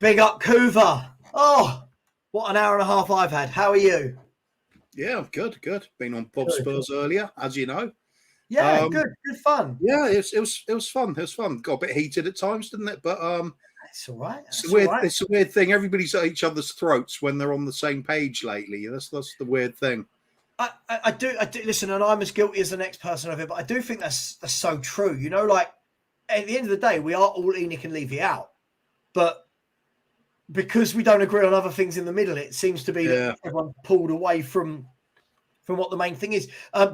Big up, Kuva. Oh, what an hour and a half I've had. How are you? Yeah, I'm good. Been on Bob Good. Spurs earlier, as you know. Yeah, good fun. Yeah, it was fun. It was fun. Got a bit heated at times, didn't it? But It's all right. it's a weird thing. Everybody's at each other's throats when they're on the same page lately. That's the weird thing. I do listen, and I'm as guilty as the next person of it, but I do think that's so true. You know, like at the end of the day, we are all Enoch and Levy out, but because we don't agree on other things in the middle, it seems to be that everyone's pulled away from what the main thing is.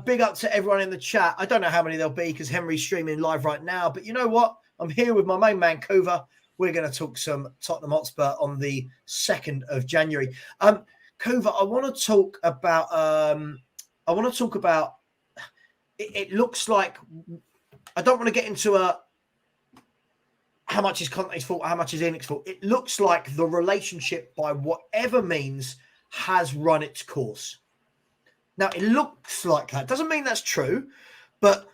Big up to everyone in the chat. I don't know how many there'll be because Henry's streaming live right now, but you know what? I'm here with my main man, Kova. We're going to talk some Tottenham Hotspur on the 2nd of January. Kova, I want to talk about. It looks like I don't want to get into how much is Conte's fault, how much is Enoch's fault. It looks like the relationship, by whatever means, has run its course. Now, it looks like that. Doesn't mean that's true, but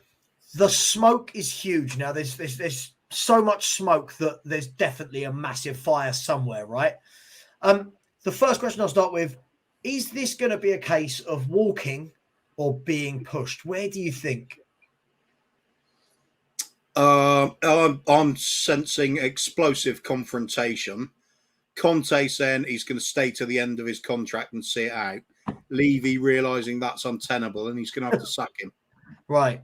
the smoke is huge. Now, there's so much smoke that there's definitely a massive fire somewhere, right? The first question I'll start with, is this going to be a case of walking or being pushed? Where do you think? I'm sensing explosive confrontation. Conte saying he's going to stay to the end of his contract and see it out. Levy realising that's untenable and he's going to have to sack him. Right.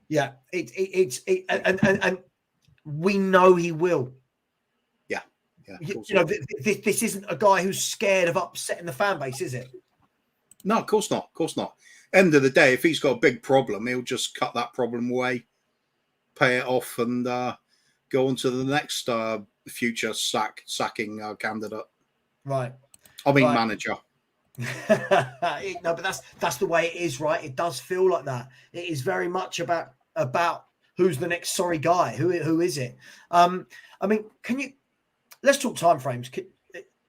Yeah. And we know he will. Yeah. This isn't a guy who's scared of upsetting the fan base, is it? No, of course not. End of the day, if he's got a big problem, he'll just cut that problem away, pay it off, and go on to the next future sacking candidate. Right. Manager. No, but that's the way it is, right? It does feel like that. It is very much about who's the next sorry guy. Who is it? Let's talk timeframes.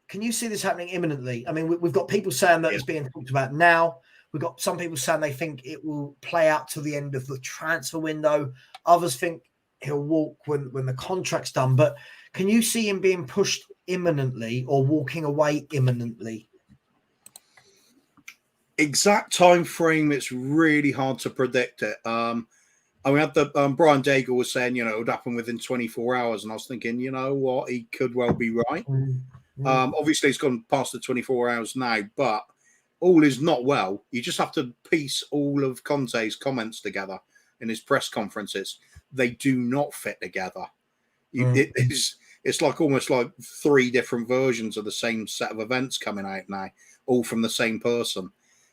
Can you see this happening imminently? I mean, we've got people saying that it's being talked about now. We've got some people saying they think it will play out to the end of the transfer window. Others think he'll walk when the contract's done. But can you see him being pushed imminently or walking away imminently? Exact time frame, it's really hard to predict it. We had the Brian Daigle was saying, it would happen within 24 hours, and I was thinking, you know what, he could well be right. Obviously, it's gone past the 24 hours now, but all is not well. You just have to piece all of Conte's comments together in his press conferences. They do not fit together. It's like almost like three different versions of the same set of events coming out now, all from the same person.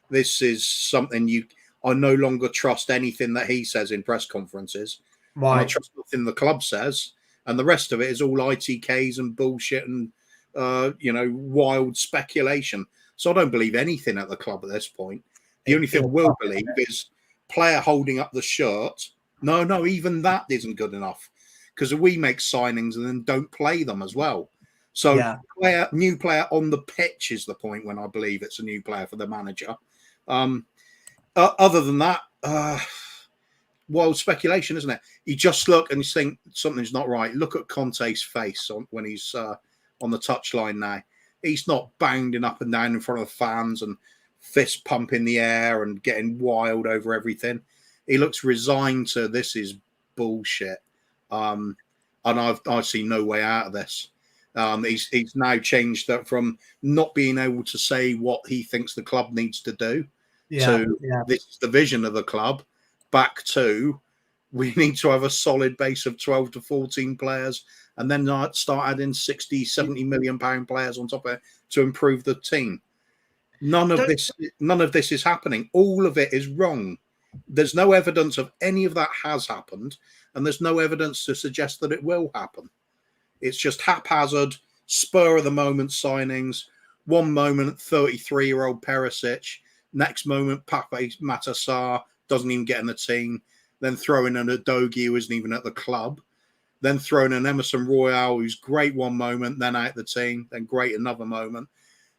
This is something I no longer trust anything that he says in press conferences. Right. I trust nothing the club says, and the rest of it is all ITKs and bullshit and wild speculation. So I don't believe anything at the club at this point. The only thing I will believe is player holding up the shirt. No, even that isn't good enough because we make signings and then don't play them as well. So new player on the pitch is the point when I believe it's a new player for the manager. Other than that, wild speculation, isn't it? You just look and you think something's not right. Look at Conte's face when he's on the touchline now. He's not bounding up and down in front of the fans and fist pump in the air and getting wild over everything. He looks resigned to this is bullshit. And I see no way out of this. He's now changed that from not being able to say what he thinks the club needs to do to this is the vision of the club, back to we need to have a solid base of 12 to 14 players and then start adding 60, 70 million pound players on top of it to improve the team. None of this is happening. All of it is wrong. There's no evidence of any of that has happened, and there's no evidence to suggest that it will happen. It's just haphazard, spur of the moment signings. One moment, 33-year-old Perisic. Next moment, Pape Matar doesn't even get in the team. Then throwing in a Dogi who isn't even at the club. Then throwing in Emerson Royale, who's great one moment, then out the team, then great another moment.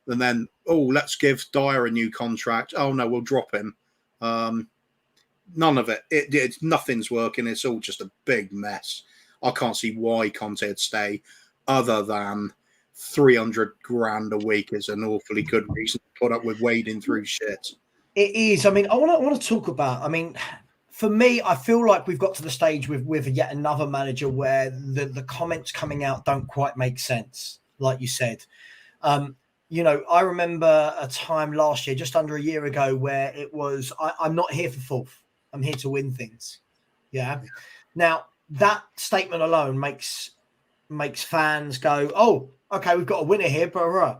And then, let's give Dyer a new contract. Oh, no, we'll drop him. None of it. Nothing's working. It's all just a big mess. I can't see why Conte would stay. other than 300 grand a week is an awfully good reason to put up with wading through shit. It is. I mean, I want to talk about. I mean, for me, I feel like we've got to the stage with yet another manager where the comments coming out don't quite make sense, like you said. I remember a time last year, just under a year ago, where it was, I'm not here for fourth. I'm here to win things. Yeah. Now, that statement alone makes fans go, oh, okay, we've got a winner here. Blah, blah.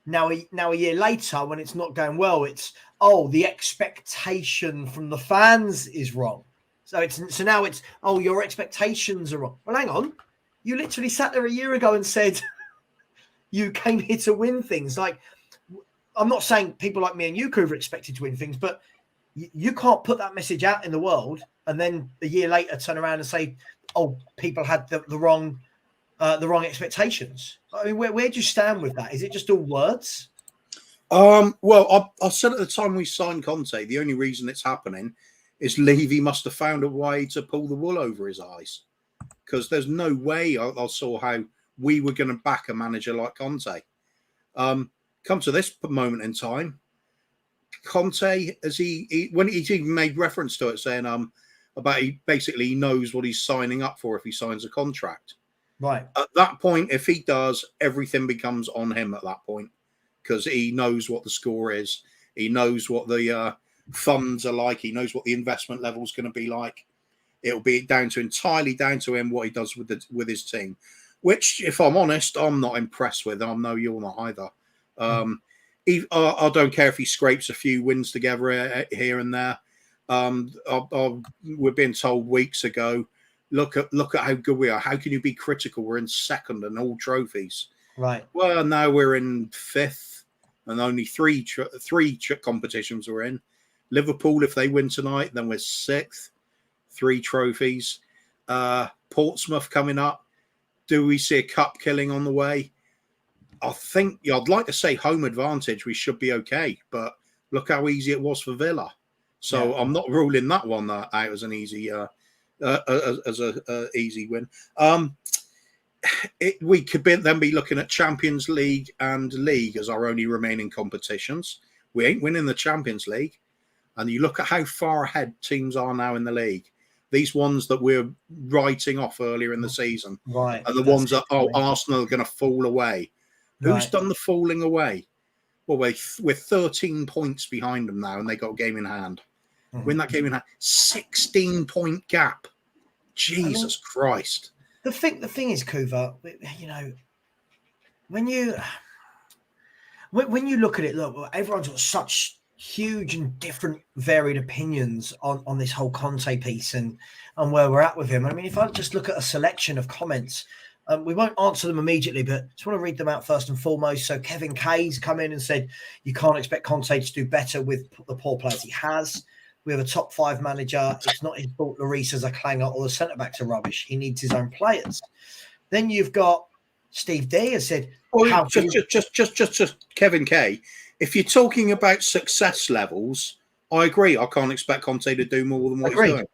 Now a year later, when it's not going well, it's, oh, the expectation from the fans is wrong. So now it's, oh, your expectations are wrong. Well, hang on. You literally sat there a year ago and said you came here to win things. Like, I'm not saying people like me and you, Coover, expected to win things, but you can't put that message out in the world and then a year later turn around and say, oh, people had the wrong expectations. I mean, where do you stand with that? Is it just all words? Well, I said at the time we signed Conte, the only reason it's happening is Levy must have found a way to pull the wool over his eyes, because there's no way I saw how we were going to back a manager like Conte. Come to this moment in time, Conte, as when he's even made reference to it, saying about he basically knows what he's signing up for if he signs a contract. Right. At that point, if he does, everything becomes on him at that point, because he knows what the score is. He knows what the funds are like. He knows what the investment level is going to be like. It'll be entirely down to him what he does with his team, which, if I'm honest, I'm not impressed with. I know you're not either. I don't care if he scrapes a few wins together here and there. We're being told weeks ago, look at how good we are. How can you be critical? We're in second and all trophies. Right. Well, now we're in fifth, and only three competitions we're in. Liverpool, if they win tonight, then we're sixth. 3 trophies. Portsmouth coming up. Do we see a cup killing on the way? I'd like to say home advantage. We should be okay, but look how easy it was for Villa. So yeah. I'm not ruling that one out as an easy easy win. We could then be looking at Champions League and League as our only remaining competitions. We ain't winning the Champions League, and you look at how far ahead teams are now in the league. These ones that we're writing off earlier in the season, right? And the ones that Arsenal are going to fall away. Who's done the falling away? Well, we're 13 points behind them now, and they got a game in hand. Win that game in hand. 16-point gap. Jesus Christ. The thing is, Kuva, when you look at it, look, everyone's got such huge and different varied opinions on this whole Conte piece and where we're at with him. I mean, if I just look at a selection of comments, we won't answer them immediately, but just want to read them out first and foremost. So Kevin Kay's come in and said, you can't expect Conte to do better with the poor players he has. We have a top 5 manager. It's not his fault Lloris is a clanger or the centre-backs are rubbish. He needs his own players. Then you've got Steve D has said... Just Kevin Kay. If you're talking about success levels, I agree. I can't expect Conte to do more than what he's doing.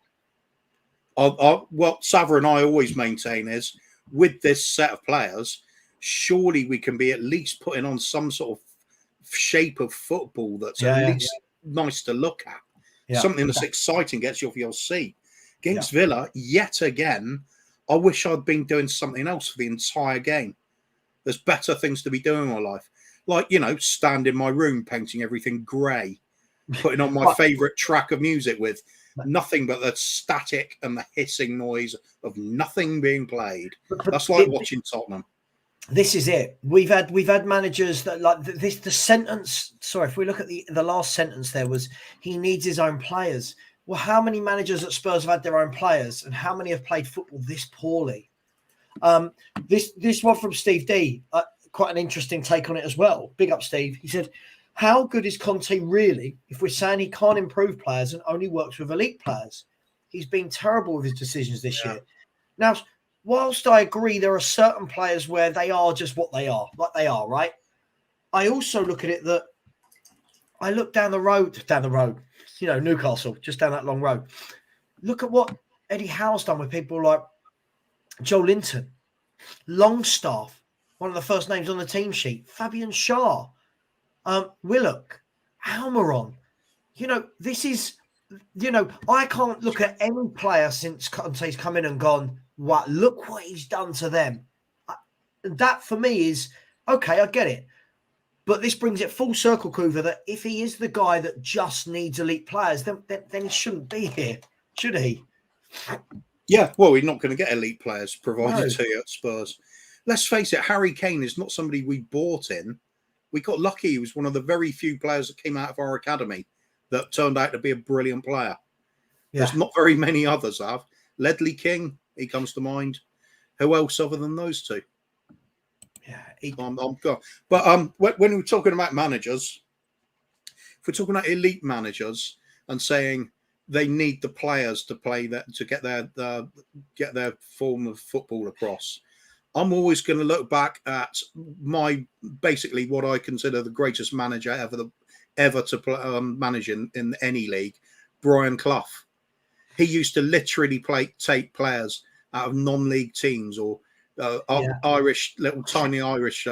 What Savra and I always maintain is, with this set of players, surely we can be at least putting on some sort of shape of football that's at least nice to look at. Yeah. Something that's exciting, gets you off your seat. Against Villa, yet again, I wish I'd been doing something else for the entire game. There's better things to be doing in my life. Like, stand in my room painting everything grey, putting on my favourite track of music with nothing but the static and the hissing noise of nothing being played. That's like watching Tottenham. This is it. We've had managers that like this. The sentence. Sorry, if we look at the last sentence, there was he needs his own players. Well, how many managers at Spurs have had their own players, and how many have played football this poorly? This one from Steve D. Quite an interesting take on it as well. Big up, Steve. He said, "How good is Conte really? If we're saying he can't improve players and only works with elite players, he's been terrible with his decisions this year." Now, whilst I agree there are certain players where they are just what they are, like they are, right? I also look at it that I look down the road, Newcastle, just down that long road. Look at what Eddie Howe's done with people like Joe Linton, Longstaff, one of the first names on the team sheet. Fabian Schär, Willock, Almiron. This is, I can't look at any player since Conte's come in and gone, what, look what he's done to them. That for me is, okay, I get it. But this brings it full circle, Kuva, that if he is the guy that just needs elite players, then he shouldn't be here, should he? Yeah, well, we're not going to get elite players provided to you at Spurs. Let's face it, Harry Kane is not somebody we bought in. We got lucky. He was one of the very few players that came out of our academy that turned out to be a brilliant player. Yeah. There's not very many others have. Ledley King, he comes to mind. Who else other than those two? Yeah, But when we're talking about managers, if we're talking about elite managers and saying they need the players to play that to get their form of football across, I'm always going to look back at basically what I consider the greatest manager ever to play, manage in any league, Brian Clough. He used to literally take players out of non-league teams or Irish, little tiny Irish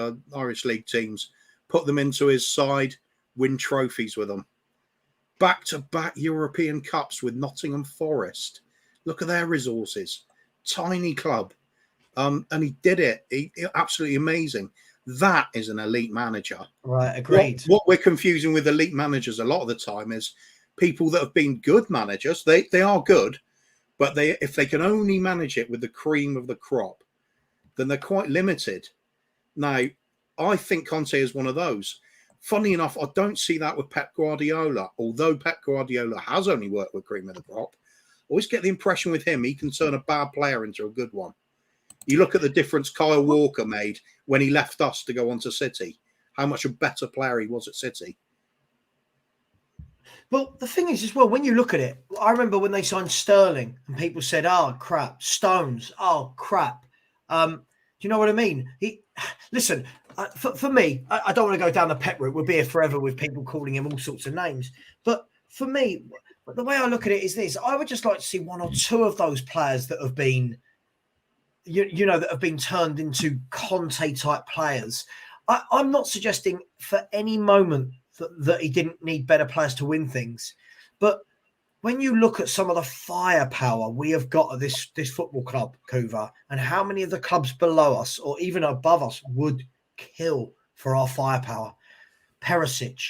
league teams, put them into his side, win trophies with them. Back-to-back European Cups with Nottingham Forest. Look at their resources. Tiny club. And he did it. He absolutely amazing. That is an elite manager. Right, agreed. What we're confusing with elite managers a lot of the time is people that have been good managers. They are good, but if they can only manage it with the cream of the crop, then they're quite limited. Now, I think Conte is one of those. Funny enough, I don't see that with Pep Guardiola. Although Pep Guardiola has only worked with cream of the crop, I always get the impression with him, he can turn a bad player into a good one. You look at the difference Kyle Walker made when he left us to go on to City, how much a better player he was at City. Well, the thing is as well, when you look at it, I remember when they signed Sterling and people said, oh, crap, Stones, oh, crap. Do you know what I mean? Listen, for me, I don't want to go down the Pep route. We'll be here forever with people calling him all sorts of names. But for me, the way I look at it is this. I would just like to see one or two of those players that have been, that have been turned into Conte-type players. I'm not suggesting for any moment that he didn't need better players to win things. But when you look at some of the firepower we have got at this football club, Kuva, and how many of the clubs below us or even above us would kill for our firepower. Perisic,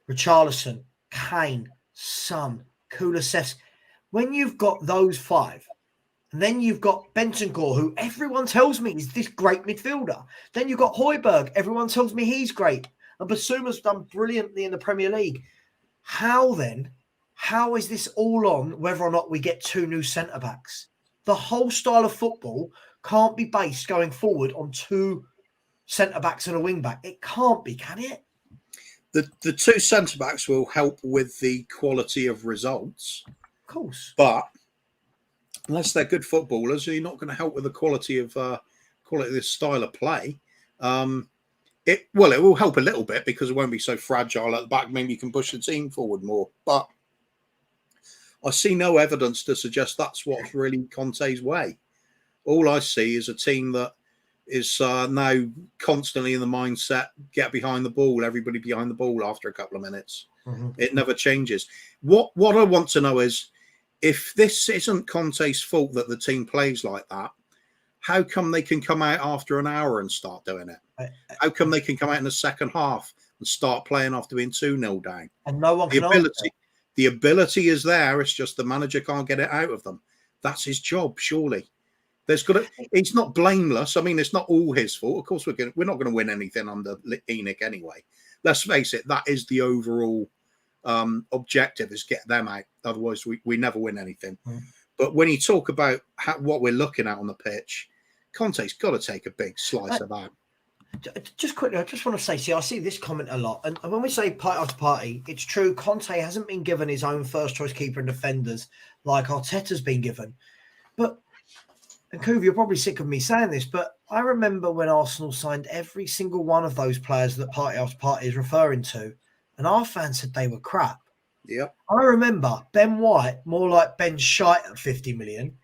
Richarlison, Kane, Son, Kulusevski. When you've got those five, and then you've got Bentancur, who everyone tells me is this great midfielder. Then you've got Højbjerg. Everyone tells me he's great. And Basuma's done brilliantly in the Premier League. How is this all on whether or not we get two new centre-backs? The whole style of football can't be based going forward on two centre-backs and a wing-back. It can't be, can it? The two centre-backs will help with the quality of results. Of course. But unless they're good footballers, you're not going to help with the quality of this style of play. It will help a little bit because it won't be so fragile at the back. Maybe you can push the team forward more. But I see no evidence to suggest that's what's really Conte's way. All I see is a team that is now constantly in the mindset, get behind the ball, everybody behind the ball after a couple of minutes. Mm-hmm. It never changes. What I want to know is, if this isn't Conte's fault that the team plays like that, how come they can come out after an hour and start doing it? How come they can come out in the second half and start playing after being 2-0 down? And no one can The ability is there. It's just the manager can't get it out of them. That's his job, surely. It's not blameless. I mean, it's not all his fault. Of course, we're not going to win anything under ENIC anyway. Let's face it. That is the overall objective, is get them out. Otherwise, we never win anything. Mm. But when you talk about what we're looking at on the pitch, Conte's got to take a big slice of that. Just quickly, I just want to say, I see this comment a lot. And when we say party after party, it's true. Conte hasn't been given his own first choice keeper and defenders like Arteta's been given. And Kuva, you're probably sick of me saying this, but I remember when Arsenal signed every single one of those players that party after party is referring to, and our fans said they were crap. Yeah. I remember Ben White, more like Ben Shite at 50 million.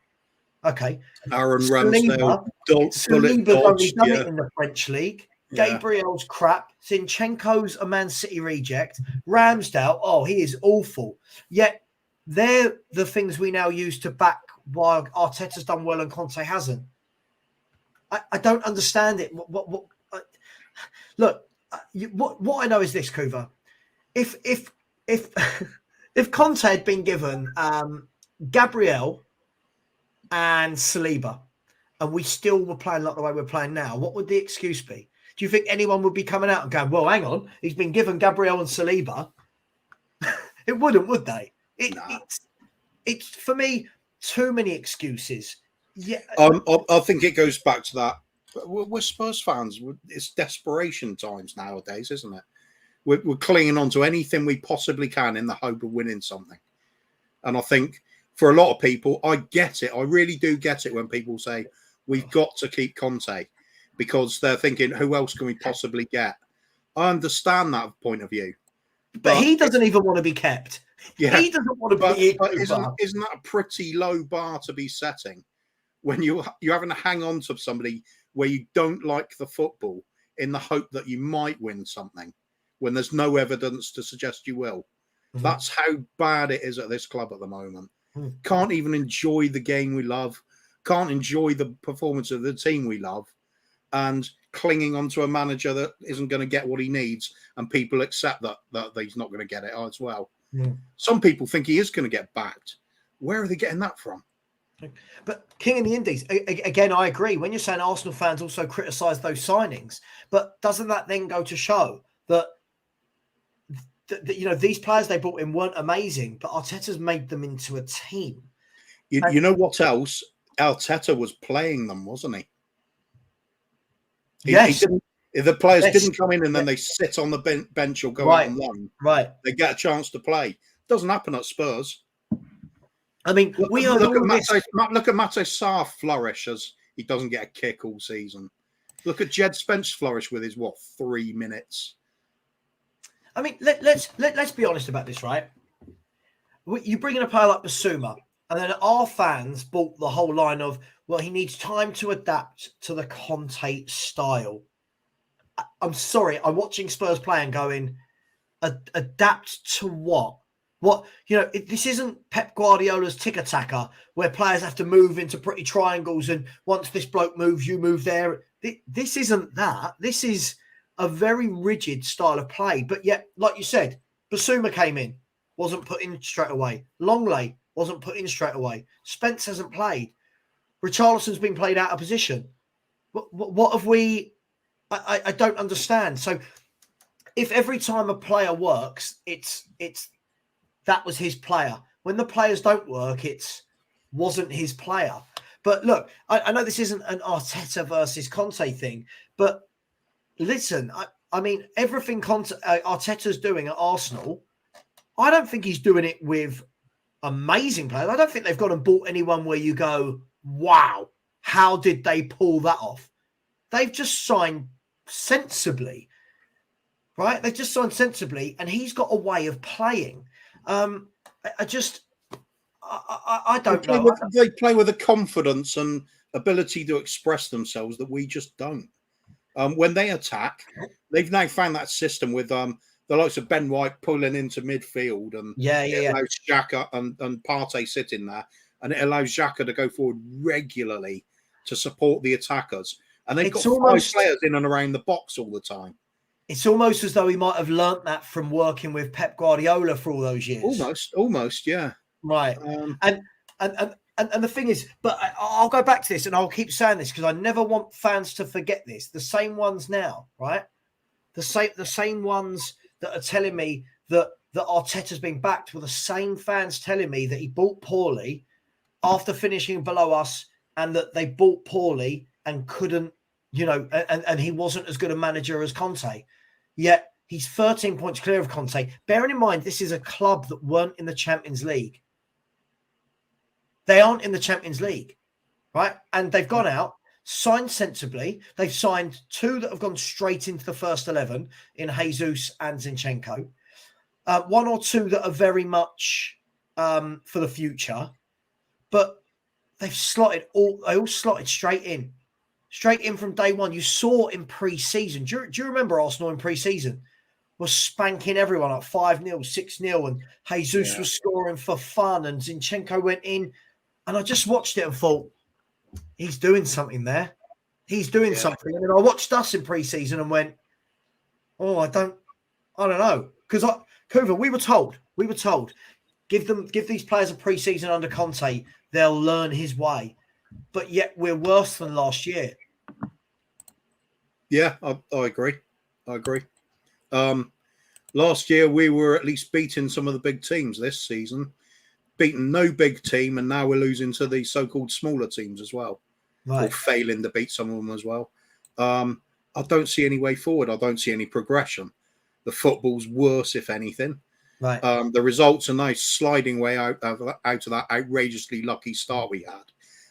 Okay. Aaron Ramsdale, bullet Saliba's only dodged. done it in the French league. Yeah. Gabriel's crap. Zinchenko's a Man City reject. Ramsdale, he is awful. Yet they're the things we now use to back why Arteta's done well and Conte hasn't. I don't understand it. Look, what I know is this, Kuva. If if Conte had been given Gabriel and Saliba, and we still were playing like the way we're playing now, what would the excuse be? Do you think anyone would be coming out and going, well, hang on, he's been given Gabriel and Saliba? It wouldn't, would they? It's for me, too many excuses. Yeah, I think it goes back to that. We're Spurs fans. It's desperation times nowadays, isn't it? We're clinging on to anything we possibly can in the hope of winning something. And I think for a lot of people, I get it. I really do get it when people say we've got to keep Conte because they're thinking, who else can we possibly get? I understand that point of view. But he doesn't even want to be kept. Yeah, he doesn't want to be. But isn't that a pretty low bar to be setting when you're having to hang on to somebody where you don't like the football in the hope that you might win something when there's no evidence to suggest you will? Mm-hmm. That's how bad it is at this club at the moment. Mm-hmm. Can't even enjoy the game we love. Can't enjoy the performance of the team we love. And clinging onto a manager that isn't going to get what he needs, and people accept that he's not going to get it as well. Mm. Some people think he is going to get backed. Where are they getting that from? But King of the Indies, again, I agree. When you're saying Arsenal fans also criticise those signings, but doesn't that then go to show that these players they brought in weren't amazing, but Arteta's made them into a team? You know what else? Arteta was playing them, wasn't he? Yes. The players didn't come in and then they sit on the bench or go out on loan. Right. They get a chance to play. Doesn't happen at Spurs. I mean, look at Matej Sarr flourish as he doesn't get a kick all season. Look at Jed Spence flourish with his 3 minutes. I mean, let's be honest about this, right? You bring in a player like Basuma, and then our fans bought the whole line of, well, he needs time to adapt to the Conte style. I'm sorry, I'm watching Spurs play and going, adapt to what? What, this isn't Pep Guardiola's tick-a-tacker where players have to move into pretty triangles and once this bloke moves, you move there. This isn't that. This is a very rigid style of play. But yet, like you said, Basuma came in, wasn't put in straight away. Longley wasn't put in straight away. Spence hasn't played. Richarlison's been played out of position. What have we... I don't understand. So if every time a player works, it's that was his player. When the players don't work, it's wasn't his player. But look, I know this isn't an Arteta versus Conte thing, but listen, I mean, everything Arteta's doing at Arsenal, I don't think he's doing it with amazing players. I don't think they've gone and bought anyone where you go, wow, how did they pull that off? They've just signed sensibly, right? They've just signed sensibly, and he's got a way of playing. I don't know. They play with a confidence and ability to express themselves that we just don't. When they attack, they've now found that system with the likes of Ben White pulling into midfield and it allows Xhaka and Partey sitting there, and it allows Xhaka to go forward regularly to support the attackers. And they've got 5 players in and around the box all the time. It's almost as though he might have learnt that from working with Pep Guardiola for all those years. Almost, yeah. Right. And the thing is, but I'll go back to this and I'll keep saying this because I never want fans to forget this. The same ones now, right? The same ones that are telling me that Arteta's been backed were the same fans telling me that he bought poorly after finishing below us and that they bought poorly and couldn't, and he wasn't as good a manager as Conte. Yet he's 13 points clear of Conte. Bearing in mind, this is a club that weren't in the Champions League. They aren't in the Champions League, right? And they've gone out, signed sensibly. They've signed 2 that have gone straight into the first 11 in Jesus and Zinchenko. 1 or 2 that are very much for the future. But they all slotted straight in from day one. You saw in pre-season. Do you remember Arsenal in pre-season was spanking everyone up 5-0, 6-0, and Jesus was scoring for fun, and Zinchenko went in, and I just watched it and thought, he's doing something there. He's doing something. And then I watched us in pre-season and went, oh, I don't know. Because Kuva, we were told, give these players a pre-season under Conte, they'll learn his way. But yet we're worse than last year. Yeah, I agree. Last year we were at least beating some of the big teams. This season, beating no big team, and now we're losing to the so-called smaller teams as well, or failing to beat some of them as well. I don't see any way forward. I don't see any progression. The football's worse, if anything. Right. The results are nice, sliding way out of that outrageously lucky start we had,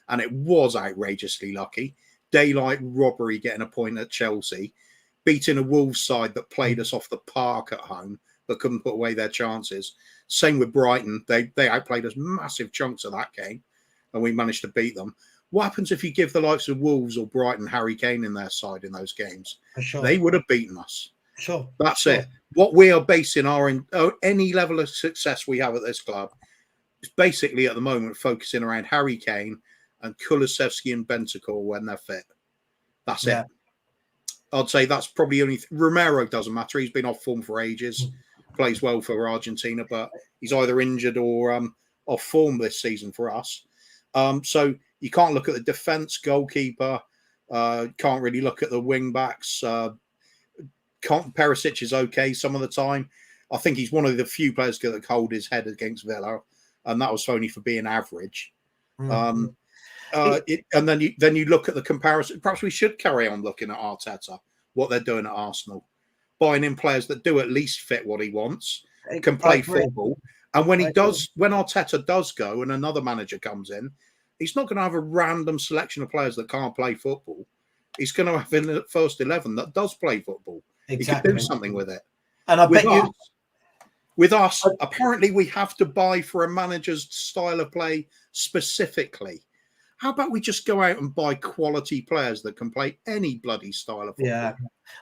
and it was outrageously lucky. Daylight robbery, getting a point at Chelsea, beating a Wolves side that played us off the park at home, but couldn't put away their chances. Same with Brighton. They outplayed us massive chunks of that game, and we managed to beat them. What happens if you give the likes of Wolves or Brighton Harry Kane in their side in those games? Sure. They would have beaten us. Sure. That's it. What we are basing any level of success we have at this club is basically at the moment focusing around Harry Kane and Kulusevski and Bentancur when they're fit. That's it. I'd say that's probably only Romero doesn't matter. He's been off form for ages, plays well for Argentina, but he's either injured or off form this season for us. So you can't look at the defence, goalkeeper, can't really look at the wing backs. Perisic is okay some of the time. I think he's one of the few players that hold his head against Villa, and that was only for being average. And then you look at the comparison. Perhaps we should carry on looking at Arteta, what they're doing at Arsenal, buying in players that do at least fit what he wants, can play football. And when Arteta does go and another manager comes in, he's not going to have a random selection of players that can't play football. He's going to have in the first 11 that does play football. Exactly. He can do something with it. And I bet you... With us, apparently we have to buy for a manager's style of play specifically. How about we just go out and buy quality players that can play any bloody style of football? Yeah,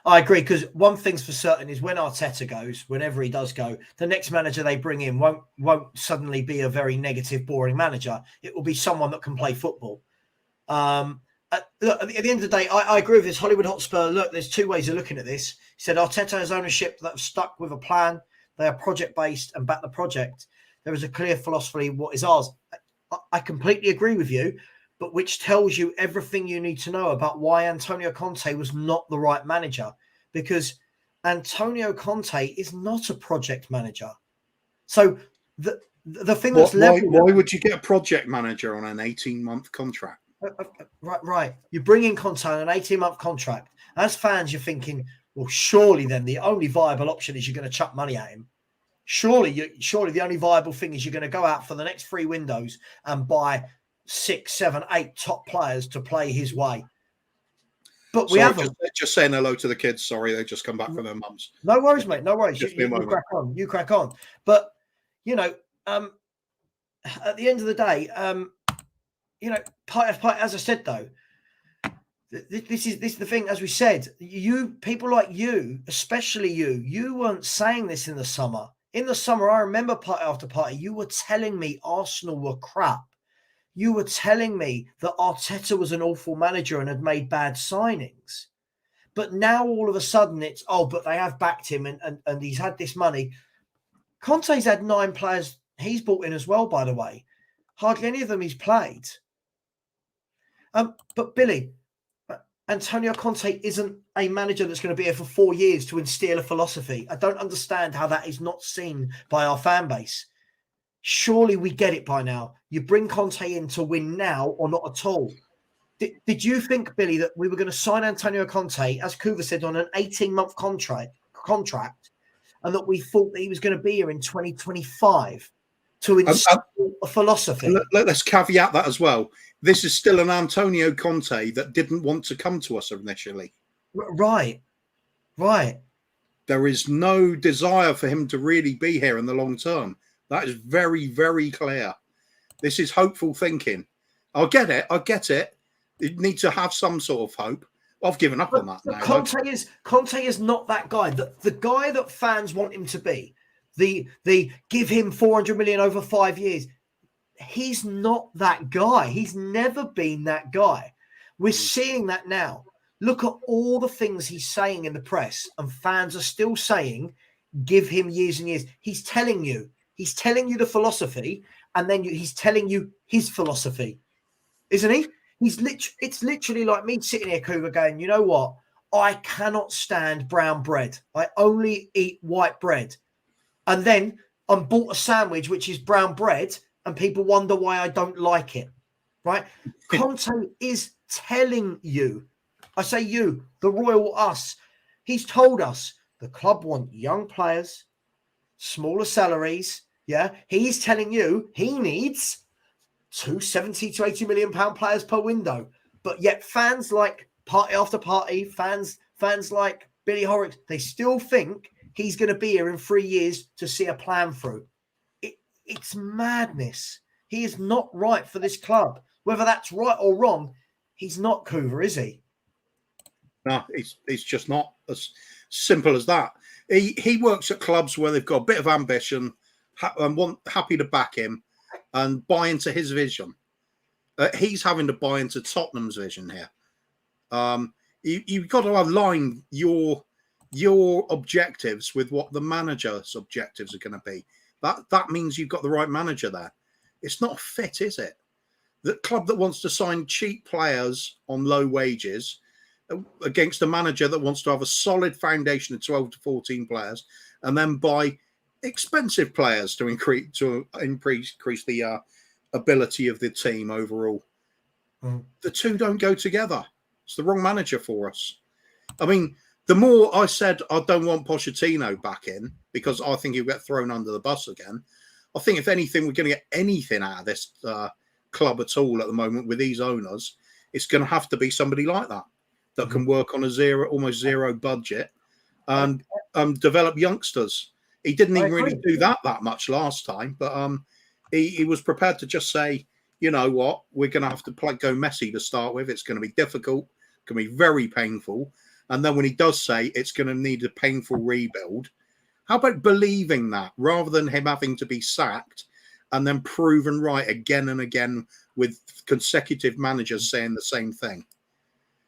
I agree. Because one thing's for certain is when Arteta goes, whenever he does go, the next manager they bring in won't suddenly be a very negative, boring manager. It will be someone that can play football. At the end of the day, I agree with this. Hollywood Hotspur, look, there's two ways of looking at this. He said Arteta has ownership that have stuck with a plan. They are project-based and back the project. There is a clear philosophy what is ours. I completely agree with you, but which tells you everything you need to know about why Antonio Conte was not the right manager, because Antonio Conte is not a project manager. So the thing that's why would you get a project manager on an 18-month contract? Right. You bring in Conte on an 18-month contract. As fans, you're thinking, well, surely then the only viable option is you're going to chuck money at him. Surely the only viable thing is you're going to go out for the next 3 windows and buy 6, 7, 8 top players to play his way. But we haven't. Just saying hello to the kids. Sorry, they just come back from their mums. No worries, mate. No worries. You crack on. But, at the end of the day, as I said, though, this is the thing. As we said, people like you, especially you weren't saying this in the summer. In the summer, I remember party after party, you were telling me Arsenal were crap. You were telling me that Arteta was an awful manager and had made bad signings. But now all of a sudden it's, but they have backed him and he's had this money. Conte's had 9 players he's brought in as well, by the way. Hardly any of them he's played. But Billy, Antonio Conte isn't a manager that's going to be here for 4 years to instill a philosophy. I don't understand how that is not seen by our fan base. Surely we get it by now. You bring Conte in to win now or not at all. Did you think, Billy, that we were going to sign Antonio Conte, as Kuva said, on an 18-month contract, and that we thought that he was going to be here in 2025 to instill a philosophy? Let's caveat that as well. This is still an Antonio Conte that didn't want to come to us initially. Right. There is no desire for him to really be here in the long term. That is very, very clear. This is hopeful thinking. I get it. I get it. You need to have some sort of hope. I've given up on that now. Conte is not that guy. The guy that fans want him to be. The give him 400 million over 5 years. He's not that guy. He's never been that guy. We're seeing that now. Look at all the things he's saying in the press, and fans are still saying, give him years and years. He's telling you the philosophy, and then he's telling you his philosophy, isn't he? It's literally like me sitting here, Cougar, going, you know what? I cannot stand brown bread. I only eat white bread. And then I'm bought a sandwich, which is brown bread, and people wonder why I don't like it, right? Conte is telling you, I say you, the royal us. He's told us the club want young players, smaller salaries. Yeah, he's telling you he needs 270 to 80 million pound players per window. But yet fans like party after party, fans like Billy Horrocks, they still think he's going to be here in 3 years to see a plan through. It's madness. He is not right for this club. Whether that's right or wrong, he's not, Coover, is he? No, it's just not as simple as that. He works at clubs where they've got a bit of ambition and happy to back him and buy into his vision. He's having to buy into Tottenham's vision here. You've got to align your objectives with what the manager's objectives are going to be. That means you've got the right manager there. It's not fit, is it? The club that wants to sign cheap players on low wages against a manager that wants to have a solid foundation of 12 to 14 players and then buy expensive players to increase the ability of the team overall. The two don't go together. It's the wrong manager for us. I mean, the more I said I don't want Pochettino back in because I think he'll get thrown under the bus again, I think if anything, we're going to get anything out of this club at all at the moment with these owners, it's going to have to be somebody like that can work on a almost zero budget and develop youngsters. He didn't even really do that much last time, but he was prepared to just say, you know what, we're going to have to go messy to start with. It's going to be difficult, going to be very painful. And then when he does say it's going to need a painful rebuild, how about believing that rather than him having to be sacked and then proven right again and again with consecutive managers saying the same thing?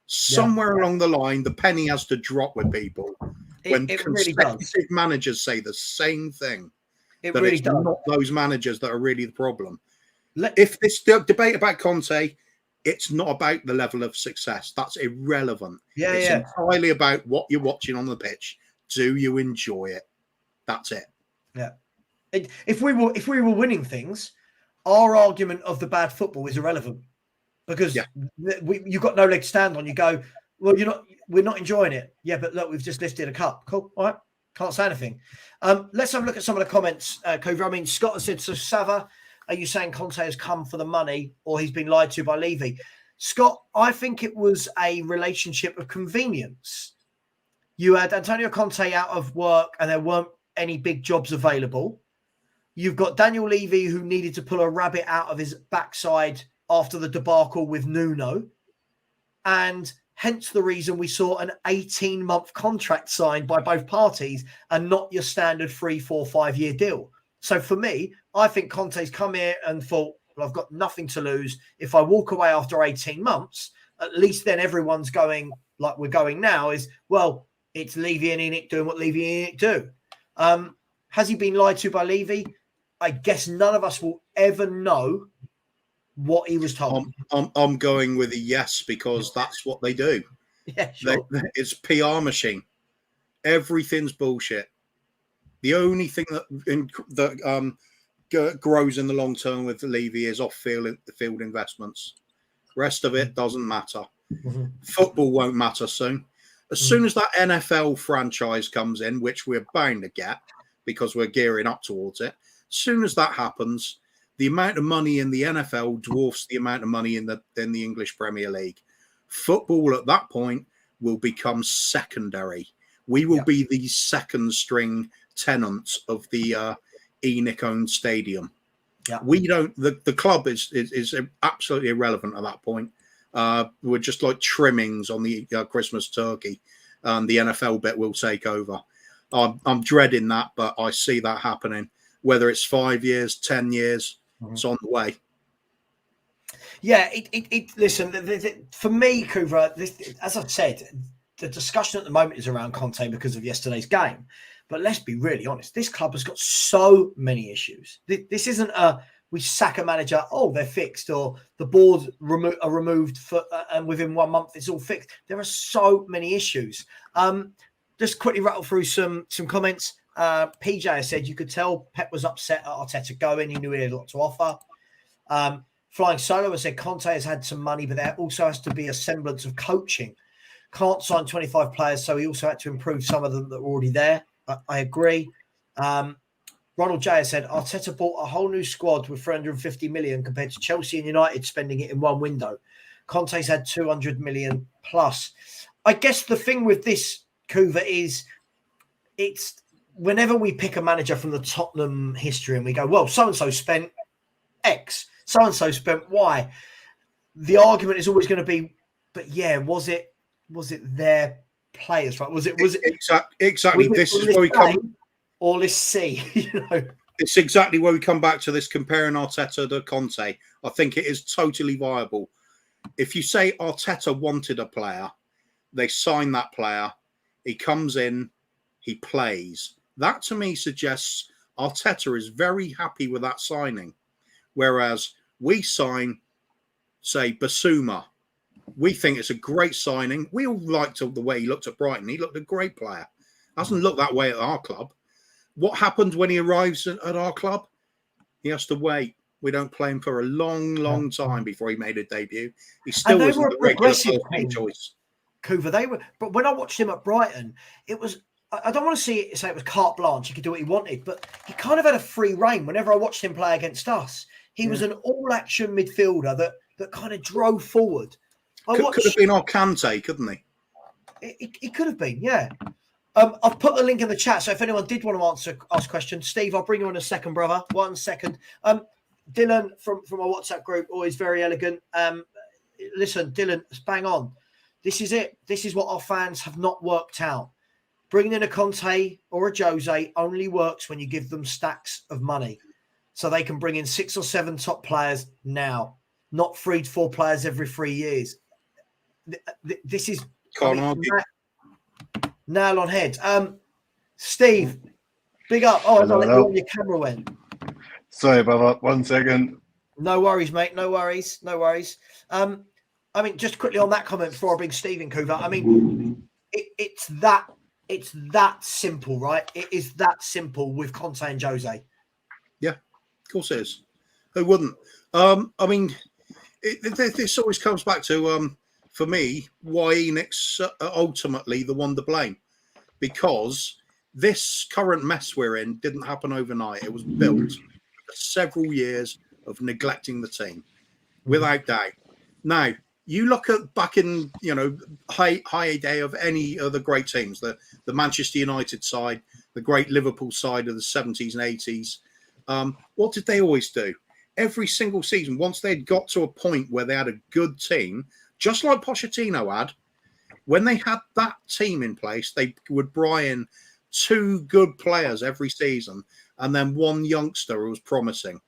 Somewhere along the line, the penny has to drop with people when consecutive managers say the same thing. It really does. Not those managers that are really the problem. If this debate about Conte, it's not about the level of success. That's irrelevant. It's entirely about what you're watching on the pitch. Do you enjoy it? That's it. Yeah. If we were winning things, our argument of the bad football is irrelevant because you've got no leg to stand on. You go, well, we're not enjoying it. Yeah, but look, we've just lifted a cup. Cool. All right. Can't say anything. Let's have a look at some of the comments, Cover. I mean, Scott has said, so Sava, are you saying Conte has come for the money or he's been lied to by Levy? Scott, I think it was a relationship of convenience. You had Antonio Conte out of work and there weren't any big jobs available. You've got Daniel Levy who needed to pull a rabbit out of his backside after the debacle with Nuno. And hence the reason we saw an 18-month contract signed by both parties and not your standard 3, 4, 5 year deal. So for me, I think Conte's come here and thought, well, I've got nothing to lose. If I walk away after 18 months, at least then everyone's going like we're going now is, well, it's Levy and Enoch doing what Levy and Enoch do. Has he been lied to by Levy? I guess none of us will ever know what he was told. I'm going with a yes because that's what they do. Yeah, sure. It's PR machine. Everything's bullshit. The only thing that grows in the long term with Levy is off-field investments. Rest of it doesn't matter. Mm-hmm. Football won't matter soon. As soon as that NFL franchise comes in, which we're bound to get because we're gearing up towards it, as soon as that happens, the amount of money in the NFL dwarfs the amount of money in the English Premier League. Football at that point will become secondary. We will be the second string tenants of the Enoch-owned stadium. Yeah. We don't. The club is absolutely irrelevant at that point. We're just like trimmings on the Christmas turkey. The NFL bit will take over. I'm dreading that, but I see that happening. Whether it's 5 years, 10 years, it's on the way. Yeah, listen, for me, Kuva, as I've said, the discussion at the moment is around Conte because of yesterday's game. But let's be really honest, this club has got so many issues. This isn't we sack a manager, they're fixed, or the board are removed and within 1 month it's all fixed. There are so many issues. Just quickly rattle through some comments. PJ said you could tell Pep was upset at Arteta going. He knew he had a lot to offer. Flying Solo has said Conte has had some money, but there also has to be a semblance of coaching. Can't sign 25 players, so he also had to improve some of them that were already there. I agree. Ronald J has said Arteta bought a whole new squad with 350 million compared to Chelsea and United spending it in one window. Conte's had 200 million plus. I guess the thing with this, Kuva, is it's whenever we pick a manager from the Tottenham history and we go, well, so-and-so spent X, so-and-so spent Y. The argument is always going to be, but yeah, was it their players, right? Was it exactly? This is where we come, or let's see, It's exactly where we come back to this comparing Arteta to Conte. I think it is totally viable. If you say Arteta wanted a player, they sign that player, he comes in, he plays. That to me suggests Arteta is very happy with that signing. Whereas we sign, say, Basuma. We think it's a great signing. We all liked the way he looked at Brighton. He looked a great player. Hasn't looked that way at our club. What happened when he arrives at our club? He has to wait. We don't play him for a long, long time before he made a debut. He still wasn't the regular first choice. Kuva, but when I watched him at Brighton, it was, I don't want to say it was carte blanche. He could do what he wanted, but he kind of had a free reign whenever I watched him play against us. He was an all-action midfielder that kind of drove forward. Could have been our Conte, couldn't he? He could have been, yeah. I've put the link in the chat, so if anyone did want to ask questions, Steve, I'll bring you in a second, brother. 1 second. Dylan from our WhatsApp group, always very elegant. Listen, Dylan, it's bang on. This is it. This is what our fans have not worked out. Bringing in a Conte or a Jose only works when you give them stacks of money. So they can bring in 6 or 7 top players now, not 3 to 4 players every 3 years. This is nail on head. Steve, big up. Oh, I'll let you on, your camera went. Sorry, brother. 1 second. No worries, mate. No worries. I mean, just quickly on that comment before I bring Steve in, Kuva. I mean, it's that simple, right? It is that simple with Conte and Jose. Yeah, of course it is. Who wouldn't? I mean, this always comes back to, for me, why Enix ultimately the one to blame. Because this current mess we're in didn't happen overnight. It was built for several years of neglecting the team, without doubt. Now, you look at back in, heyday of any of the great teams, the Manchester United side, the great Liverpool side of the 70s and 80s. What did they always do? Every single season, once they'd got to a point where they had a good team, just like Pochettino had, when they had that team in place, they would bring in 2 good players every season and then 1 youngster who was promising.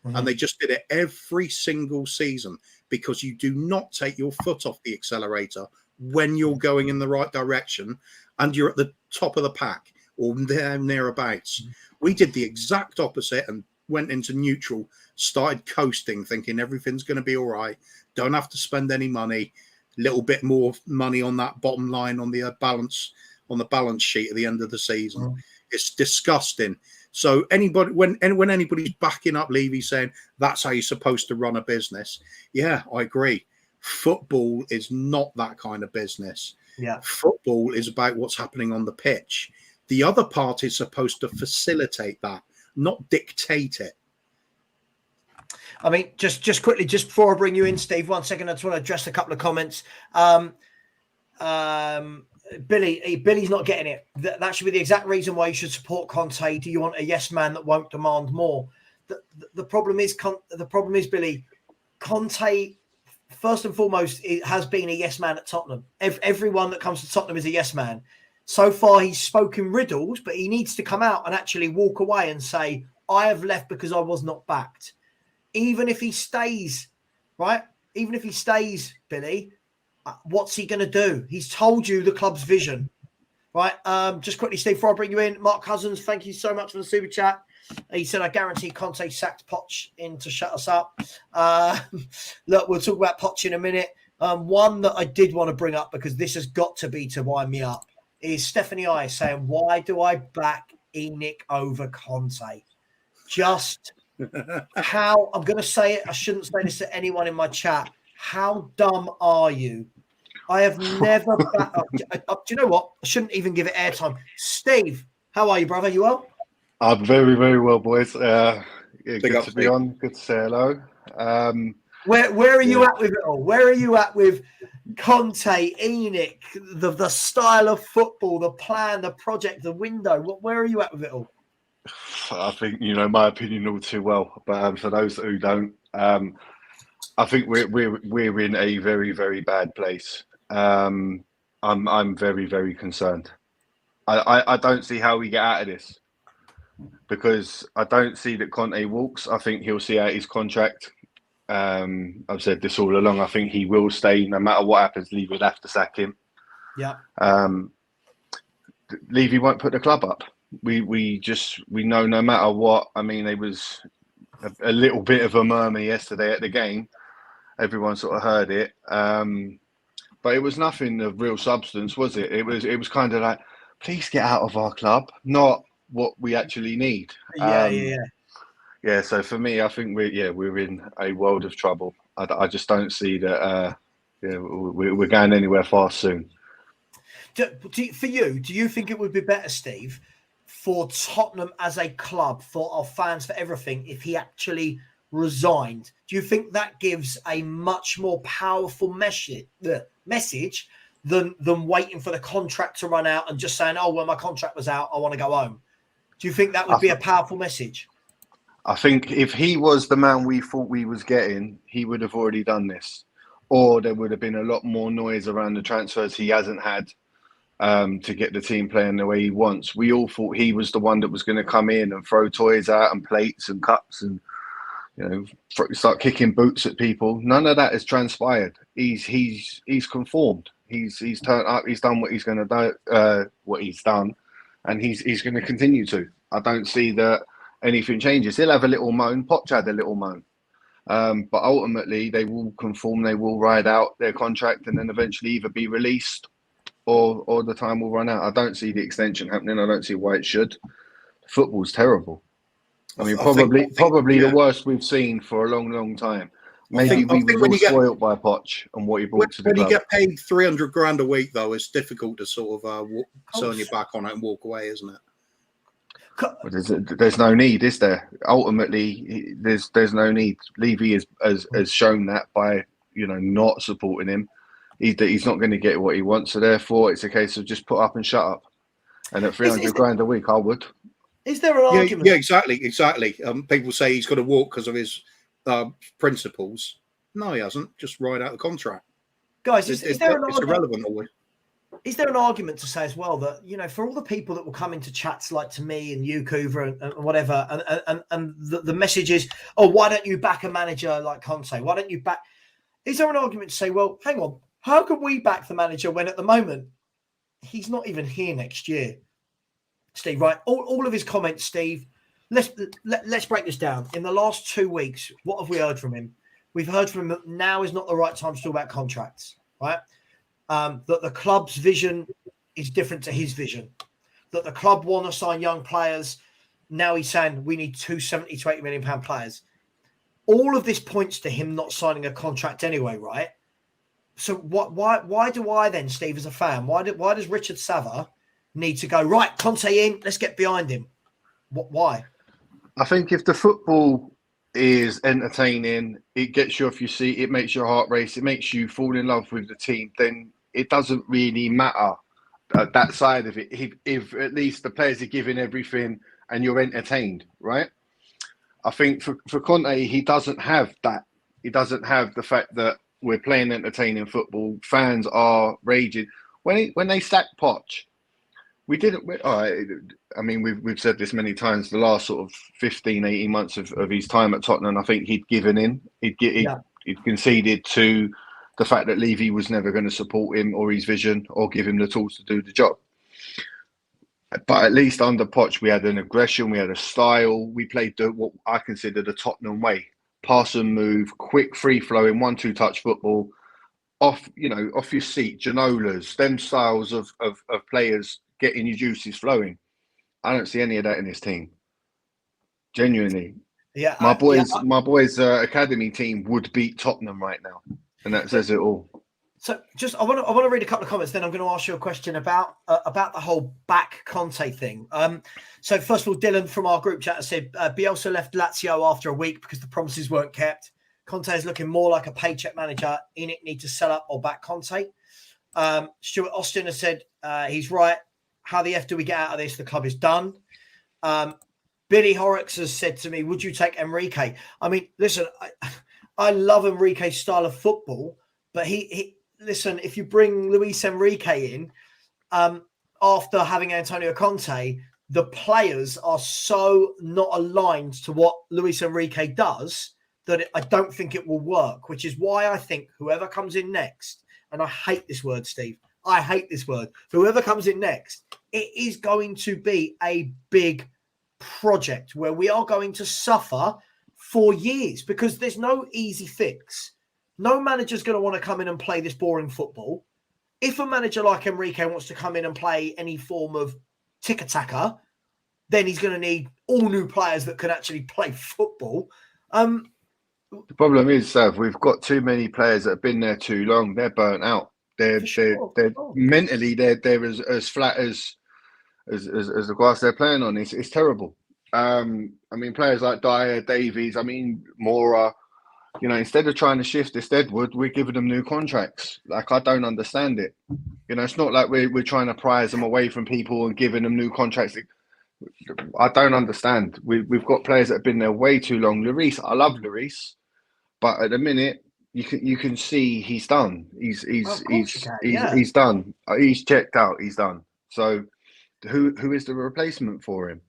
Mm-hmm. And they just did it every single season because you do not take your foot off the accelerator when you're going in the right direction and you're at the top of the pack or thereabouts. Mm-hmm. We did the exact opposite and went into neutral, started coasting, thinking everything's going to be all right. Don't have to spend any money. Little bit more money on that bottom line on the balance sheet at the end of the season. Mm. It's disgusting. So when anybody's backing up Levy saying that's how you're supposed to run a business, yeah, I agree. Football is not that kind of business. Yeah, football is about what's happening on the pitch. The other part is supposed to facilitate that, not dictate it. I mean, just quickly, just before I bring you in, Steve, 1 second, I just want to address a couple of comments. Billy's not getting it. That should be the exact reason why you should support Conte. Do you want a yes man that won't demand more? the problem is Billy, Conte. First and foremost, it has been a yes man at Tottenham. Everyone that comes to Tottenham is a yes man. So far, he's spoken riddles, but he needs to come out and actually walk away and say, I have left because I was not backed. Even if he stays, right? Even if he stays, Billy, what's he going to do? He's told you the club's vision, right? Just quickly, Steve, before I bring you in, Mark Cousins, thank you so much for the super chat. He said, I guarantee Conte sacked Poch in to shut us up. Look, we'll talk about Poch in a minute. One that I did want to bring up, because this has got to be to wind me up, is Stephanie I saying, why do I back ENIC over Conte? Just how, I'm going to say it, I shouldn't say this to anyone in my chat. How dumb are you? I have never do you know what? I shouldn't even give it airtime. Steve, how are you, brother? You well? I'm very, very well, boys. Good to be Steve. on. Good to say hello. Where are you at with it all? Where are you at with Conte, ENIC, the style of football, the plan, the project, the window? Where are you at with it all? I think you know my opinion all too well, but for those who don't, I think we're in a very, very bad place. I'm very, very concerned. I don't see how we get out of this, because I don't see that Conte walks. I think he'll see out his contract. I've said this all along. I think he will stay no matter what happens. Levy would have to sack him. Yeah. Levy won't put the club up. We know no matter what. I mean, there was a little bit of a murmur yesterday at the game. Everyone sort of heard it, but it was nothing of real substance, was it? It was kind of like, please get out of our club, not what we actually need. Yeah. So for me, I think we're in a world of trouble. I just don't see that. We're going anywhere far soon. For you, do you think it would be better, Steve, for Tottenham as a club, for our fans, for everything, if he actually resigned? Do you think that gives a much more powerful message than waiting for the contract to run out and just saying, oh, well, my contract was out, I want to go home? Do you think that would be a powerful message? I think if he was the man we thought we was getting, he would have already done this, or there would have been a lot more noise around the transfers he hasn't had to get the team playing the way he wants. We all thought he was the one that was going to come in and throw toys out and plates and cups and start kicking boots at people. None of that has transpired. He's conformed. He's turned up. He's done what he's going to do. What he's done, and he's going to continue to. I don't see that anything changes. He'll have a little moan. Poch had a little moan, but ultimately they will conform. They will ride out their contract and then eventually either be released or the time will run out. I don't see the extension happening. I don't see why it should. Football's terrible. I mean, probably the worst we've seen for a long, long time. Maybe we were all spoiled by Poch and what he brought to the club. When you get paid 300 grand a week, though, it's difficult to sort of turn your back on it and walk away, isn't it? There's no need, is there? Ultimately, there's no need. Levy has shown that by not supporting him. He's not going to get what he wants, so therefore it's a case of just put up and shut up. And at 300 grand a week, I would. Is there an argument? Yeah, exactly. People say he's got to walk because of his principles. No, he hasn't. Just ride out the contract. Guys, is there an argument? It's irrelevant always. Is there an argument to say as well that, for all the people that will come into chats like to me and you, Kuva, and whatever, and the message is, oh, why don't you back a manager like Conte? Why don't you back? Is there an argument to say, well, hang on, how can we back the manager when at the moment he's not even here next year? Steve, right? All of his comments, Steve. Let's break this down. In the last 2 weeks, what have we heard from him? We've heard from him that now is not the right time to talk about contracts, right? That the club's vision is different to his vision. That the club want to sign young players. Now he's saying we need 270 to 80 million pound players. All of this points to him not signing a contract anyway, right? So why do I then, Steve, as a fan, why does Richard Sava need to go, right, Conte in, let's get behind him? Why? I think if the football is entertaining, it gets you off your seat, it makes your heart race, it makes you fall in love with the team, then it doesn't really matter that side of it. If at least the players are giving everything and you're entertained, right? I think for Conte, he doesn't have that. He doesn't have the fact that we're playing entertaining football. Fans are raging. When they sacked Poch, we didn't. I mean, we've said this many times. The last sort of 15, 18 months of his time at Tottenham, I think he'd given in. He'd conceded to the fact that Levy was never going to support him or his vision or give him the tools to do the job. But at least under Poch, we had an aggression, we had a style. We played what I consider the Tottenham way: pass and move, quick, free-flowing, 1-2 touch football, off your seat, Janolas, them styles of players getting your juices flowing. I don't see any of that in this team. Genuinely, my boys' academy team would beat Tottenham right now, and that says it all. So, I want to read a couple of comments. Then I'm going to ask you a question about the whole back Conte thing. So first of all, Dylan from our group chat said Bielsa left Lazio after a week because the promises weren't kept. Conte is looking more like a paycheck manager. ENIC need to sell up or back Conte. Stuart Austin has said he's right. How the F do we get out of this? The club is done. Billy Horrocks has said to me, would you take Enrique? I mean, listen, I love Enrique's style of football, but he listen, if you bring Luis Enrique in after having Antonio Conte, the players are so not aligned to what Luis Enrique does that I don't think it will work, which is why I think whoever comes in next, and I hate this word, Steve, I hate this word, whoever comes in next, it is going to be a big project where we are going to suffer for years because there's no easy fix. No manager's going to want to come in and play this boring football. If a manager like Enrique wants to come in and play any form of tick-a-tacker, then he's going to need all new players that can actually play football. The problem is, Sav, we've got too many players that have been there too long. They're burnt out. They're mentally they're as flat as the grass they're playing on. It's terrible. I mean, players like Dyer, Davies, Mora. Instead of trying to shift this Deadwood, we're giving them new contracts. Like, I don't understand it. It's not like we're trying to prize them away from people and giving them new contracts. I don't understand. We've got players that have been there way too long. Lloris, I love Lloris, but at the minute you can see he's done. He's done. He's checked out. He's done. So who is the replacement for him?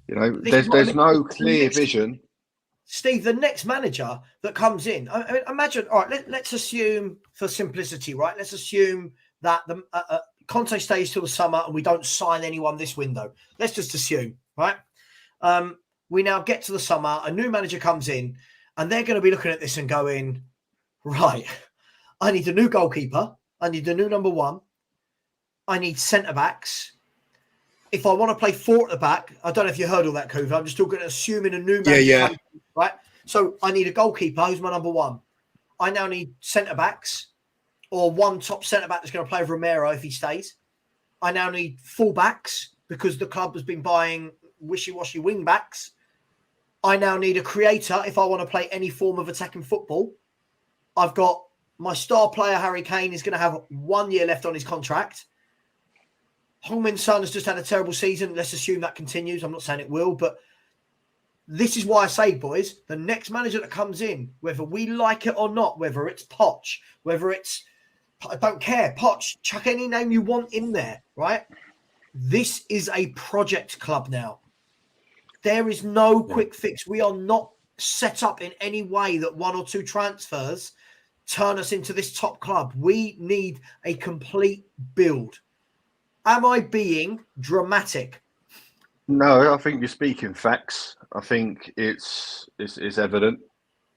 There's no clear vision. Steve, the next manager that comes in, I mean, imagine, all right, let's assume for simplicity, right? Let's assume that the Conte stays till the summer and we don't sign anyone this window. Let's just assume, right? We now get to the summer, a new manager comes in and they're going to be looking at this and going, right, I need a new goalkeeper. I need a new number one. I need centre-backs. If I want to play 4 at the back, I don't know if you heard all that, Kuva. I'm just talking, assuming a new manager. Yeah. Right? So I need a goalkeeper who's my number one. I now need centre-backs or one top centre-back that's going to play with Romero if he stays. I now need full-backs because the club has been buying wishy-washy wing-backs. I now need a creator if I want to play any form of attacking football. I've got my star player, Harry Kane, is going to have 1 year left on his contract. Heung-min Son has just had a terrible season. Let's assume that continues. I'm not saying it will, but this is why I say, boys, the next manager that comes in, whether we like it or not, whether it's Poch, whether it's, I don't care, Poch, chuck any name you want in there, right? This is a project club now. There is no quick fix. We are not set up in any way that 1 or 2 transfers turn us into this top club. We need a complete build. Am I being dramatic? No, I think you're speaking facts. I think it's evident.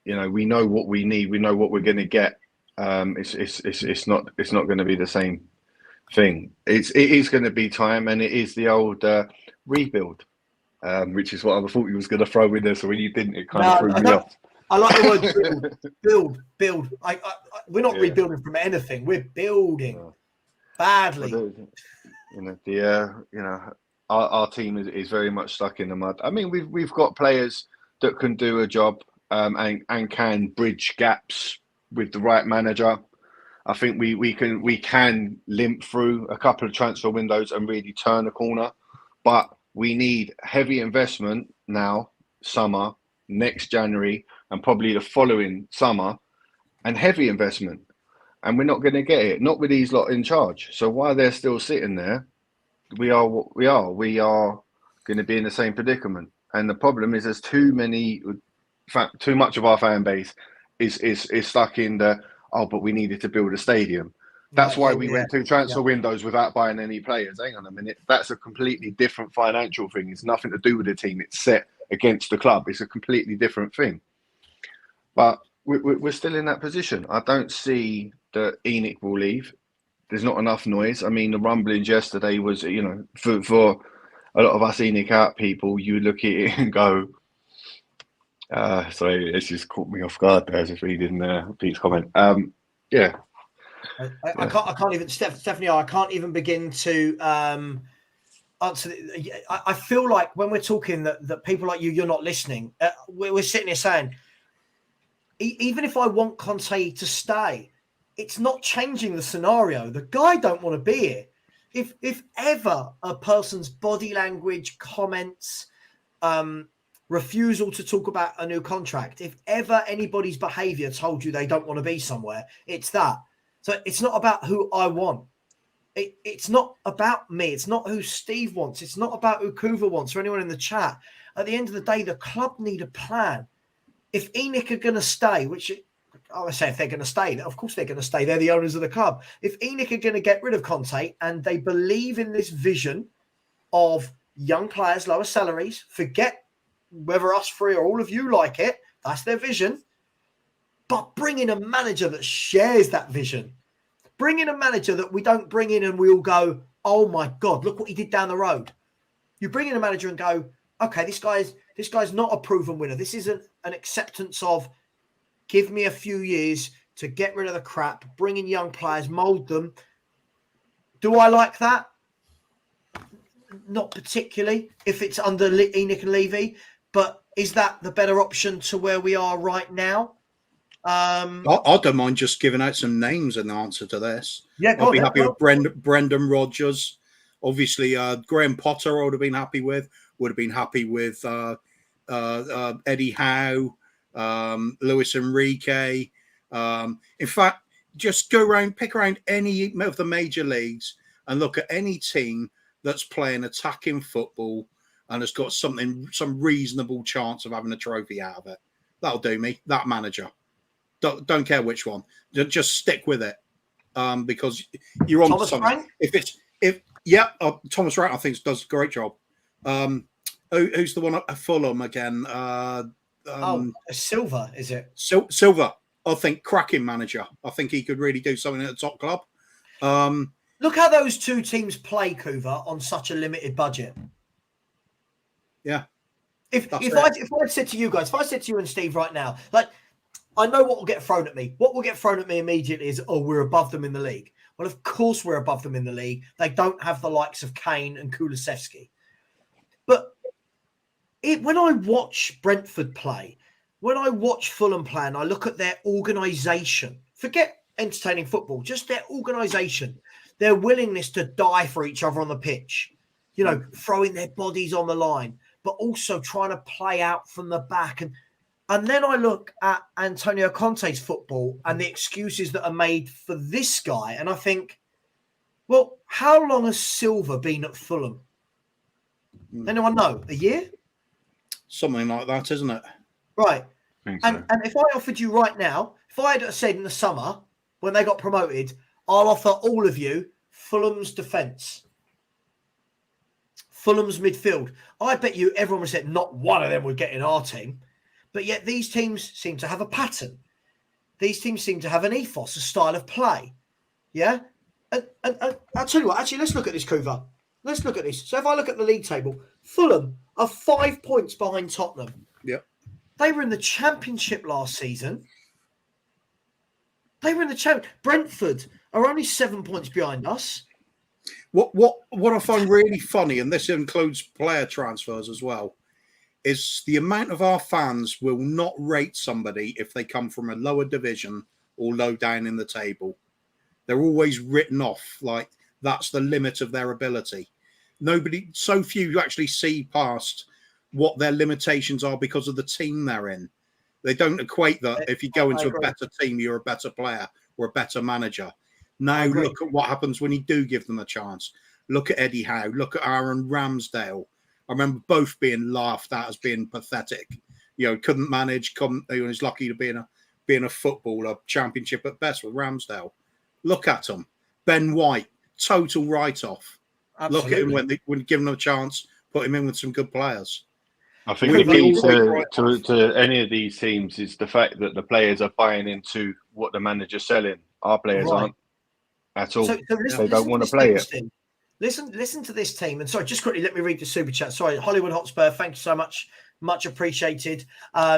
We know what we need. We know what we're going to get. It's not going to be the same thing. It is going to be time, and it is the old rebuild, which is what I thought you was going to throw in there. So when you didn't, it kind of threw me off. I like the word build. We're not rebuilding from anything. We're building badly. Our team is very much stuck in the mud. I mean, we've got players that can do a job and can bridge gaps with the right manager. I think we can limp through a couple of transfer windows and really turn a corner, but we need heavy investment now, summer, next January and probably the following summer, and heavy investment. And we're not going to get it, not with these lot in charge. So while they're still sitting there, we are what we are. We are going to be in the same predicament. And the problem is there's too much of our fan base is stuck in the, but we needed to build a stadium. That's why we went through transfer windows without buying any players. Hang on a minute. That's a completely different financial thing. It's nothing to do with the team. It's set against the club. It's a completely different thing. But we're still in that position. I don't see that ENIC will leave. There's not enough noise. I mean, the rumblings yesterday was, for a lot of us ENIC out people, you look at it and go, sorry, it's just caught me off guard there as I was reading Pete's comment. Yeah. I can't even, Stephanie, I can't even begin to answer. I feel like when we're talking that people like you're not listening. We're sitting here saying, even if I want Conte to stay, it's not changing the scenario. The guy don't want to be here. If ever a person's body language, comments, refusal to talk about a new contract, if ever anybody's behaviour told you they don't want to be somewhere, it's that. So it's not about who I want. It's not about me. It's not who Steve wants. It's not about who Kuva wants or anyone in the chat. At the end of the day, the club need a plan. If ENIC are going to stay, which I say if they're going to stay, of course they're going to stay. They're the owners of the club. If ENIC are going to get rid of Conte and they believe in this vision of young players, lower salaries, forget whether us three or all of you like it, that's their vision. But bring in a manager that shares that vision. Bring in a manager that we don't bring in and we all go, oh my God, look what he did down the road. You bring in a manager and go, okay, this guy's not a proven winner. This isn't an acceptance of give me a few years to get rid of the crap, bring in young players, mould them. Do I like that? Not particularly if it's under ENIC and Levy, but is that the better option to where we are right now? I don't mind just giving out some names in answer to this. Yeah, I'd be happy with Brendan Rodgers. Obviously, Graham Potter I would have been happy with. Would have been happy with Eddie Howe, Luis Enrique. In fact, just go around, pick around any of the major leagues and look at any team that's playing attacking football and has got some reasonable chance of having a trophy out of it. That'll do me. That manager. Don't care which one. Just stick with it because you're on Thomas something. Frank? Thomas Frank I think does a great job. Who's the one at Fulham again? Silva, is it? Silva. I think cracking manager. I think he could really do something at the top club. Look how those two teams play, Kuva, on such a limited budget. Yeah. If I said to you guys, if I said to you and Steve right now, like, I know what will get thrown at me. What will get thrown at me immediately is, we're above them in the league. Well, of course we're above them in the league. They don't have the likes of Kane and Kulusevski. But when I watch Brentford play, when I watch Fulham play and I look at their organisation, forget entertaining football, just their organisation, their willingness to die for each other on the pitch, throwing their bodies on the line, but also trying to play out from the back. And then I look at Antonio Conte's football and the excuses that are made for this guy. And I think, well, how long has Silva been at Fulham? Anyone know? A year? Something like that, isn't it? Right. So. And if I offered you right now, if I had said in the summer when they got promoted, I'll offer all of you Fulham's defence, Fulham's midfield. I bet you everyone would have said not one of them would get in our team. But yet these teams seem to have a pattern. These teams seem to have an ethos, a style of play. Yeah? And I'll tell you what, actually, let's look at this, Kuva. Let's look at this. So if I look at the league table, Fulham are 5 points behind Tottenham. Yep. They were in the Championship last season. Brentford are only 7 points behind us. What I find really funny, and this includes player transfers as well, is the amount of our fans will not rate somebody if they come from a lower division or low down in the table. They're always written off like that's the limit of their ability. So few actually see past what their limitations are because of the team they're in. They don't equate that if you go into a better team, you're a better player or a better manager. Now look at what happens when you do give them a chance. Look at Eddie Howe. Look at Aaron Ramsdale. I remember both being laughed at as being pathetic. Couldn't manage. He was lucky to be in a footballer championship at best with Ramsdale. Look at him. Ben White, total write-off. Look at him when given a chance, put him in with some good players. I think the key to any of these teams is the fact that the players are buying into what the manager's selling. Our players aren't at all. They don't want to play it. Listen to this team. And sorry, just quickly, let me read the super chat. Sorry, Hollywood Hotspur, thank you so much. Much appreciated.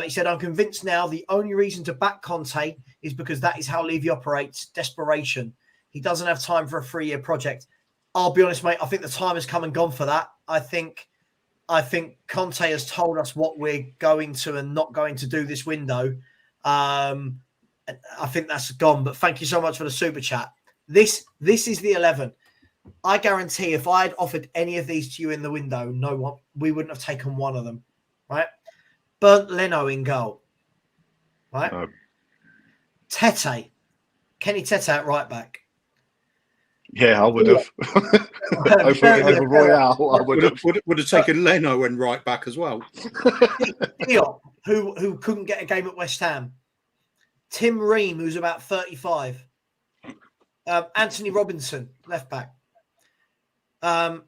He said, I'm convinced now the only reason to back Conte is because that is how Levy operates. Desperation. He doesn't have time for a 3-year project. I'll be honest, mate. I think the time has come and gone for that. I think Conte has told us what we're going to and not going to do this window. I think that's gone. But thank you so much for the super chat. This is the 11. I guarantee if I had offered any of these to you in the window, we wouldn't have taken one of them, right? Bernd Leno in goal, right? Tete, Kenny Tete at right back. Yeah, I would have. over Royale, I would have taken Leno and right back as well. Diop, who couldn't get a game at West Ham. Tim Ream, who's about 35. Anthony Robinson, left back.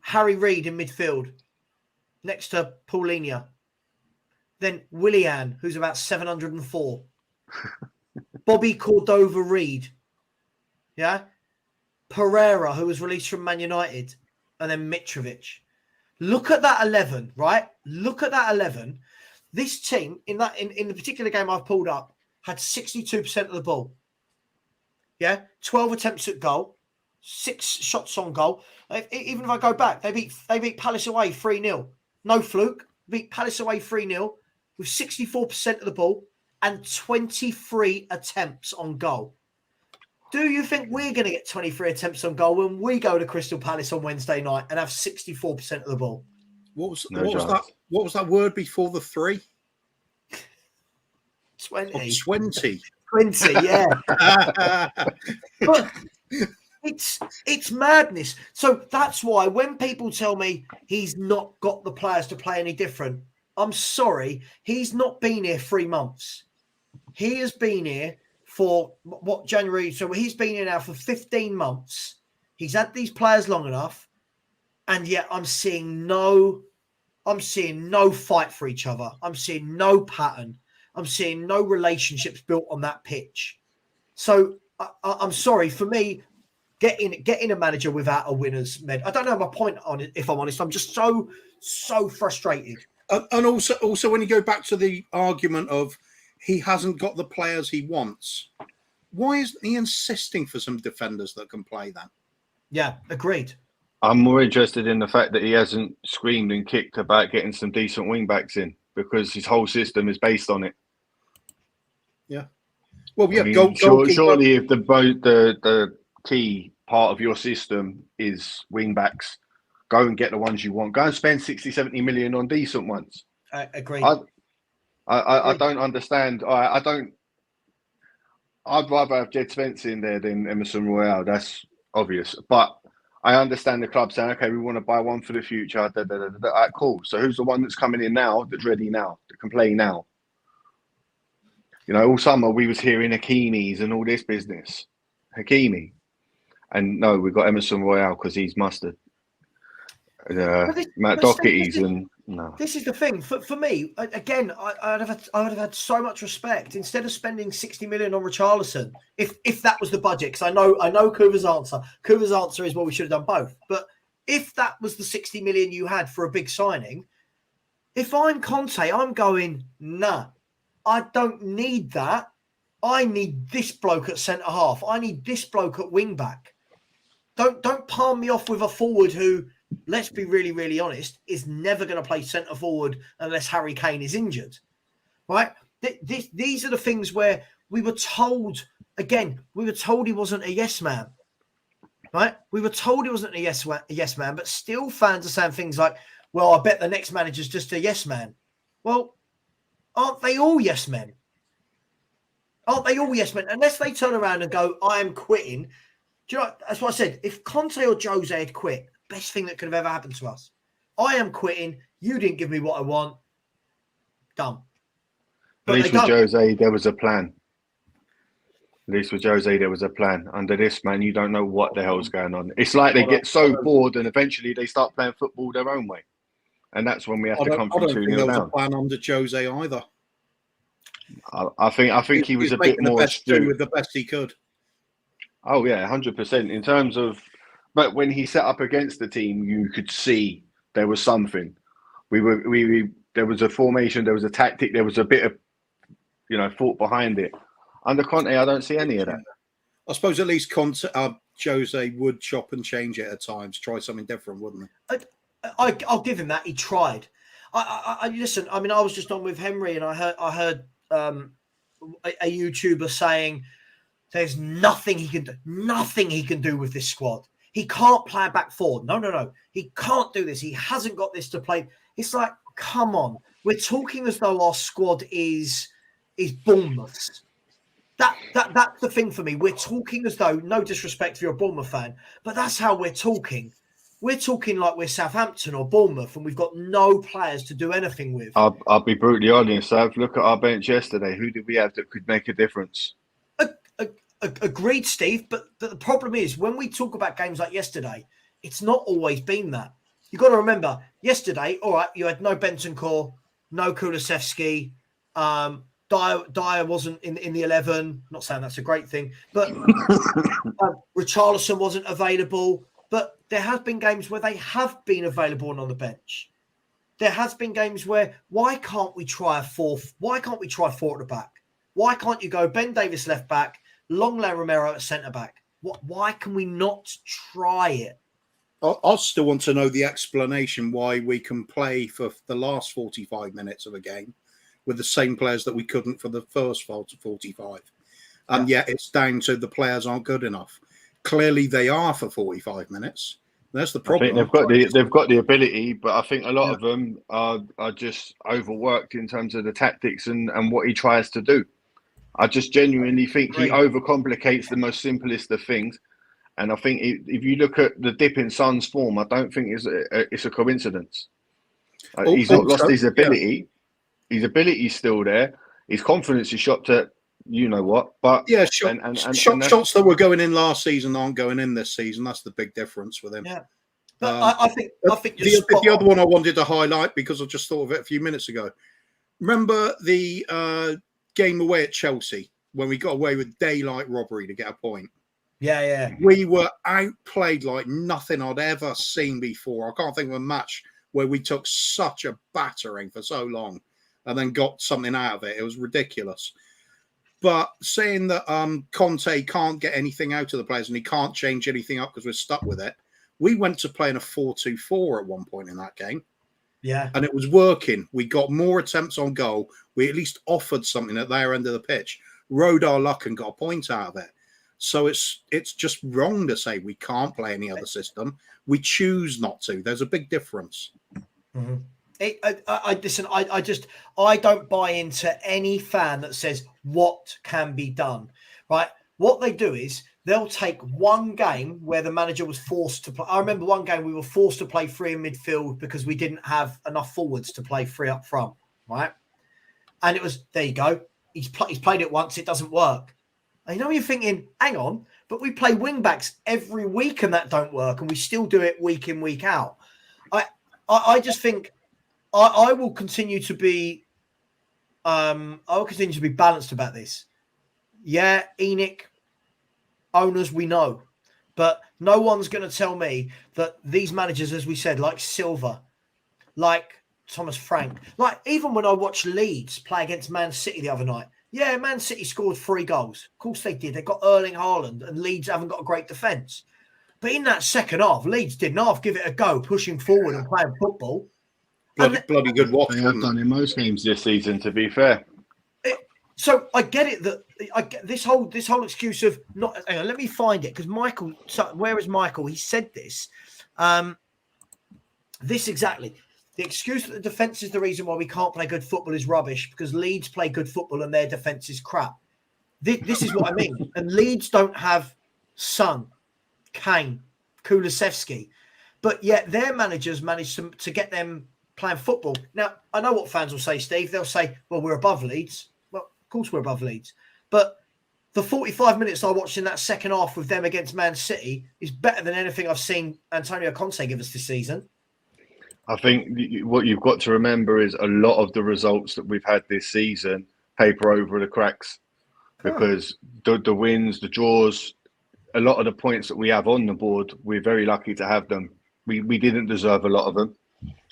Harry Reid in midfield, next to Paulinho. Then Willian, who's about 704. Bobby Cordova-Reid. Yeah. Pereira, who was released from Man United. And then Mitrovic. Look at that 11, right? Look at that 11. This team, in the particular game I've pulled up, had 62% of the ball. Yeah. 12 attempts at goal. 6 shots on goal. Even if I go back, they beat Palace away 3-0. No fluke. Beat Palace away 3-0 with 64% of the ball and 23 attempts on goal. Do you think we're going to get 23 attempts on goal when we go to Crystal Palace on Wednesday night and have 64% of the ball? What was that word before the 3? 20. Oh, 20. 20, yeah. But it's madness. So that's why when people tell me he's not got the players to play any different, I'm sorry, he's not been here 3 months. He has been here for January. So he's been here now for 15 months. He's had these players long enough, and yet I'm seeing no fight for each other. I'm seeing no pattern. I'm seeing no relationships built on that pitch. So I'm sorry, for me, getting a manager without a winner's med. I don't know my point on it, if I'm honest. I'm just so frustrated. And also when you go back to the argument of he hasn't got the players he wants, why isn't he insisting for some defenders that can play that? Yeah, agreed. I'm more interested in the fact that he hasn't screamed and kicked about getting some decent wing backs in, because his whole system is based on it. Yeah. Well, yeah. I mean, surely if the key part of your system is wing backs, go and get the ones you want. Go and spend 60, 70 million on decent ones. I agree. I don't understand. I'd rather have Jed Spence in there than Emerson Royale. That's obvious. But I understand the club saying, okay, we want to buy one for the future. All right, cool. So who's the one that's coming in now, that's ready now, that can play now? All summer we was hearing Hakimi's and all this business. Hakimi. And no, we've got Emerson Royale because he's mustard. Matt Doherty's and no. This is the thing for me. Again, I would have had so much respect instead of spending 60 million on Richarlison. If that was the budget, because I know Kuva's answer. Kuva's answer is, well, we should have done both. But if that was the 60 million you had for a big signing, if I'm Conte, I'm going, nah, I don't need that. I need this bloke at centre half. I need this bloke at wing back. Don't palm me off with a forward who, let's be really, really honest, is never going to play centre forward unless Harry Kane is injured, right? These are the things where we were told he wasn't a yes man, right? We were told he wasn't a yes man, but still fans are saying things like, well, I bet the next manager's just a yes man. Well, aren't they all yes men? Aren't they all yes men? Unless they turn around and go, I am quitting. Do you know, that's what I said. If Conte or Jose had quit, best thing that could have ever happened to us. I am quitting. You didn't give me what I want. Done. At least with Jose, there was a plan. At least with Jose, there was a plan. Under this man, you don't know what the hell's going on. It's like they get so bored and eventually they start playing football their own way. And that's when we have to come from 2-0 down. There was a plan under Jose either. I think he was a bit more astute with the best he could. Oh yeah, 100%. In terms of, but when he set up against the team, you could see there was something. There was a formation, there was a tactic, there was a bit of, thought behind it. Under Conte, I don't see any of that. I suppose at least Jose would chop and change it at times, try something different, wouldn't he? I'll give him that. He tried. I listen. I mean, I was just on with Henry, and I heard a YouTuber saying there's nothing he can do with this squad. He can't play a back four. No. He can't do this. He hasn't got this to play. It's like, come on. We're talking as though our squad is Bournemouth's. That's the thing for me. We're talking as though, no disrespect if you're a Bournemouth fan, but that's how we're talking. We're talking like we're Southampton or Bournemouth, and we've got no players to do anything with. I'll be brutally honest, Sav. Look at our bench yesterday. Who did we have that could make a difference? Agreed, Steve. But the problem is, when we talk about games like yesterday, it's not always been that. You've got to remember, yesterday, all right, you had no Bentancur, no Kulusevski, Dyer wasn't in the 11. Not saying that's a great thing, but Richarlison wasn't available. But there have been games where they have been available and on the bench. There has been games where why can't we try four at the back? Why can't you go Ben Davies left back, Lenglet Romero at centre back? Why can we not try it? I still want to know the explanation why we can play for the last 45 minutes of a game with the same players that we couldn't for the first 45. And yet it's down to the players aren't good enough. Clearly they are for 45 minutes. That's the problem. I think they've got the ability, but I think a lot of them are just overworked in terms of the tactics and what he tries to do. I just genuinely think he overcomplicates the most simplest of things. And I think if you look at the dip in Son's form, I don't think it's a coincidence. He's not lost his ability. Yeah. His ability's still there. His confidence is shot to you know what. But shots that were going in last season aren't going in this season. That's the big difference with him. Yeah. But I think the other one I wanted to highlight, because I just thought of it a few minutes ago. Remember the game away at Chelsea when we got away with daylight robbery to get a point? Yeah. We were outplayed like nothing I'd ever seen before. I can't think of a match where we took such a battering for so long and then got something out of it. It was ridiculous. But saying that Conte can't get anything out of the players and he can't change anything up because we're stuck with it, we went to playing a 4-2-4 at one point in that game. Yeah. And it was working. We got more attempts on goal. We at least offered something at their end of the pitch, rode our luck and got a point out of it. So it's just wrong to say we can't play any other system. We choose not to. There's a big difference. Mm-hmm. I don't buy into any fan that says what can be done, right? What they do is they'll take one game where the manager was forced to play. I remember one game we were forced to play three in midfield because we didn't have enough forwards to play three up front, right? And it was, there you go. He's played it once. It doesn't work. And you know, you're thinking, hang on, but we play wing backs every week and that don't work, and we still do it week in, week out. I just think I will continue to be balanced about this. Yeah, ENIC owners, we know, but no one's going to tell me that these managers, as we said, like Silva, like Thomas Frank, like even when I watched Leeds play against Man City the other night. Yeah, Man City scored 3 goals. Of course they did. They got Erling Haaland, and Leeds haven't got a great defence. But in that second half, Leeds didn't half give it a go, pushing forward and playing football. Bloody good watch. They have done in most games this season, to be fair. So I get it that I get this whole excuse of not. Hang on, let me find it because Michael. So where is Michael? He said this. This exactly. The excuse that the defence is the reason why we can't play good football is rubbish because Leeds play good football and their defence is crap. This is what I mean. And Leeds don't have Son, Kane, Kulusevski, but yet their managers managed to get them playing football. Now, I know what fans will say, Steve. They'll say, well, we're above Leeds. Well, of course we're above Leeds. But the 45 minutes I watched in that second half with them against Man City is better than anything I've seen Antonio Conte give us this season. I think what you've got to remember is a lot of the results that we've had this season paper over the cracks because the wins, the draws, a lot of the points that we have on the board, we're very lucky to have them. We didn't deserve a lot of them.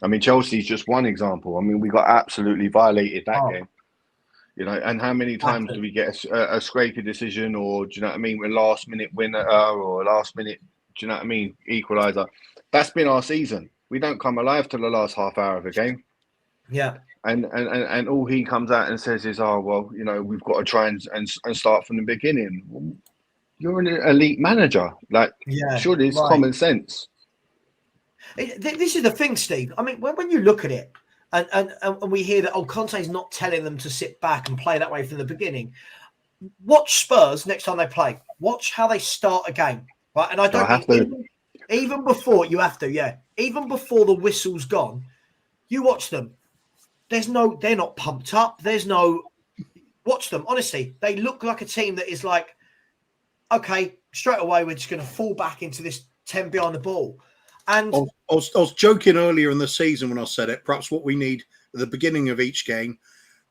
I mean, Chelsea's just one example. I mean, we got absolutely violated that game. You know, and how many times do we get a scrapey decision or, do you know what I mean, a last-minute winner or a last-minute, do you know what I mean, equaliser? That's been our season. We don't come alive till the last half hour of a game. Yeah. And all he comes out and says is, oh, well, you know, we've got to try and start from the beginning. Well, you're an elite manager. Like, surely it's common sense. This is the thing, Steve. I mean, when you look at it and we hear that, Conte's not telling them to sit back and play that way from the beginning. Watch Spurs next time they play. Watch how they start a game. Right. And I don't even before you have to, even before the whistle's gone, you watch them. They're not pumped up. Watch them. Honestly, they look like a team that is like, okay, straight away, we're just going to fall back into this 10 behind the ball. And I was joking earlier in the season when I said it. Perhaps what we need at the beginning of each game,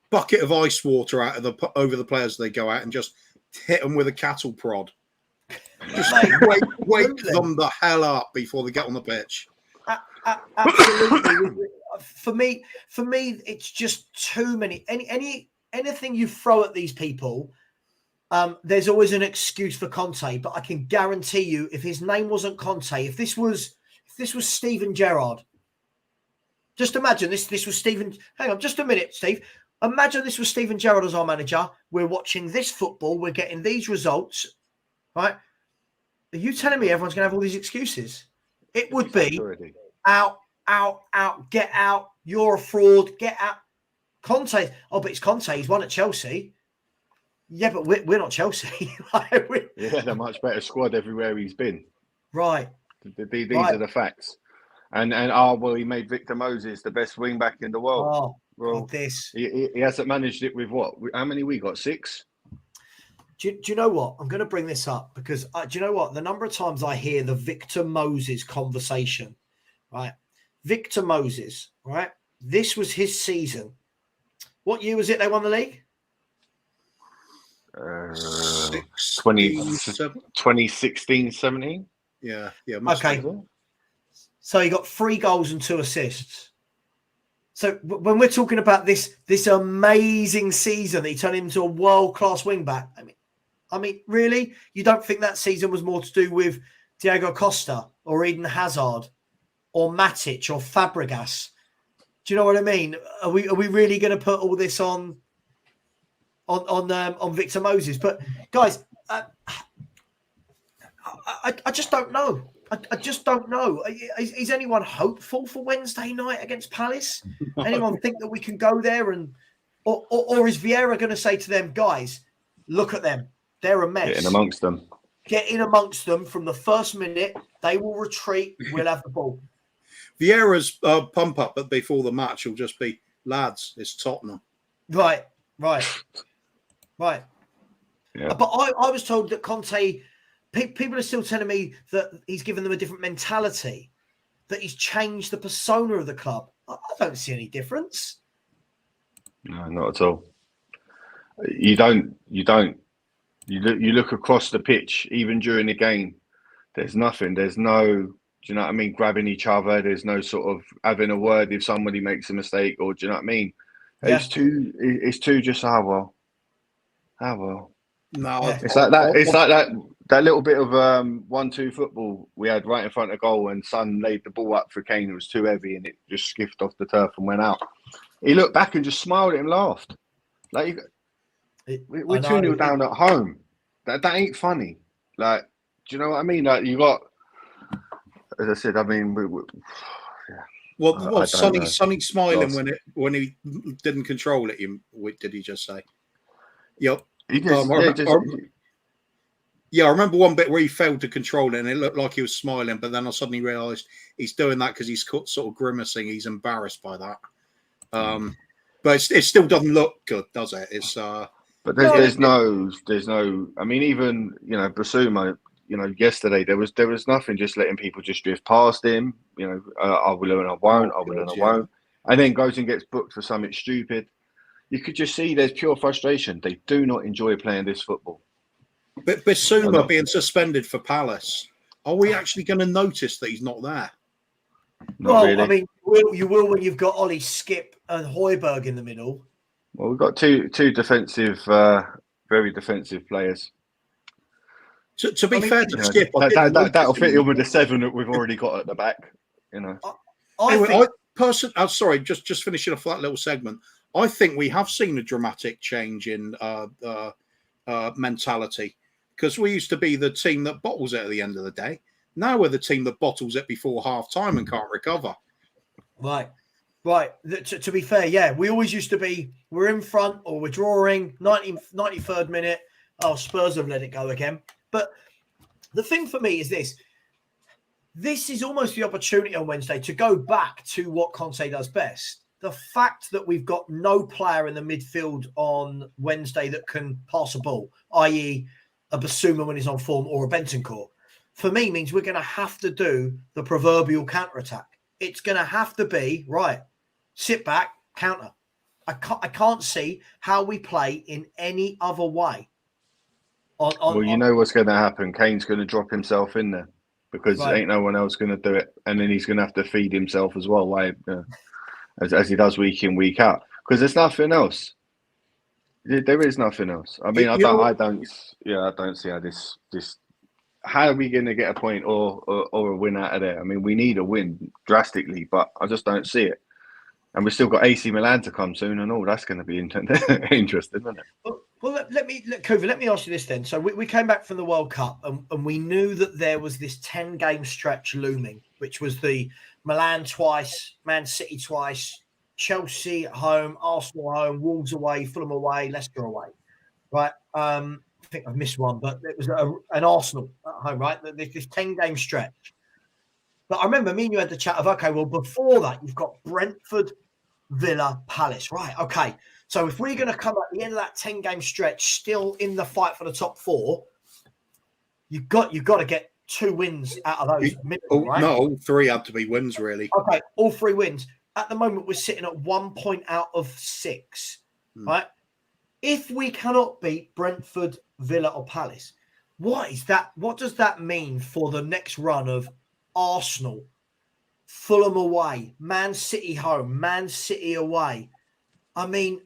bucket of ice water over the players as they go out and just hit them with a cattle prod. Just wake them the hell up before they get on the pitch. Absolutely. For me, it's just too many. Anything you throw at these people, there's always an excuse for Conte. But I can guarantee you, if his name wasn't Conte, if this was Steven Gerrard, just imagine this was Steven. Hang on, just a minute, Steve. Imagine this was Steven Gerrard as our manager. We're watching this football. We're getting these results, right? Are you telling me everyone's going to have all these excuses? It would be out, get out. You're a fraud. Get out. Conte. Oh, but it's Conte. He's won at Chelsea. Yeah, but we're not Chelsea. A much better squad everywhere he's been. Right. These are the facts. And he made Victor Moses the best wing back in the world. Oh, well, God, this. He hasn't managed it with what? How many we got? 6? Do you know what? I'm going to bring this up because do you know what? The number of times I hear the Victor Moses conversation, right? Victor Moses, right? This was his season. What year was it they won the league? 2016, 17. Yeah. Okay. So he got 3 goals and 2 assists. So when we're talking about this amazing season that he turned into a world-class wing-back, I mean, really? You don't think that season was more to do with Diego Costa or Eden Hazard or Matic or Fabregas? Do you know what I mean? Are we really going to put all this on Victor Moses? But guys, I just don't know. I just don't know. Is anyone hopeful for Wednesday night against Palace? Anyone think that we can go there or is Vieira going to say to them, guys, look at them. They're a mess. Get in amongst them. Get in amongst them from the first minute. They will retreat. We'll have the ball. Vieira's pump up before the match will just be, lads, it's Tottenham. Right. Yeah. But I was told that Conte, people are still telling me that he's given them a different mentality, that he's changed the persona of the club. I don't see any difference. No, not at all. You don't. You look across the pitch, even during the game, there's nothing. There's no, do you know what I mean, grabbing each other. There's no sort of having a word if somebody makes a mistake, or do you know what I mean? Yeah. It's too just, well. No. Yeah. It's like that little bit of 1-2 football we had right in front of goal and Son laid the ball up for Kane. It was too heavy and it just skiffed off the turf and went out. He looked back and just smiled at him and laughed. Like, we're 2-0 down at home. That ain't funny. Like, do you know what I mean? Like, you got, as I said, I mean, Well, I was don't know. Sonny smiling Lost. when he didn't control it? Did he just say? Yep. He just, I remember one bit where he failed to control it, and it looked like he was smiling. But then I suddenly realised he's doing that because he's sort of grimacing. He's embarrassed by that. But it still doesn't look good, does it? It's But there's no. I mean, even Basuma. Yesterday there was nothing. Just letting people just drift past him. I will and I won't. I will and I won't. And then goes and gets booked for something stupid. You could just see there's pure frustration. They do not enjoy playing this football. But Basuma being suspended for Palace, are we actually going to notice that he's not there? Not really. I mean, you will when you've got Ollie, Skip, and Højbjerg in the middle. Well, we've got two defensive, very defensive players. To be fair to Skip, that'll fit in with the 7 that we've already got at the back. Sorry, just finishing off that little segment. I think we have seen a dramatic change in mentality, because we used to be the team that bottles it at the end of the day. Now we're the team that bottles it before half time and can't recover. Right. To be fair, yeah, we always used to be, we're in front or we're drawing, 93rd minute. Oh, Spurs have let it go again. But the thing for me is this is almost the opportunity on Wednesday to go back to what Conte does best. The fact that we've got no player in the midfield on Wednesday that can pass a ball, i.e. a Basuma when he's on form or a Bentancur, for me means we're going to have to do the proverbial counter-attack. It's going to have to be, right, sit back, counter. I can't see how we play in any other way. You know what's going to happen. Kane's going to drop himself in there because ain't no one else going to do it. And then he's going to have to feed himself as well, as he does week in, week out. Because there's nothing else. There is nothing else. I mean, I don't see how this. How are we going to get a point or a win out of there? I mean, we need a win drastically, but I just don't see it. And we've still got AC Milan to come soon and all. That's going to be interesting, isn't it? Well, let me ask you this then. So we came back from the World Cup and we knew that there was this 10-game stretch looming, which was the Milan twice, Man City twice, Chelsea at home, Arsenal at home, Wolves away, Fulham away, Leicester away. Right? I think I've missed one, but it was an Arsenal at home, right? This 10-game stretch. But I remember me and you had the chat of, okay, well, before that, you've got Brentford, Villa, Palace. Right, okay. So if we're going to come at the end of that 10-game stretch still in the fight for the top 4, you've got to get 2 wins out of those. Right? No, all 3 had to be wins, really. Okay, all 3 wins. At the moment, we're sitting at 1 point out of 6, right? If we cannot beat Brentford, Villa or Palace, what is that? What does that mean for the next run of Arsenal, Fulham away, Man City home, Man City away? I mean,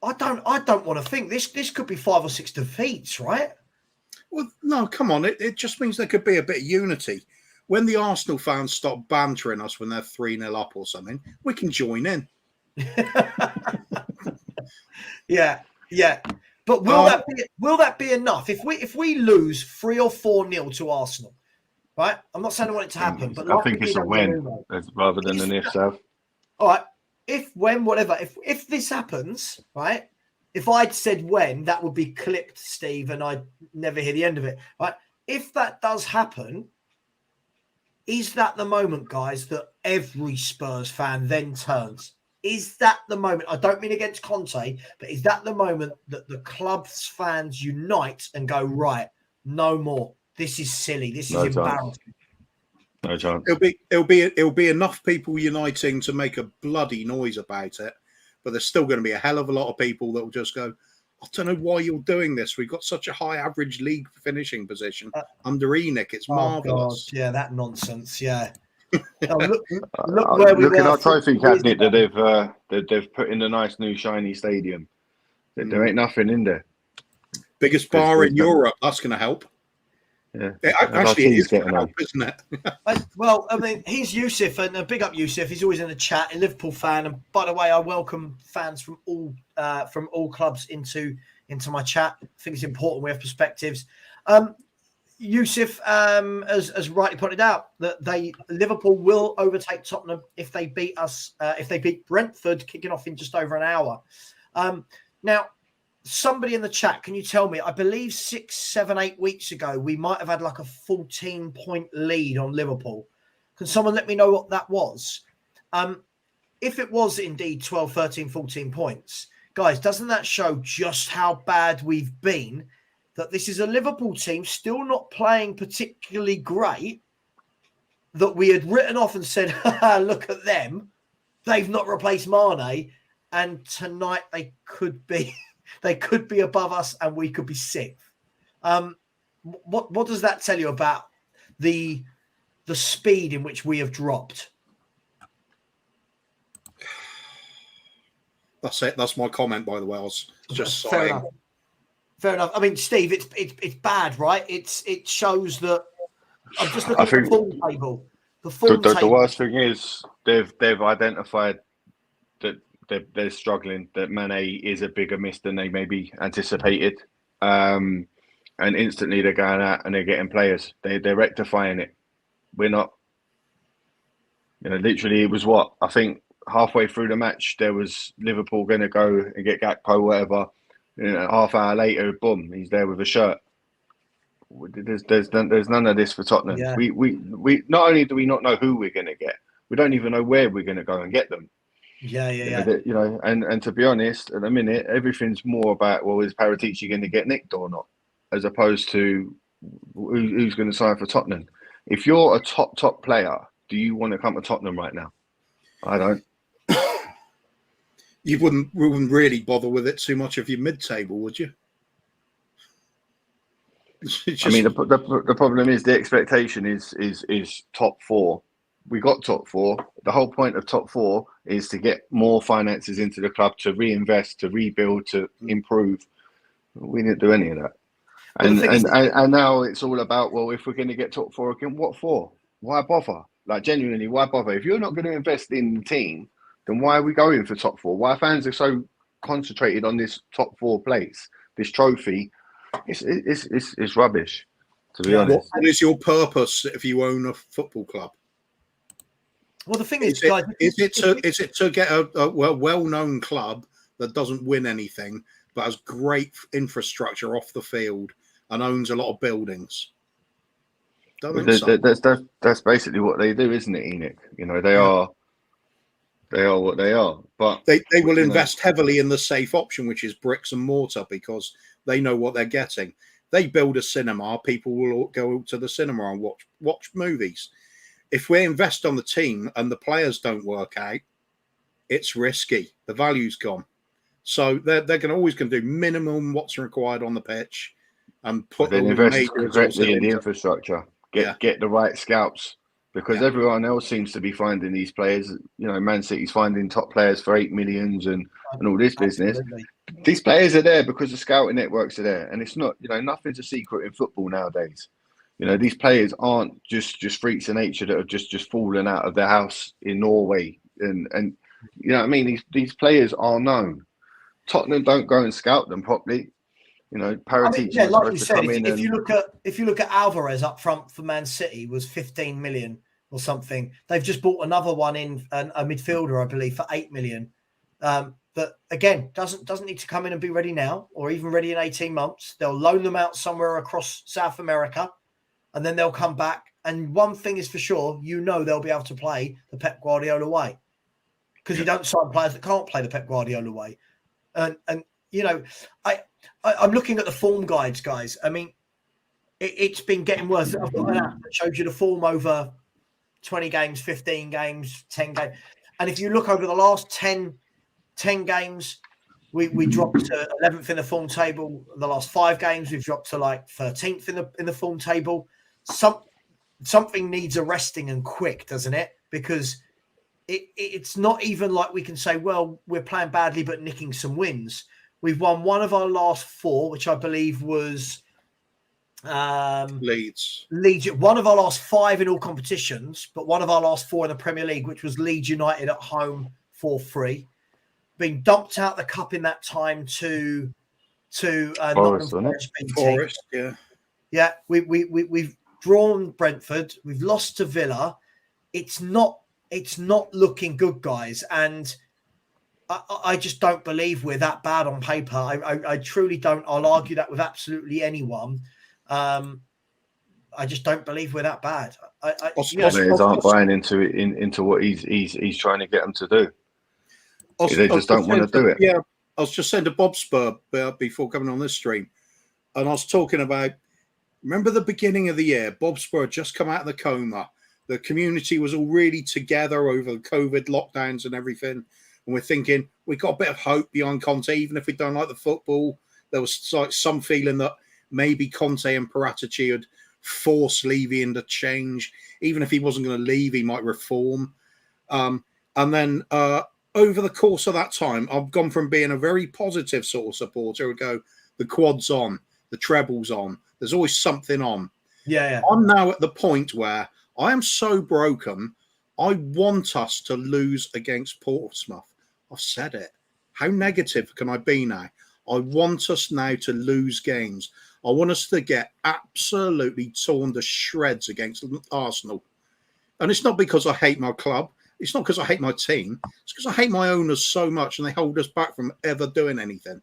I don't want to think this could be 5 or 6 defeats, right? Well, no, come on. It just means there could be a bit of unity. When the Arsenal fans stop bantering us when they're 3-0 up or something, we can join in. Yeah. But will that be enough? If we lose 3 or 4-0 to Arsenal, right? I'm not saying I want it to happen, but I think it's a win rather than an if, Sav. All right. If this happens, right? If I'd said when, that would be clipped, Steve, and I'd never hear the end of it. Right? If that does happen, is that the moment, guys, that every Spurs fan then turns? Is that the moment? I don't mean against Conte, but is that the moment that the club's fans unite and go, right, no more. This is silly. This is embarrassing. No chance. It'll be enough people uniting to make a bloody noise about it, but there's still going to be a hell of a lot of people that will just go, I don't know why you're doing this. We've got such a high average league finishing position under ENIC. It's marvellous. God. Yeah, that nonsense. Yeah. Look where we look were at our trophy cabinet that they've put in the nice new shiny stadium. There ain't nothing in there. Biggest bar in Europe. That's going to help. Yeah, actually, it is going to help, isn't it? Well, I mean, he's Yusuf, and big up Yusuf. He's always in the chat, a Liverpool fan. And by the way, I welcome fans from all clubs into my chat. I think it's important we have perspectives. Yusuf has rightly pointed out that Liverpool will overtake Tottenham if they beat us, if they beat Brentford, kicking off in just over an hour. Now, somebody in the chat, can you tell me, I believe 6, 7, 8 weeks ago, we might have had like a 14-point lead on Liverpool. Can someone let me know what that was? If it was indeed 12, 13, 14 points, guys, doesn't that show just how bad we've been? That this is a Liverpool team still not playing particularly great, that we had written off and said, look at them. They've not replaced Mane. And tonight they could be above us and we could be sixth. What does that tell you about the speed in which we have dropped? That's it. That's my comment, by the way. I was just saying. Fair enough. I mean, Steve, it's bad, right? It shows that. I'm just looking at the form table. The worst thing is they've identified that they're struggling. That Mane is a bigger miss than they maybe anticipated, and instantly they're going out and they're getting players. They're rectifying it. We're not. Literally, it was what I think halfway through the match there was Liverpool going to go and get Gakpo, whatever. Half hour later, boom, he's there with a shirt. There's none of this for Tottenham. Yeah. We not only do we not know who we're going to get, we don't even know where we're going to go and get them. Yeah. And to be honest, at the minute, everything's more about, well, is Paratici going to get nicked or not, as opposed to who's going to sign for Tottenham. If you're a top player, do you want to come to Tottenham right now? I don't. You wouldn't really bother with it too much if you're mid-table, would you? I mean, the problem is the expectation is top four. We got top four. The whole point of top four is to get more finances into the club, to reinvest, to rebuild, to improve. We didn't do any of that. And now it's all about, well, if we're going to get top four again, what for? Why bother? Like, genuinely, why bother? If you're not going to invest in the team, then why are we going for top four? Why fans are so concentrated on this top four place, this trophy? It's rubbish, to be honest. What is your purpose if you own a football club? Well, the thing is, guys, is it to get a well-known club that doesn't win anything but has great infrastructure off the field and owns a lot of buildings? That's basically what they do, isn't it, Enoch? They are what they are. But they will invest heavily in the safe option, which is bricks and mortar, because they know what they're getting. They build a cinema, people will go to the cinema and watch movies. If we invest on the team and the players don't work out, it's risky. The value's gone. So they're always going to do minimum what's required on the pitch and put all invest correctly in the infrastructure. Get the right scouts, because everyone else seems to be finding these players. Man City's finding top players for 8 million and all this business. These players are there because the scouting networks are there, and it's not. Nothing's a secret in football nowadays. These players aren't just freaks of nature that have just fallen out of their house in Norway, and you know what I mean. These players are known. Tottenham don't go and scout them properly. Paratici like you said, if you look at Alvarez up front for Man City was 15 million or something. They've just bought another one in, a midfielder, I believe, for 8 million. But again, doesn't need to come in and be ready now, or even ready in 18 months. They'll loan them out somewhere across South America, and then they'll come back. And one thing is for sure, they'll be able to play the Pep Guardiola way, because you don't sign players that can't play the Pep Guardiola way. And I'm looking at the form guides, guys. I mean, it's been getting worse. I've got an app that shows you the form over 20 games, 15 games, 10 games. And if you look over the last 10 games, we dropped to 11th in the form table. The last 5 games, we've dropped to like 13th in the form table. Something needs arresting and quick, doesn't it? Because it's not even like we can say, well, we're playing badly but nicking some wins. We've won one of our last 4, which I believe was Leeds. One of our last 5 in all competitions, but one of our last 4 in the Premier League, which was Leeds United at home 4-3. Being dumped out the cup in that time to Forest, Forest, yeah. Yeah, we've drawn Brentford. We've lost to Villa. It's not looking good, guys. And I just don't believe we're that bad on paper. I truly don't. I'll argue that with absolutely anyone. I just don't believe we're that bad. Players aren't buying into it, into what he's trying to get them to do. They just don't want to do it. Yeah, I was just saying to Bob Spur before coming on this stream, and I was talking about, remember the beginning of the year, Bob Spur had just come out of the coma. The community was all really together over the COVID lockdowns and everything. And we're thinking, we got a bit of hope behind Conte, even if we don't like the football. There was like some feeling that maybe Conte and Paratici had forced Levy into change. Even if he wasn't going to leave, he might reform. And then over the course of that time, I've gone from being a very positive sort of supporter who would go, the quad's on, the treble's on, there's always something on. Yeah. I'm now at the point where I am so broken, I want us to lose against Portsmouth. I've said it. How negative can I be now? I want us now to lose games. I want us to get absolutely torn to shreds against Arsenal. And it's not because I hate my club. It's not because I hate my team. It's because I hate my owners so much and they hold us back from ever doing anything.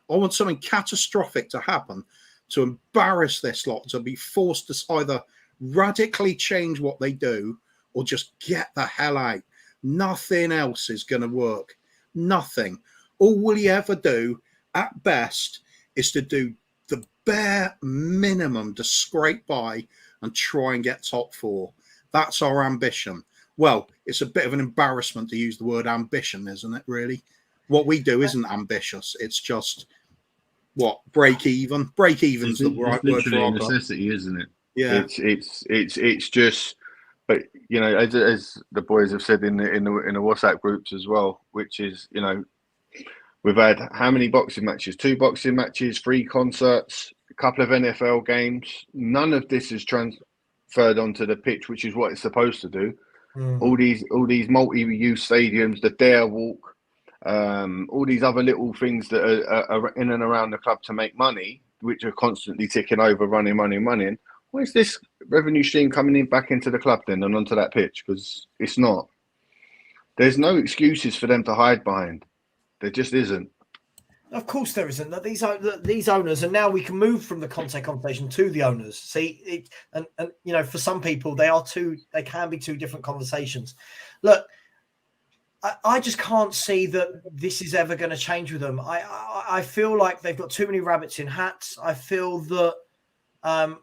I want something catastrophic to happen to embarrass this lot, to be forced to either radically change what they do or just get the hell out. Nothing else is going to work. Nothing. All will he ever do, at best, is to do the bare minimum to scrape by and try and get top four. That's our ambition. Well, it's a bit of an embarrassment to use the word ambition, isn't it, really? What we do isn't ambitious. It's just, break even? Break even's the right word for a our necessity, isn't it? Yeah. It's just, but, you know, as the boys have said in the WhatsApp groups as well, which is, you know, we've had how many boxing matches? 2 boxing matches, 3 concerts, a couple of NFL games. None of this is transferred onto the pitch, which is what it's supposed to do. All these multi-use stadiums, the Dare Walk, all these other little things that are in and around the club to make money, which are constantly ticking over, running. Where's this revenue stream coming in back into the club then and onto that pitch? Because it's not. There's no excuses for them to hide behind. There just isn't. Of course there isn't. These owners, and now we can move from the Conte conversation to the owners. See, and you know, for some people, they can be 2 different conversations. Look, I just can't see that this is ever going to change with them. I feel like they've got too many rabbits in hats. I feel that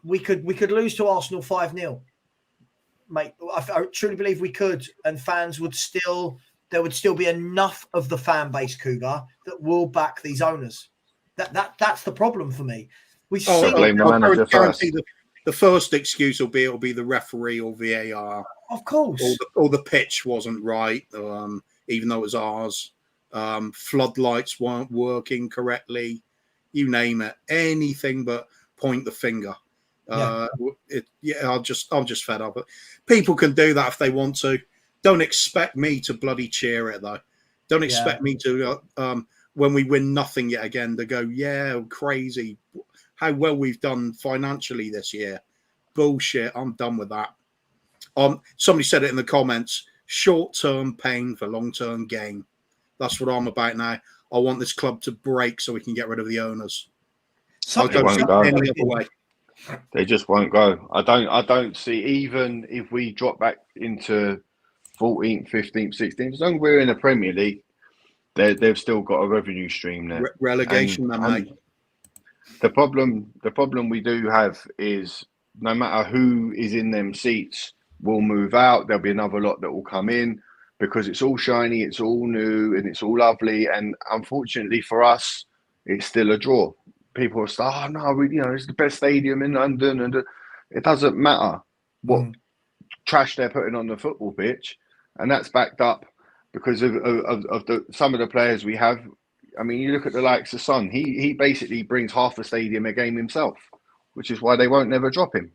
we could lose to Arsenal 5-0, mate. I truly believe we could, and fans would still. There would still be enough of the fan base, Cougar, that will back these owners. That's the problem for me. We see the first excuse will be the referee or VAR. Of course. Or the pitch wasn't right, even though it was ours. Floodlights weren't working correctly. You name it. Anything but point the finger. I'm just fed up. People can do that if they want to. Don't expect me to bloody cheer it, though. Don't expect me to, when we win nothing yet again, to go, yeah, crazy. How well we've done financially this year. Bullshit. I'm done with that. Somebody said it in the comments. Short-term pain for long-term gain. That's what I'm about now. I want this club to break so we can get rid of the owners. They won't go any other way. They just won't go. I don't see, even if we drop back into 14th, 15th, 16th. As long as we're in the Premier League, they've still got a revenue stream there. Relegation, mate. The problem we do have is no matter who is in them seats will move out. There'll be another lot that will come in because it's all shiny, it's all new, and it's all lovely. And unfortunately for us, it's still a draw. People will say, "Oh no, it's the best stadium in London," and it doesn't matter what trash they're putting on the football pitch. And that's backed up because of some of the players we have. I mean, you look at the likes of Son. He basically brings half the stadium a game himself, which is why they won't never drop him.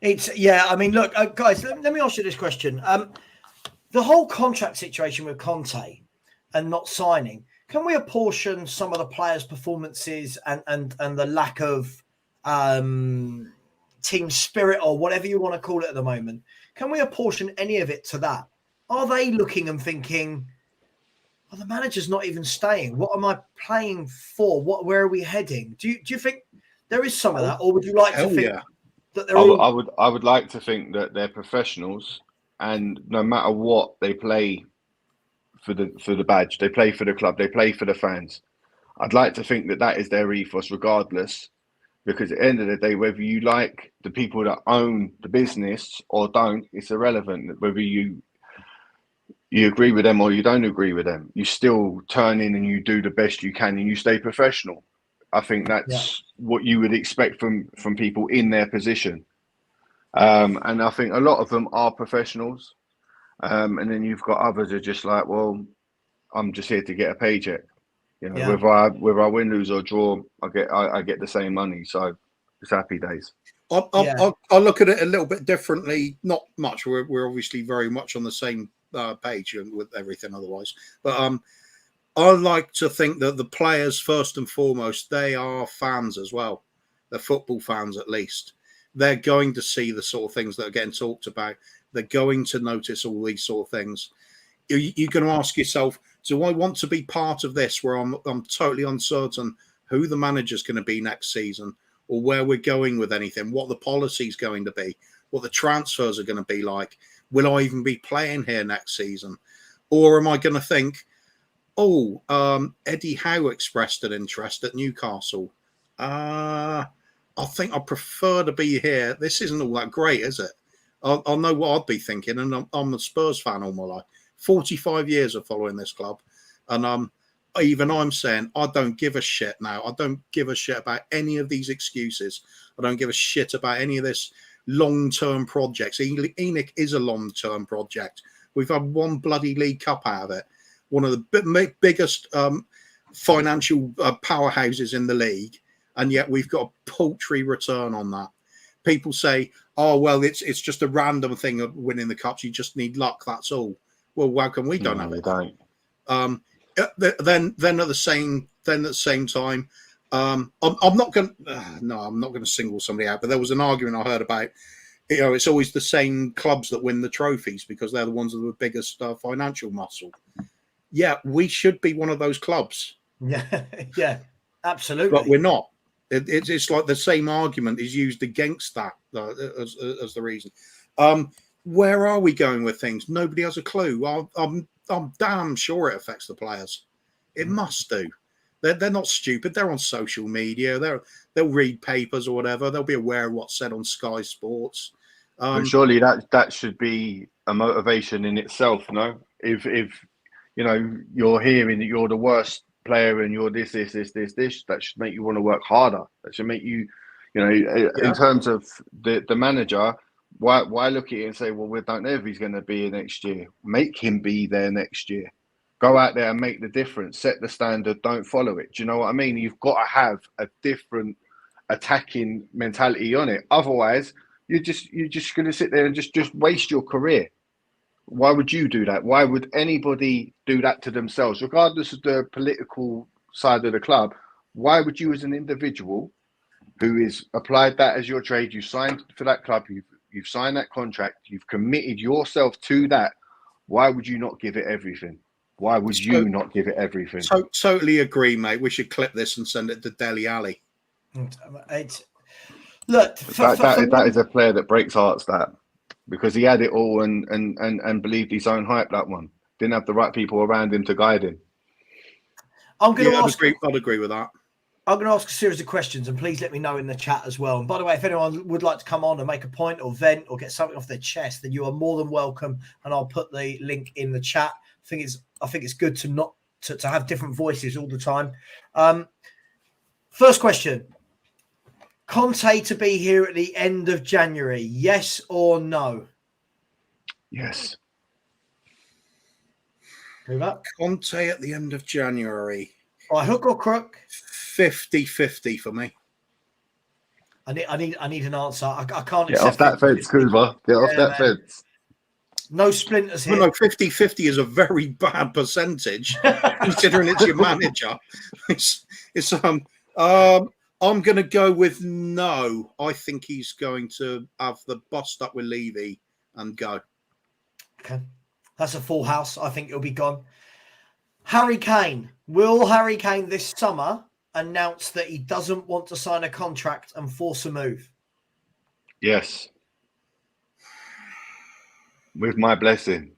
I mean, look, guys, let me ask you this question. The whole contract situation with Conte and not signing, can we apportion some of the players' performances and the lack of team spirit, or whatever you want to call it at the moment. Can we apportion any of it to that? Are they looking and thinking, well, the manager's not even staying. What am I playing for? Where are we heading? Do you think there is some of that, or would you like to think that they're all... I would like to think that they're professionals, and no matter what, they play for the badge, they play for the club, they play for the fans. I'd like to think that that is their ethos, regardless, because at the end of the day, whether you like the people that own the business or don't, it's irrelevant. Whether you agree with them or you don't agree with them, you still turn in and you do the best you can and you stay professional. I think that's what you would expect from people in their position. And I think a lot of them are professionals. And then you've got others who are just like, well, I'm just here to get a paycheck. You know, whether I win, lose or draw, I get the same money. So it's happy days. I'll look at it a little bit differently. Not much. We're obviously very much on the same page with everything otherwise. But I like to think that the players, first and foremost, they are fans as well. They're football fans, at least. They're going to see the sort of things that are getting talked about. They're going to notice all these sort of things. You're going to ask yourself, do I want to be part of this where I'm totally uncertain who the manager's going to be next season, or where we're going with anything, what the policy's going to be, what the transfers are going to be like? Will I even be playing here next season? Or am I going to think, Eddie Howe expressed an interest at Newcastle. I think I prefer to be here. This isn't all that great, is it? I'll know what I'd be thinking, and I'm a Spurs fan all my life. 45 years of following this club, and even I'm saying I don't give a shit now. I don't give a shit about any of these excuses. I don't give a shit about any of this long-term projects. ENIC is a long-term project. We've had one bloody League Cup out of it, one of the biggest financial powerhouses in the league, and yet we've got a paltry return on that. People say, oh, well, it's just a random thing of winning the cups. You just need luck, that's all. Well, how come we don't have it? Don't. Then at the same time, I'm not going to single somebody out, but there was an argument I heard about, it's always the same clubs that win the trophies because they're the ones with the biggest financial muscle. Yeah, we should be one of those clubs. Yeah, absolutely. But we're not. It's like the same argument is used against that as the reason. Where are we going with things? Nobody has a clue. I'm damn sure it affects the players. It must do. They're not stupid. They're on social media. They'll read papers or whatever. They'll be aware of what's said on Sky Sports. But surely that should be a motivation in itself, no? If you know you're hearing that you're the worst player and you're this, that should make you want to work harder. That should make you, in terms of the manager. Why look at it and say, well, we don't know if he's going to be here next year. Make him be there next year. Go out there and make the difference. Set the standard. Don't follow it. Do you know what I mean? You've got to have a different attacking mentality on it. Otherwise, you're just going to sit there and just waste your career. Why would you do that? Why would anybody do that to themselves, regardless of the political side of the club? Why would you, as an individual who is applied that as your trade, you signed for that club, you've signed that contract, you've committed yourself to that. Why would you not give it everything? Why would you not give it everything? Totally agree, mate. We should clip this and send it to Dele Alli. That is a player that breaks hearts, that, because he had it all and believed his own hype. That one didn't have the right people around him to guide him. I'd agree with that. I'm going to ask a series of questions, and please let me know in the chat as well. And by the way, if anyone would like to come on and make a point or vent or get something off their chest, then you are more than welcome. And I'll put the link in the chat. I think it's good to have different voices all the time. First question: Conte to be here at the end of January? Yes or no? Yes. Move up. Conte at the end of January. By hook or crook? 50-50 for me. I need an answer. I can't get off that fence, Cooper. Get off that fence. No splinters here. No, 50-50 is a very bad percentage, considering it's your manager. I'm going to go with no. I think he's going to have the bust up with Levy and go. Okay. That's a full house. I think he'll be gone. Harry Kane. Will Harry Kane this summer announce that he doesn't want to sign a contract and force a move? Yes. With my blessing.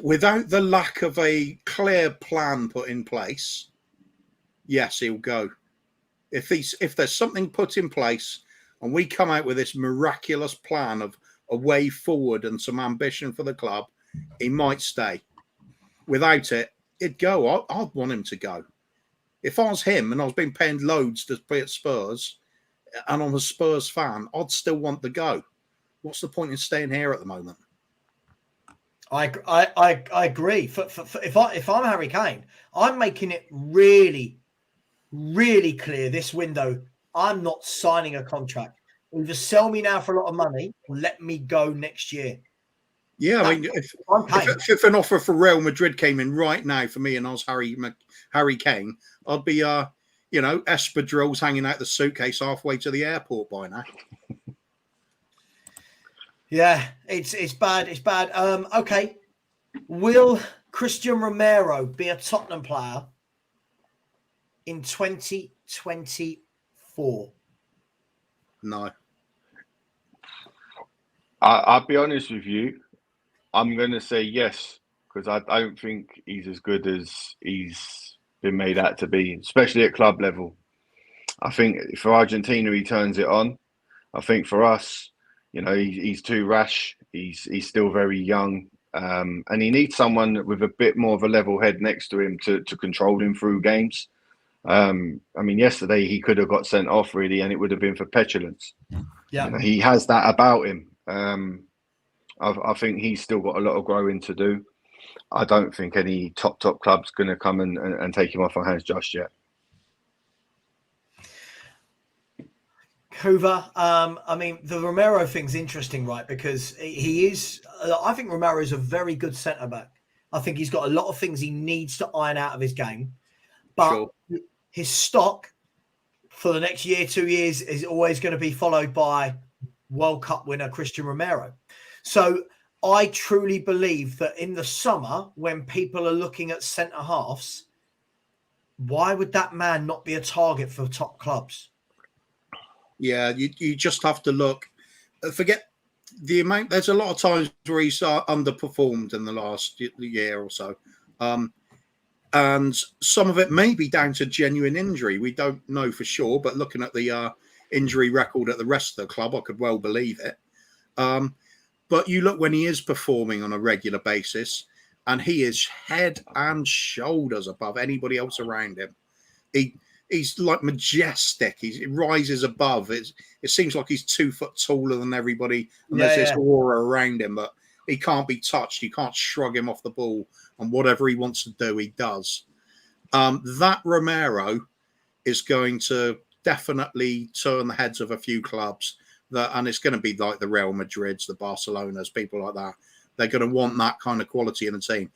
Without the lack of a clear plan put in place, yes, he'll go. If there's something put in place and we come out with this miraculous plan of a way forward and some ambition for the club, he might stay. Without it, he'd go. I'd want him to go. If I was him and I was being paid loads to play at Spurs and I'm a Spurs fan, I'd still want to go. What's the point in staying here at the moment? I agree. If I'm Harry Kane, I'm making it really, really clear this window. I'm not signing a contract. Either sell me now for a lot of money or let me go next year. Yeah, I mean, if an offer for Real Madrid came in right now for me and I was Harry Kane, I'd be, espadrilles hanging out the suitcase halfway to the airport by now. Yeah, it's bad. It's bad. Okay. Will Christian Romero be a Tottenham player in 2024? No. I'll be honest with you. I'm going to say yes, because I don't think he's as good as he's been made out to be, especially at club level. I think for Argentina, he turns it on. I think for us, he's too rash. He's still very young. And he needs someone with a bit more of a level head next to him to control him through games. Yesterday he could have got sent off really, and it would have been for petulance. Yeah, he has that about him. I think he's still got a lot of growing to do. I don't think any top club's going to come and take him off our hands just yet. Hoover, the Romero thing's interesting, right? Because he is, I think Romero is a very good centre back. I think he's got a lot of things he needs to iron out of his game. But his stock for the next year, 2 years is always going to be followed by World Cup winner Christian Romero. So I truly believe that in the summer, when people are looking at centre halves, why would that man not be a target for top clubs? Yeah, you just have to look. Forget the amount. There's a lot of times where he's underperformed in the last year or so. And some of it may be down to genuine injury. We don't know for sure, but looking at the injury record at the rest of the club, I could well believe it. But you look when he is performing on a regular basis, and he is head and shoulders above anybody else around him. He's like majestic. He rises above. It seems like he's 2 foot taller than everybody, and there's this aura around him, but he can't be touched. You can't shrug him off the ball, and whatever he wants to do, he does. That Romero is going to definitely turn the heads of a few clubs, and it's going to be like the Real Madrids, the Barcelonas, people like that. They're going to want that kind of quality in the team.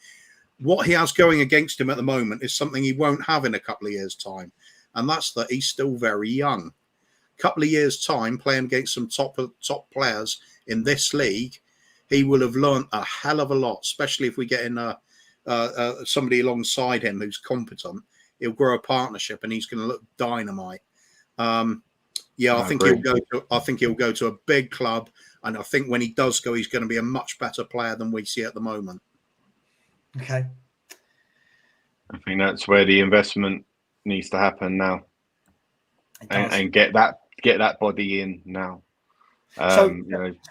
What he has going against him at the moment is something he won't have in a couple of years' time, and that's that he's still very young. A couple of years' time, playing against some top players in this league, he will have learned a hell of a lot, especially if we get in somebody alongside him who's competent. He'll grow a partnership, and he's going to look dynamite. I think he'll go to a big club, and I think when he does go, he's going to be a much better player than we see at the moment. Okay. I think that's where the investment needs to happen now, and get that body in now. So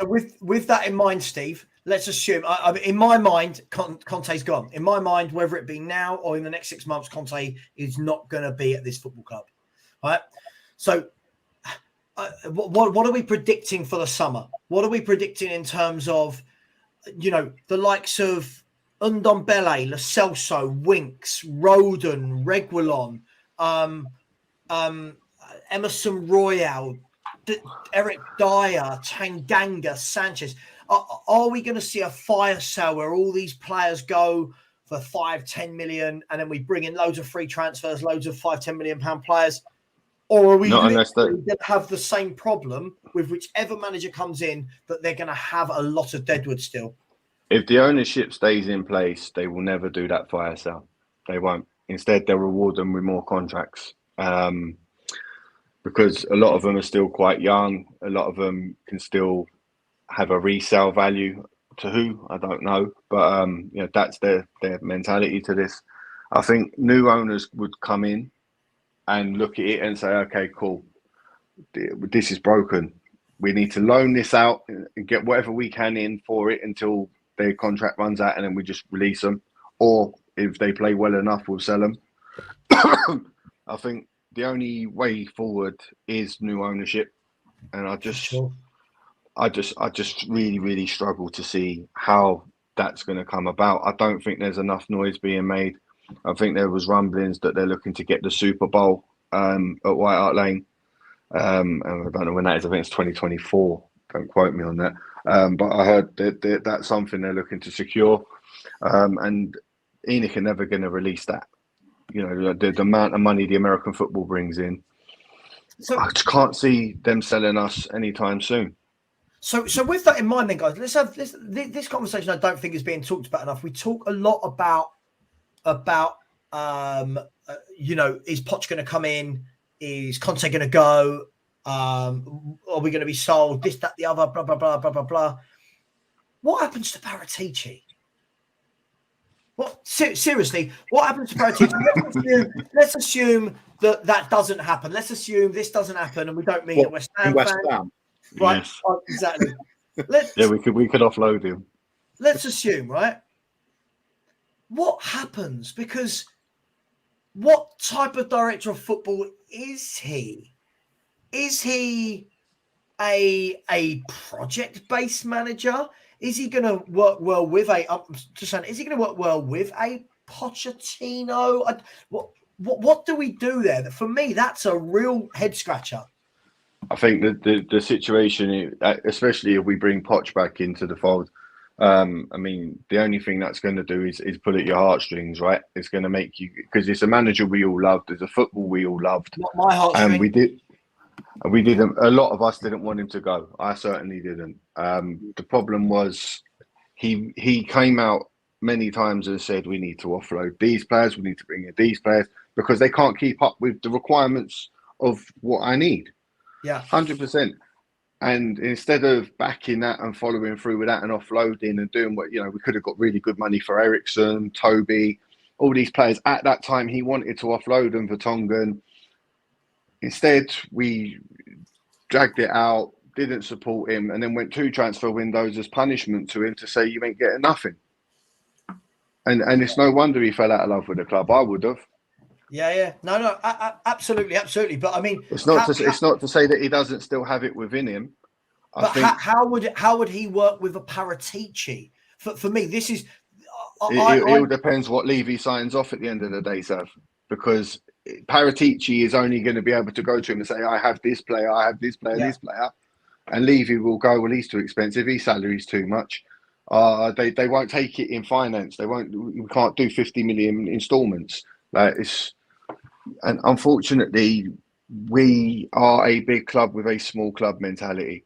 with that in mind, Steve, let's assume. In my mind, Conte's gone. In my mind, whether it be now or in the next 6 months, Conte is not going to be at this football club. All right. So, what are we predicting for the summer? What are we predicting in terms of, the likes of Ndombele, Lo Celso, Winks, Roden, Reguilon, Emerson Royale, Eric Dyer, Tanganga, Sanchez. Are we going to see a fire sale where all these players go for 5-10 million, and then we bring in loads of free transfers, loads of £5-10 million players? Or are we going to have the same problem with whichever manager comes in, that they're going to have a lot of deadwood still? If the ownership stays in place, they will never do that fire sale. They won't. Instead, they'll reward them with more contracts. Because a lot of them are still quite young. A lot of them can still have a resale value. To who? I don't know. But that's their mentality to this. I think new owners would come in and look at it and say, okay, cool, this is broken. We need to loan this out and get whatever we can in for it until their contract runs out, and then we just release them. Or if they play well enough, we'll sell them. I think the only way forward is new ownership, and I just really, really struggle to see how that's going to come about. I don't think there's enough noise being made. I think there was rumblings that they're looking to get the Super Bowl at White Hart Lane. And I don't know when that is. I think it's 2024. Don't quote me on that. But I heard that that's something they're looking to secure. And ENIC are never going to release that. The amount of money the American football brings in. So I just can't see them selling us anytime soon. So with that in mind, then, guys, let's have this conversation. I don't think is being talked about enough. We talk a lot about is Poch going to come in? Is Conte going to go? Are we going to be sold? This, that, the other, blah, blah, blah, blah, blah, blah. What happens to Paratici? Seriously, what happens to Paratici? Let's assume that doesn't happen. Let's assume this doesn't happen, and we don't mean West Ham. Right, yes. Exactly. We could offload him. Let's assume, right? What happens? Because what type of director of football is he? Is he a project-based manager? Is he going to work well with is he going to work well with a Pochettino? What do we do there? For me, that's a real head scratcher. I think the situation, especially if we bring Poch back into the fold, the only thing that's going to do is pull at your heartstrings, right? It's going to make you, because it's a manager we all loved, it's a football we all loved. Not my heartstrings. And we didn't. A lot of us didn't want him to go. I certainly didn't. The problem was he came out many times and said we need to offload these players, we need to bring in these players because they can't keep up with the requirements of what I need. Yeah, 100%. And instead of backing that and following through with that and offloading and doing what, we could have got really good money for Ericsson, Toby, all these players. At that time, he wanted to offload them for Tongan. Instead, we dragged it out, didn't support him, and then went 2 transfer windows as punishment to him to say you ain't getting nothing. And it's no wonder he fell out of love with the club. I would have. Yeah. No, absolutely. But I mean, it's not to say that he doesn't still have it within him. How would he work with a Paratici? For me, this is. It all depends what Levy signs off at the end of the day, Sav, because Paratici is only going to be able to go to him and say, I have this player, this player. And Levy will go, well, he's too expensive, his salary's too much. They won't take it in finance. We can't do 50 million installments. And unfortunately, we are a big club with a small club mentality,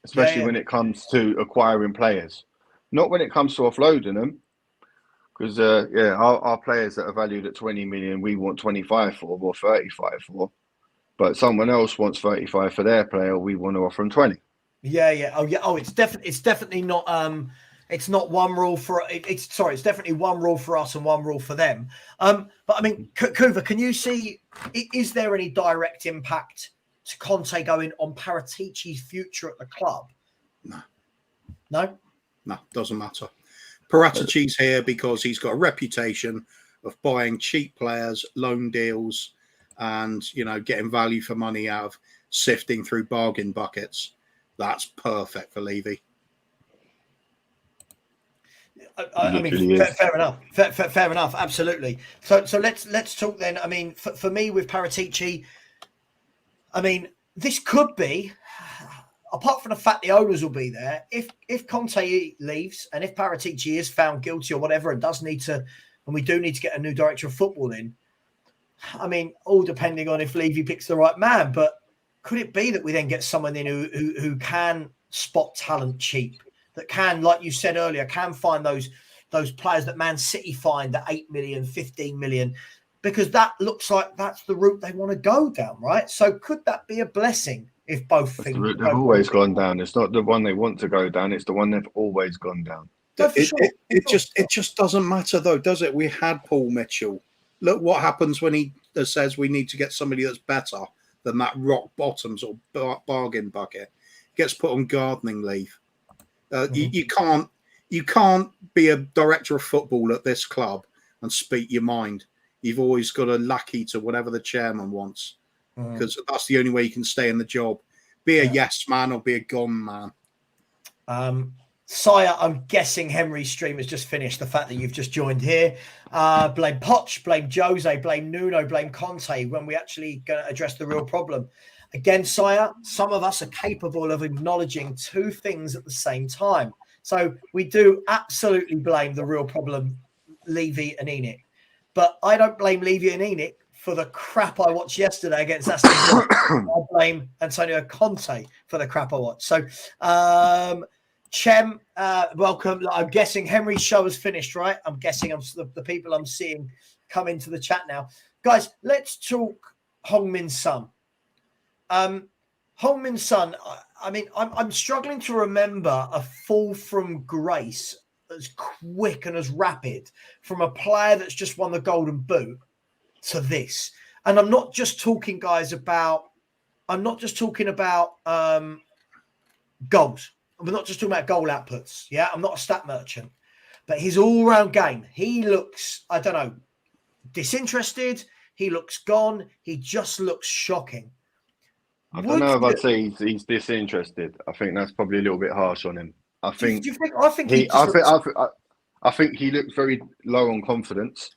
especially when it comes to acquiring players. Not when it comes to offloading them, because our players that are valued at 20 million, we want 25 for or 35 for, but someone else wants 35 for their player, we want to offer them 20. Yeah. Oh, it's definitely not. It's not one rule for it's definitely one rule for us and one rule for them. But I mean, Kuva, can you see? Is there any direct impact to Conte going on Paratici's future at the club? No, doesn't matter. Paratici's here because he's got a reputation of buying cheap players, loan deals, and getting value for money out of sifting through bargain buckets. That's perfect for Levy. I mean, fair enough. Fair enough. Absolutely. So let's talk then. I mean, for me with Paratici, I mean, this could be apart from the fact the owners will be there, if Conte leaves and if Paratici is found guilty or whatever and does need to, and we do need to get a new director of football in, I mean, all depending on if Levy picks the right man, but could it be that we then get someone in who can spot talent cheap, that can, like you said earlier, can find those players that Man City find at 8 million, 15 million, because that looks like that's the route they want to go down, right? So could that be a blessing if both That's things? the route they've always gone down. It's not the one they want to go down. It's the one they've always gone down. No, for sure. It just doesn't matter though, does it? We had Paul Mitchell. Look what happens when he says we need to get somebody that's better than that rock bottom sort of bargain bucket. Gets put on gardening leave. You can't be a director of football at this club and speak your mind. You've always got to lackey to whatever the chairman wants, because that's the only way you can stay in the job. Be a yes man or be a gone man. Sire, I'm guessing Henry's stream has just finished. The fact that you've just joined here. Blame Poch, blame Jose, blame Nuno, blame Conte when we actually going to address the real problem. Again, Sire, some of us are capable of acknowledging two things at the same time. So we do absolutely blame the real problem, Levy and ENIC. But I don't blame Levy and ENIC for the crap I watched yesterday against Aston Villa. I blame Antonio Conte for the crap I watched. So, Chem, welcome. I'm guessing Henry's show is finished, right? I'm guessing the people I'm seeing come into the chat now. Guys, let's talk Heung-min Son. Heung-min Son, I mean, I'm struggling to remember a fall from grace as quick and as rapid from a player that's just won the Golden Boot to this. And I'm not just talking, guys, about goals. We're not just talking about goal outputs. Yeah, I'm not a stat merchant, but his all-round game, he looks, I don't know, disinterested. He looks gone. He just looks shocking. I don't know if I'd say he's disinterested. I think that's probably a little bit harsh on him. I think he looks very low on confidence.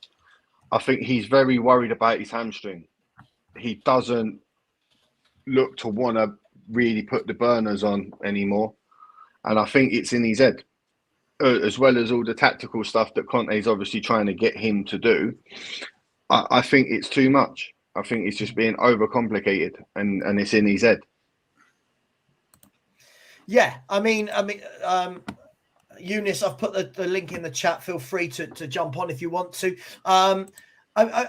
I think he's very worried about his hamstring. He doesn't look to want to really put the burners on anymore. And I think it's in his head, as well as all the tactical stuff that Conte's obviously trying to get him to do. I think it's too much. I think it's just being overcomplicated, and it's in his head. Yeah, I mean, Eunice, I've put the link in the chat. Feel free to jump on if you want to. I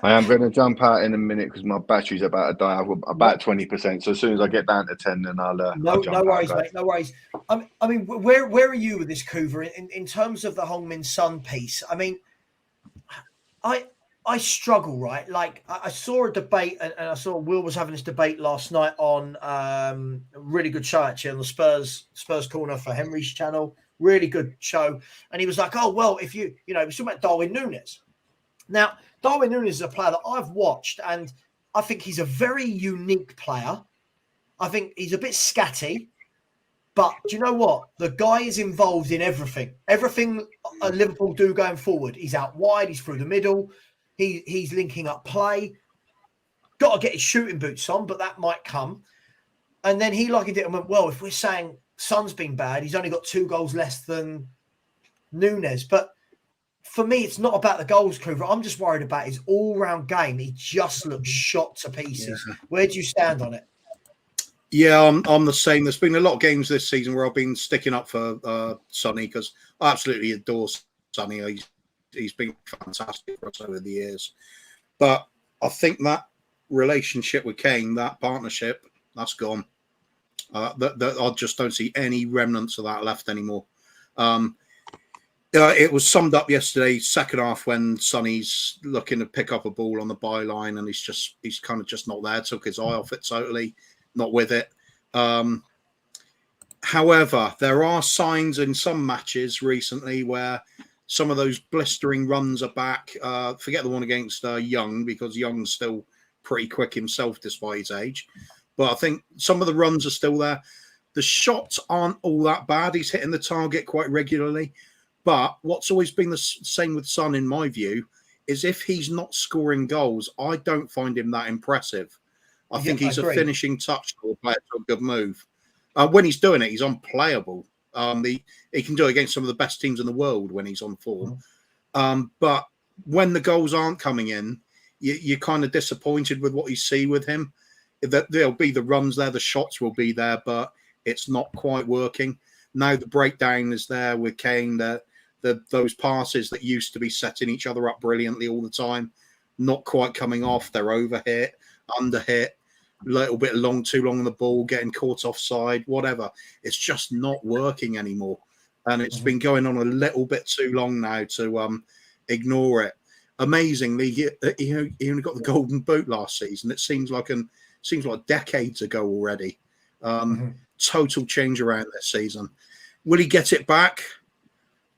am going to jump out in a minute because my battery's about to die. I've got about 20%. So as soon as I get down to 10, then I'll no worries, mate. No worries. I mean, where are you with this, Coover, in terms of the Heung-min Son piece? I mean, I struggle, right? Like I saw a debate, and I saw Will was having this debate last night on a really good show actually on the Spurs Corner for Henry's channel. Really good show, and he was like, "Oh well, if he was talking about Darwin Núñez." Now, Darwin Núñez is a player that I've watched, and I think he's a very unique player. I think he's a bit scatty, but do you know what? The guy is involved in everything. Everything Liverpool do going forward. He's out wide. He's through the middle. He's linking up play. Got to get his shooting boots on, but that might come. And then he likened it and went, well, if we're saying Son's been bad, he's only got 2 goals less than Núñez. But for me, it's not about the goals, Coover. I'm just worried about his all-round game. He just looks shot to pieces. Yeah. Where do you stand on it? Yeah, I'm the same. There's been a lot of games this season where I've been sticking up for Sonny because I absolutely adore Sonny. He's been fantastic for us over the years. But I think that relationship with Kane, that partnership, that's gone. I just don't see any remnants of that left anymore. It was summed up yesterday, second half, when Sonny's looking to pick up a ball on the byline and he's kind of just not there, took his eye off it totally, not with it. However, there are signs in some matches recently where some of those blistering runs are back. Forget the one against Young, because Young's still pretty quick himself despite his age. But I think some of the runs are still there. The shots aren't all that bad. He's hitting the target quite regularly. But what's always been the same with Son, in my view, is if he's not scoring goals, I don't find him that impressive. I think he's a finishing touch or player to a good move. When he's doing it, he's unplayable. He can do it against some of the best teams in the world when he's on form. But when the goals aren't coming in, you're kind of disappointed with what you see with him. There'll be the runs there, the shots will be there, but it's not quite working. Now the breakdown is there with Kane. Those passes that used to be setting each other up brilliantly all the time, not quite coming off. They're overhit, underhit, a little bit too long on the ball, getting caught offside, whatever. It's just not working anymore. And it's been going on a little bit too long now to ignore it. Amazingly, he only got the golden boot last season. It seems like decades ago already. Total change around this season. Will he get it back?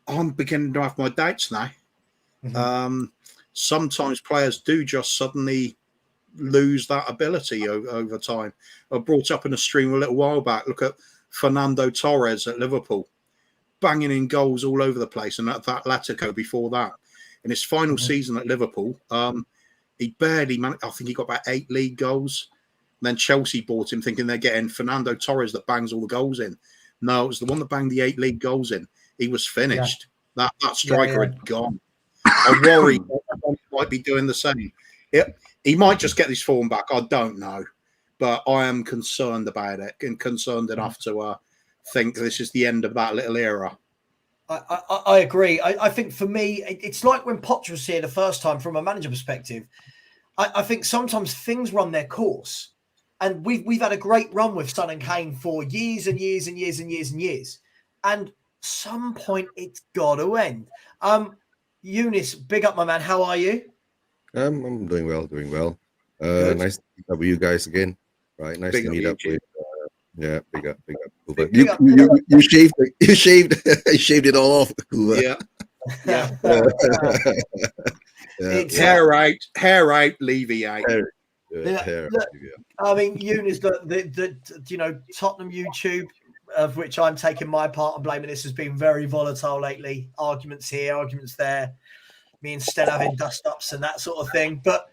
I'm beginning to have my doubts now. Sometimes players do just suddenly lose that ability over time. I brought up in a stream a little while back. Look at Fernando Torres at Liverpool, banging in goals all over the place, and at Atletico before that. In his final season at Liverpool, he barely managed. I think he got about 8 league goals. And then Chelsea bought him thinking they're getting Fernando Torres that bangs all the goals in. No, it was the one that banged the 8 league goals in. He was finished. That striker had gone. I worry he might be doing the same. He might just get his form back. I don't know. But I am concerned about it, and concerned enough to think this is the end of that little era. I agree. I think for me, it's like when Potter was here the first time from a manager perspective. I think sometimes things run their course. And we've had a great run with Son and Kane for years and years and years and years and years. And some point it's got to end. Eunice, big up, my man. How are you? I'm doing well. Nice to meet up with you guys again. Right, nice to meet up with. Yeah, big up. You shaved it all off. Yeah. Hair out, Levy out. I mean, Eunice, the Tottenham YouTube, of which I'm taking my part and blaming this, has been very volatile lately. Arguments here, arguments there. Me and Stella having dust-ups and that sort of thing. But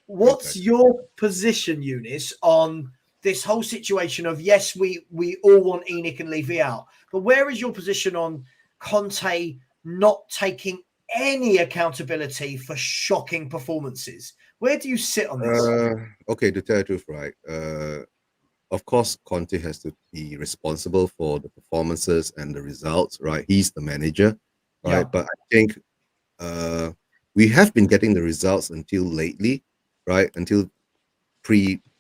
what's your position, Eunice, on this whole situation of, yes, we all want ENIC and Levy out, but where is your position on Conte not taking any accountability for shocking performances? Where do you sit on this? Okay, to tell the truth, right? Of course, Conte has to be responsible for the performances and the results, right? He's the manager, right? Yeah. But I think we have been getting the results until lately, right? Until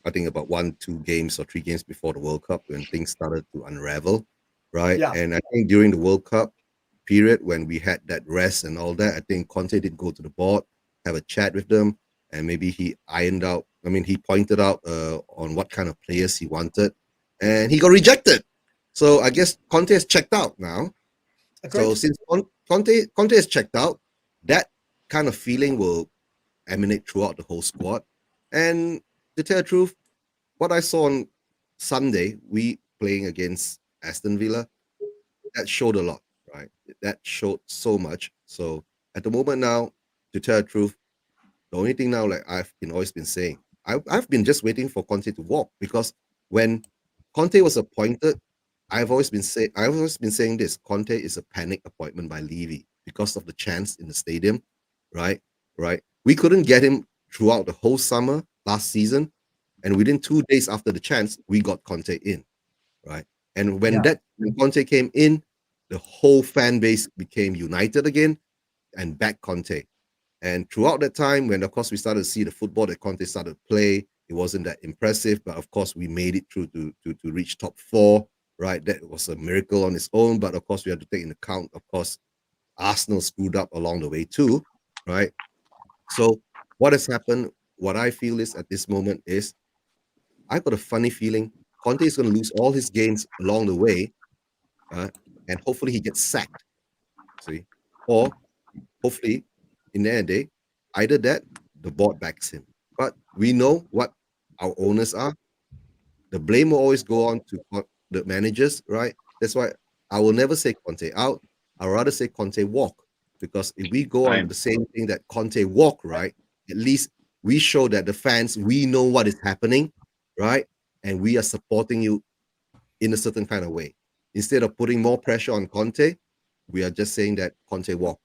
I think about 1-2 games or 3 games before the World Cup, when things started to unravel, right? Yeah. And I think during the World Cup period, when we had that rest and all that, I think Conte did go to the board, have a chat with them, and maybe he pointed out on what kind of players he wanted, and he got rejected. So I guess Conte has checked out now. Agreed. So since Conte has checked out, that kind of feeling will emanate throughout the whole squad. And to tell the truth, what I saw on Sunday, we playing against Aston Villa, that showed a lot, right? That showed so much. So at the moment now, to tell the truth, the only thing now, like I've always been saying, I've been just waiting for Conte to walk, because when Conte was appointed, I've always been saying this: Conte is a panic appointment by Levy because of the chance in the stadium, right? We couldn't get him throughout the whole summer last season, and within 2 days after the chance, we got Conte in, right? And when Conte came in, the whole fan base became united again and backed Conte. And throughout that time, when of course we started to see the football that Conte started to play, it wasn't that impressive, but of course we made it through to reach top 4, right? That was a miracle on its own, but of course we had to take into account, of course, Arsenal screwed up along the way too, right? So what has happened, what I feel is at this moment is, I've got a funny feeling Conte is going to lose all his games along the way, and hopefully he gets sacked, see? Or hopefully, in the end of the day, either that, the board backs him. But we know what our owners are. The blame will always go on to the managers, right? That's why I will never say Conte out. I'd rather say Conte walk. Because if we go on the same thing that Conte walk, right, at least we show that the fans, we know what is happening, right? And we are supporting you in a certain kind of way. Instead of putting more pressure on Conte, we are just saying that Conte walk.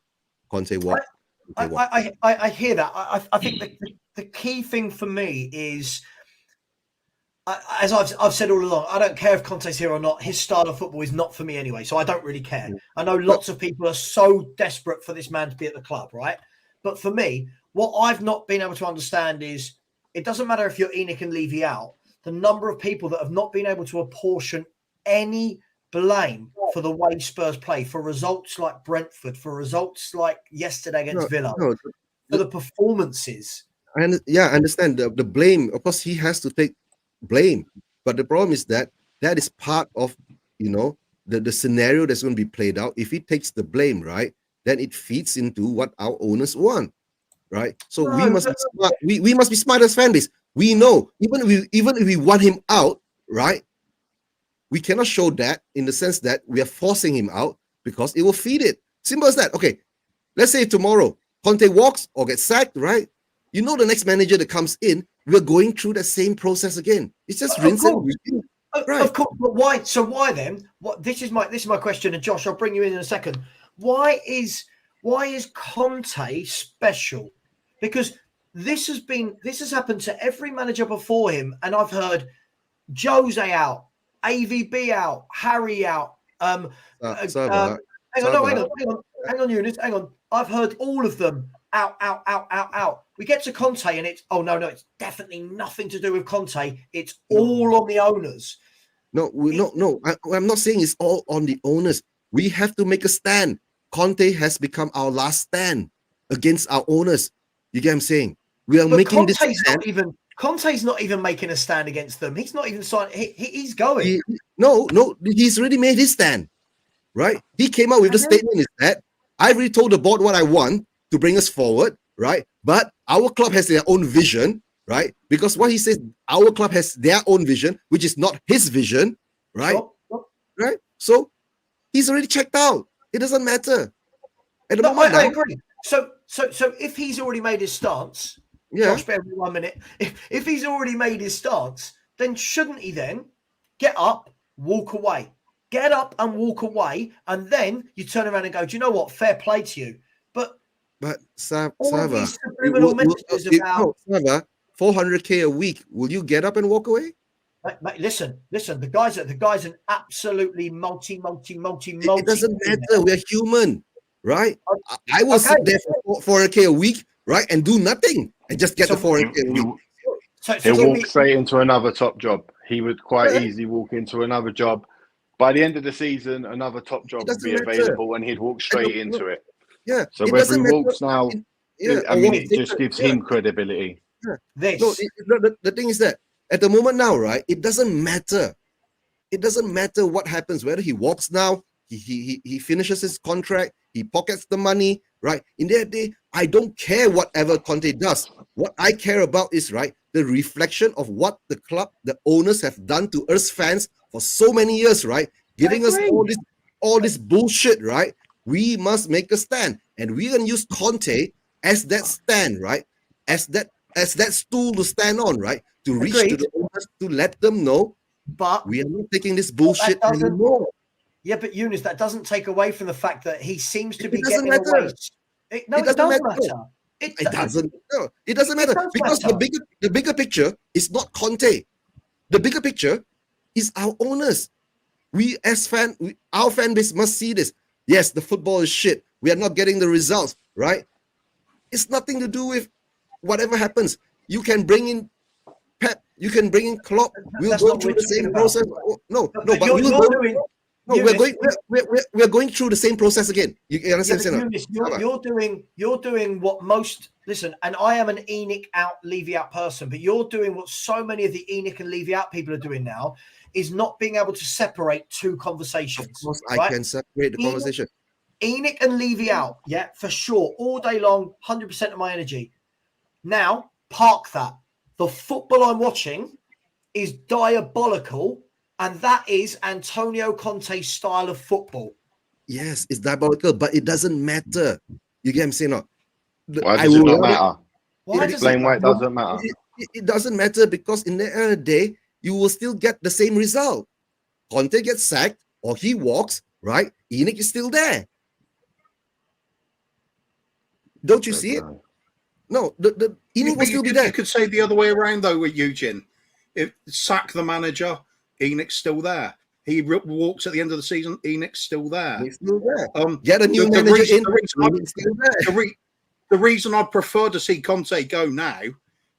I hear that. I think the key thing for me is, as I've said all along, I don't care if Conte's here or not. His style of football is not for me anyway, so I don't really care. I know lots of people are so desperate for this man to be at the club, right? But for me, what I've not been able to understand is it doesn't matter if you're ENIC and Levy out, the number of people that have not been able to apportion any blame for the way Spurs play, for results like Brentford, for results like yesterday against Villa, for the performances. I understand the blame. Of course, he has to take blame, but the problem is that is part of the scenario that's going to be played out. If he takes the blame, right, then it feeds into what our owners want, right? So we must be smart. We must be smart as fan base. We know even if we want him out, right, we cannot show that in the sense that we are forcing him out because it will feed it. Simple as that. Okay, let's say tomorrow Conte walks or gets sacked, right? The next manager that comes in, we're going through the same process again. It's just rinse and repeat. Right. Of course, but why? So why then? What? This is my question, and Josh, I'll bring you in a second. Why is Conte special? Because this has happened to every manager before him, and I've heard Jose out, AVB out, Harry out. Hang on, Eunice, hang on. I've heard all of them out. We get to Conte and it's it's definitely nothing to do with Conte. It's all on the owners. No. I'm not saying it's all on the owners. We have to make a stand. Conte has become our last stand against our owners. You get what I'm saying? We are making this stand. Conte's not even making a stand against them. He's not even signing. He's going. He's already made his stand, right? He came out with a statement is that I already told the board what I want to bring us forward, right? But our club has their own vision, right? Because what he says, our club has their own vision, which is not his vision, right? Right? So he's already checked out. It doesn't matter. At the moment, I agree. So if he's already made his stance, Josh, bear with me 1 minute. If he's already made his stance, then shouldn't he then get up, walk away? Get up and walk away, and then you turn around and go, do you know what? Fair play to you. But Sava, 400k a week. Will you get up and walk away? Mate, listen. The guy's an absolutely multi. It doesn't matter. We're human, right? I will sit there for 400k a week, right, and do nothing and just get the 400k a week. He'll walk straight into another top job. He would quite easily walk into another job. By the end of the season, another top job would be available, and he'd walk straight into it. Yeah. So whether he walks now, it just gives him credibility. Yeah. The thing is that at the moment now, right, it doesn't matter. It doesn't matter what happens, whether he walks now, he finishes his contract, he pockets the money, right? In that day, I don't care whatever Conte does. What I care about is, right, the reflection of what the club, the owners have done to us fans for so many years, right? Giving us all this bullshit, right? We must make a stand, and we're gonna use Conte as that stand, right? As that stool to stand on, right? To reach to the owners, to let them know, but we are not taking this bullshit anymore. Yeah, but Eunice, that doesn't take away from the fact that he seems to be getting away. It doesn't matter. It doesn't matter because the bigger picture is not Conte. The bigger picture is our owners. We as our fan base must see this. Yes, the football is shit. We are not getting the results, right? It's nothing to do with whatever happens. You can bring in Pep. You can bring in Klopp. We'll go through the same process. We're going through the same process again. You understand? You're doing what most and I am an ENIC out, Levy out person, but you're doing what so many of the ENIC and Levy out people are doing now, is not being able to separate two conversations. Of course, I can separate the conversation. ENIC and Levy out, yeah, for sure, all day long, 100% of my energy. Now, park that. The football I'm watching is diabolical. And that is Antonio Conte's style of football. Yes, it's diabolical, but it doesn't matter. You get what I'm saying? No? Why does it not matter? Explain why it doesn't matter. It doesn't matter because in the end of the day, you will still get the same result. Conte gets sacked or he walks, right? ENIC is still there. Don't you see it? No, the ENIC will still be there. You could say the other way around, though, with Eugene. If sack the manager, ENIC's still there. He walks at the end of the season, ENIC's still there. He's still there. Get a new manager the reason I'd prefer to see Conte go now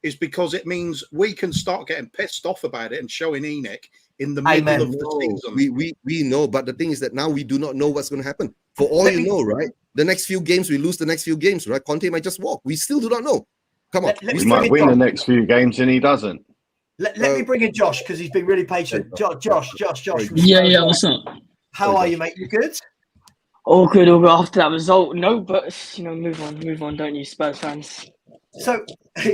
is because it means we can start getting pissed off about it and showing ENIC in the middle of the season. We know, but the thing is that now we do not know what's going to happen. For all you know, right? The next few games, we lose the next few games, right? Conte might just walk. We still do not know. Come on. We might win the next few games and he doesn't. Let me bring in Josh because he's been really patient. Josh. Yeah, what's up? How are you, mate? You good? All good after that result. No, but, move on, don't you, Spurs fans? So,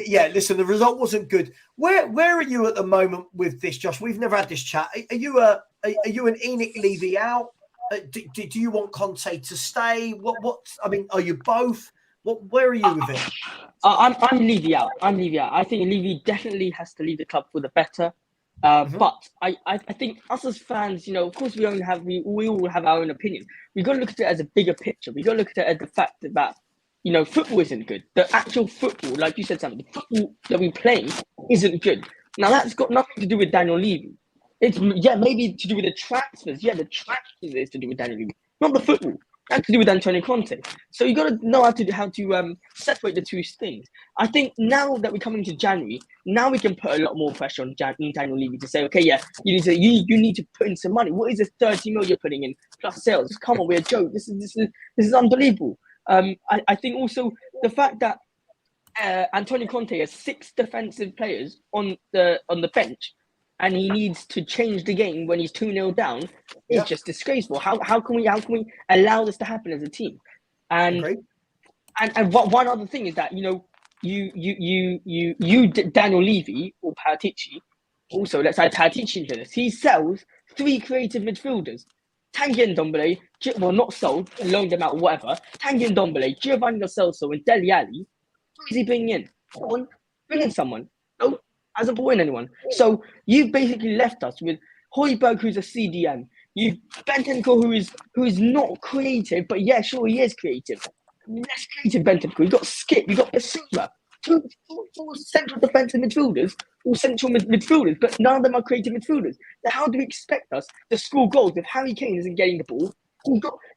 yeah, listen, the result wasn't good. Where are you at the moment with this, Josh? We've never had this chat. Are you an ENIC Levy out? Do you want Conte to stay? Are you both? Where are you with it? I'm Levy out. I think Levy definitely has to leave the club for the better. But I think us as fans, of course we all have our own opinion. We've got to look at it as a bigger picture. We've got to look at it as the fact that football isn't good. The actual football, like you said, Sam, the football that we play isn't good. Now that's got nothing to do with Daniel Levy. It's maybe to do with the transfers. Yeah, the transfers is to do with Daniel Levy, not the football. That's to do with Antonio Conte. So you got to know how to separate the two things. I think now that we're coming to January, now we can put a lot more pressure on Daniel Levy to say, okay, yeah, you need to put in some money. What is this 30 million you're putting in plus sales? Come on, we're a joke. This is unbelievable. I think also the fact that Antonio Conte has 6 defensive players on the bench, and he needs to change the game when he's 2-0 down, is just disgraceful. How can we allow this to happen as a team? And one other thing is that you Daniel Levy or Paratici, also let's add Paratici into this. He sells 3 creative midfielders. Tanguy Ndombele, not sold, loaned them out, whatever. Tanguy Ndombele, Giovanni Lo Celso, and Dele Alli. Who is he bringing in? Come on, bring in someone. No, hasn't brought in anyone. So you've basically left us with Højbjerg, who's a CDM. You've Bentancur, who is not creative, but yeah, sure, he is creative. Less creative Bentancur. You've got Skip, you've got Basuma. 4 central defensive midfielders, all central midfielders, but none of them are creative midfielders. Now, how do we expect us to score goals if Harry Kane isn't getting the ball?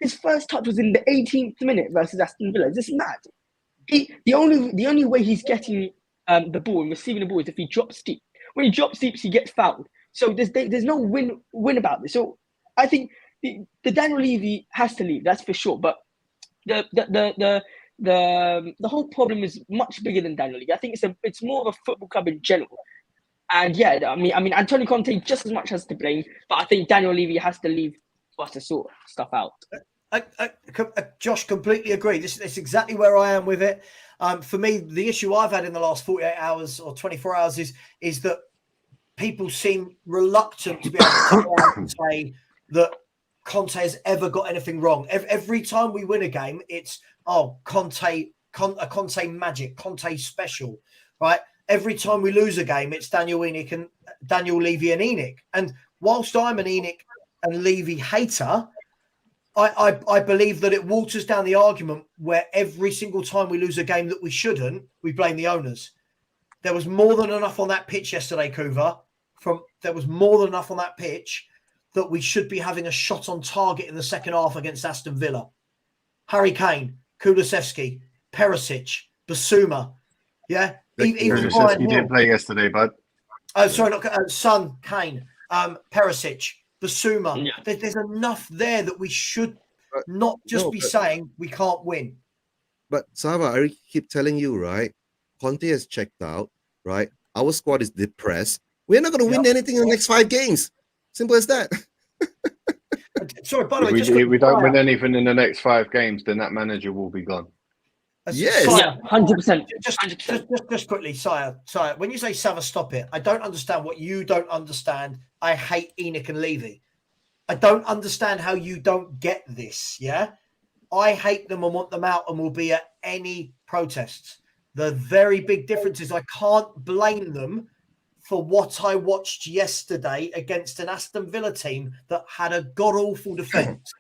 His first touch was in the 18th minute versus Aston Villa. This is mad. The only way he's getting the ball and receiving the ball is if he drops deep. When he drops deep, he gets fouled. So there's no win about this. So I think the Daniel Levy has to leave. That's for sure. But the whole problem is much bigger than Daniel Levy. I think it's more of a football club in general. And yeah, I mean, Antonio Conte just as much has to blame, but I think Daniel Levy has to leave for us to sort stuff out. Josh, completely agree. This is exactly where I am with it. For me, the issue I've had in the last 48 hours or 24 hours is that people seem reluctant to be able to come out and say that Conte has ever got anything wrong. Every time we win a game, it's Conte magic, Conte special, right? Every time we lose a game, it's Daniel Levy and ENIC. And whilst I'm an ENIC and Levy hater, I believe that it waters down the argument where every single time we lose a game that we shouldn't, we blame the owners. There was more than enough on that pitch yesterday, Kuva. There was more than enough on that pitch that we should be having a shot on target in the second half against Aston Villa. Harry Kane, Kulusevski, Perisic, Basuma. Yeah? Even Kulusevski didn't play yesterday, bud. Son, Kane, Perisic, Basuma. Yeah. There's enough there that we should not just be saying we can't win. But Sava, I keep telling you, right? Conte has checked out, right? Our squad is depressed. We're not going to win anything in the next 5 games. Simple as that. Sorry, by the way, if we don't win anything in the next 5 games, then that manager will be gone. Yes, yeah, 100%. Just quickly, Sire. When you say Sava, stop it. I don't understand what you don't understand. I hate ENIC and Levy. I don't understand how you don't get this. Yeah, I hate them and want them out, and will be at any protests. The very big difference is I can't blame them for what I watched yesterday against an Aston Villa team that had a god-awful defence.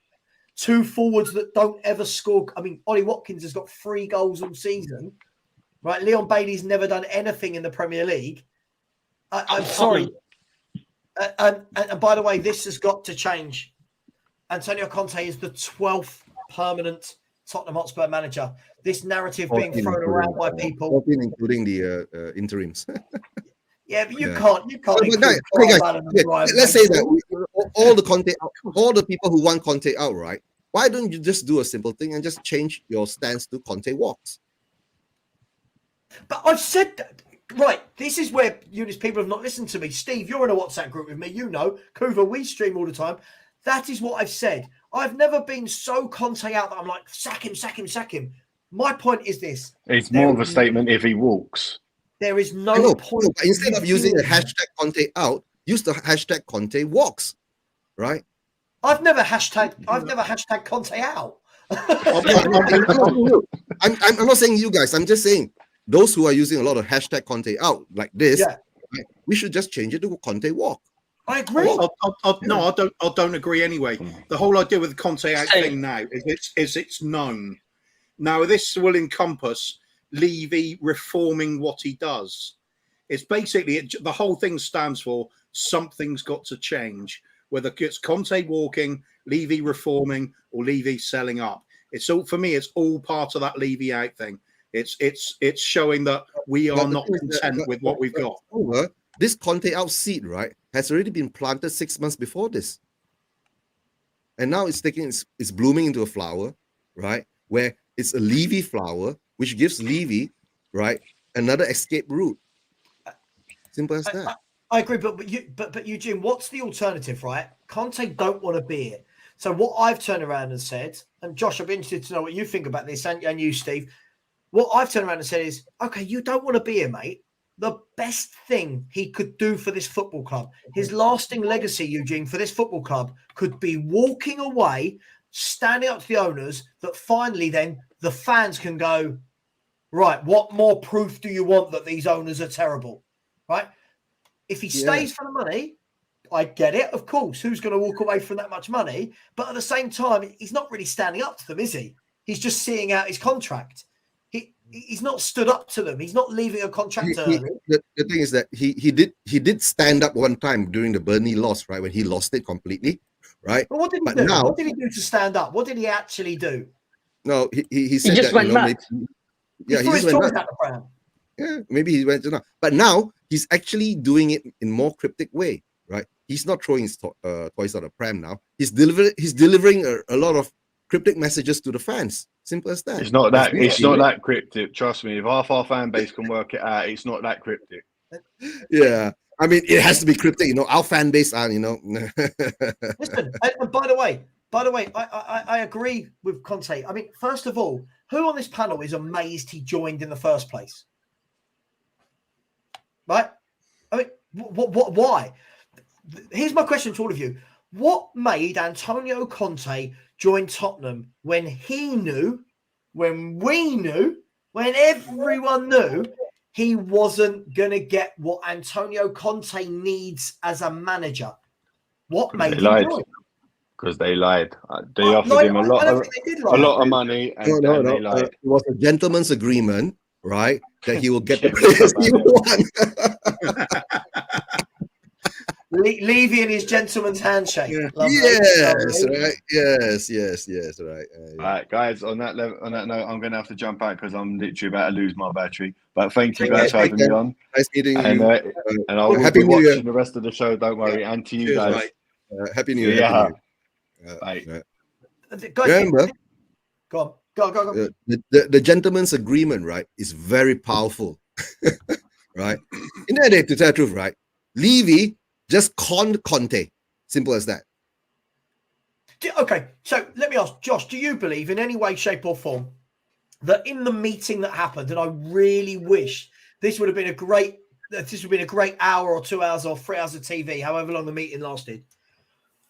2 forwards that don't ever score. I mean, Ollie Watkins has got 3 goals all season, right? Leon Bailey's never done anything in the Premier League. I'm sorry. And by the way, this has got to change. Antonio Conte is the 12th permanent Tottenham Hotspur manager. This narrative being thrown around by people, 14 including the interims. yeah, but you can't. Let's say that all the people who want Conte out, right? Why don't you just do a simple thing and just change your stance to Conte walks? But I've said that. Right, this is where people have not listened to me. Steve, you're in a WhatsApp group with me. You know, Kuva, we stream all the time. That is what I've said. I've never been so Conte out that I'm like, sack him, sack him, sack him. My point is this. It's more of a statement if he walks. There is no point. No, but instead of using the hashtag Conte out, use the hashtag Conte walks, right? I've never hashtag Conte out. I'm not saying you guys. I'm just saying those who are using a lot of hashtag Conte out like this, right, we should just change it to Conte walk. I agree. No, I don't agree anyway. The whole idea with the Conte out thing now is it's known. Now this will encompass Levy reforming what he does. It's basically the whole thing stands for something's got to change. Whether it's Conte walking, Levy reforming, or Levy selling up. It's all, for me, it's all part of that Levy out thing. It's showing that we are not content with what we've got. This Conte out seed, right, has already been planted 6 months before this. And now it's blooming into a flower, right? Where it's a Levy flower, which gives Levy, right, another escape route. Simple as that. I agree, but Eugene, what's the alternative, right? Conte don't want to be it. So what I've turned around and said, and Josh, I'd be interested to know what you think about this, and you, Steve. What I've turned around and said is, okay, you don't want to be here, mate. The best thing he could do for this football club, his lasting legacy, Eugene, for this football club could be walking away, standing up to the owners, that finally then the fans can go, right, what more proof do you want that these owners are terrible, right? If he stays for the money, I get it, of course. Who's going to walk away from that much money? But at the same time, he's not really standing up to them, is he? He's just seeing out his contract. He's not stood up to them. He's not leaving a contract early. The thing is that he did stand up one time during the Burnley loss, right? When he lost it completely, right? But what did he do? Now, what did he do to stand up? What did he actually do? No, he said he just that, went mad. He just went mad. Yeah, maybe he went to. But now he's actually doing it in more cryptic way, right? He's not throwing his toys out of pram now. He's delivering a lot of cryptic messages to the fans. Simple as that. It's not that. It's not that cryptic. Trust me. If half our fan base can work it out, it's not that cryptic. Yeah, I mean, it has to be cryptic. You know, our fan base are. You know. Listen, and by the way, I agree with Conte. I mean, first of all, who on this panel is amazed he joined in the first place? Right? I mean, why? Here's my question to all of you. What made Antonio Conte join Tottenham when he knew, when we knew, when everyone knew he wasn't going to get what Antonio Conte needs as a manager? What made him join? Because they lied. They offered him a lot of money. And, no. They lied. It was a gentleman's agreement, right? That he will get the players he wants. Levy and his gentleman's handshake. Yes, right. Yes, right. All right, guys. On that note, I'm going to have to jump out because I'm literally about to lose my battery. But thank you guys for having me on. Nice meeting you. And I will be watching the rest of the show. Don't worry. And to you guys, happy New Year. Yeah. Right. Remember, go on. The gentleman's agreement, right, is very powerful, right? In that day, to tell the truth, right, Levy just conned Conte. Simple as that. Okay, so let me ask, Josh, do you believe in any way, shape or form that in the meeting that happened, and I really wish this would have been a great hour or 2 hours or 3 hours of TV, however long the meeting lasted,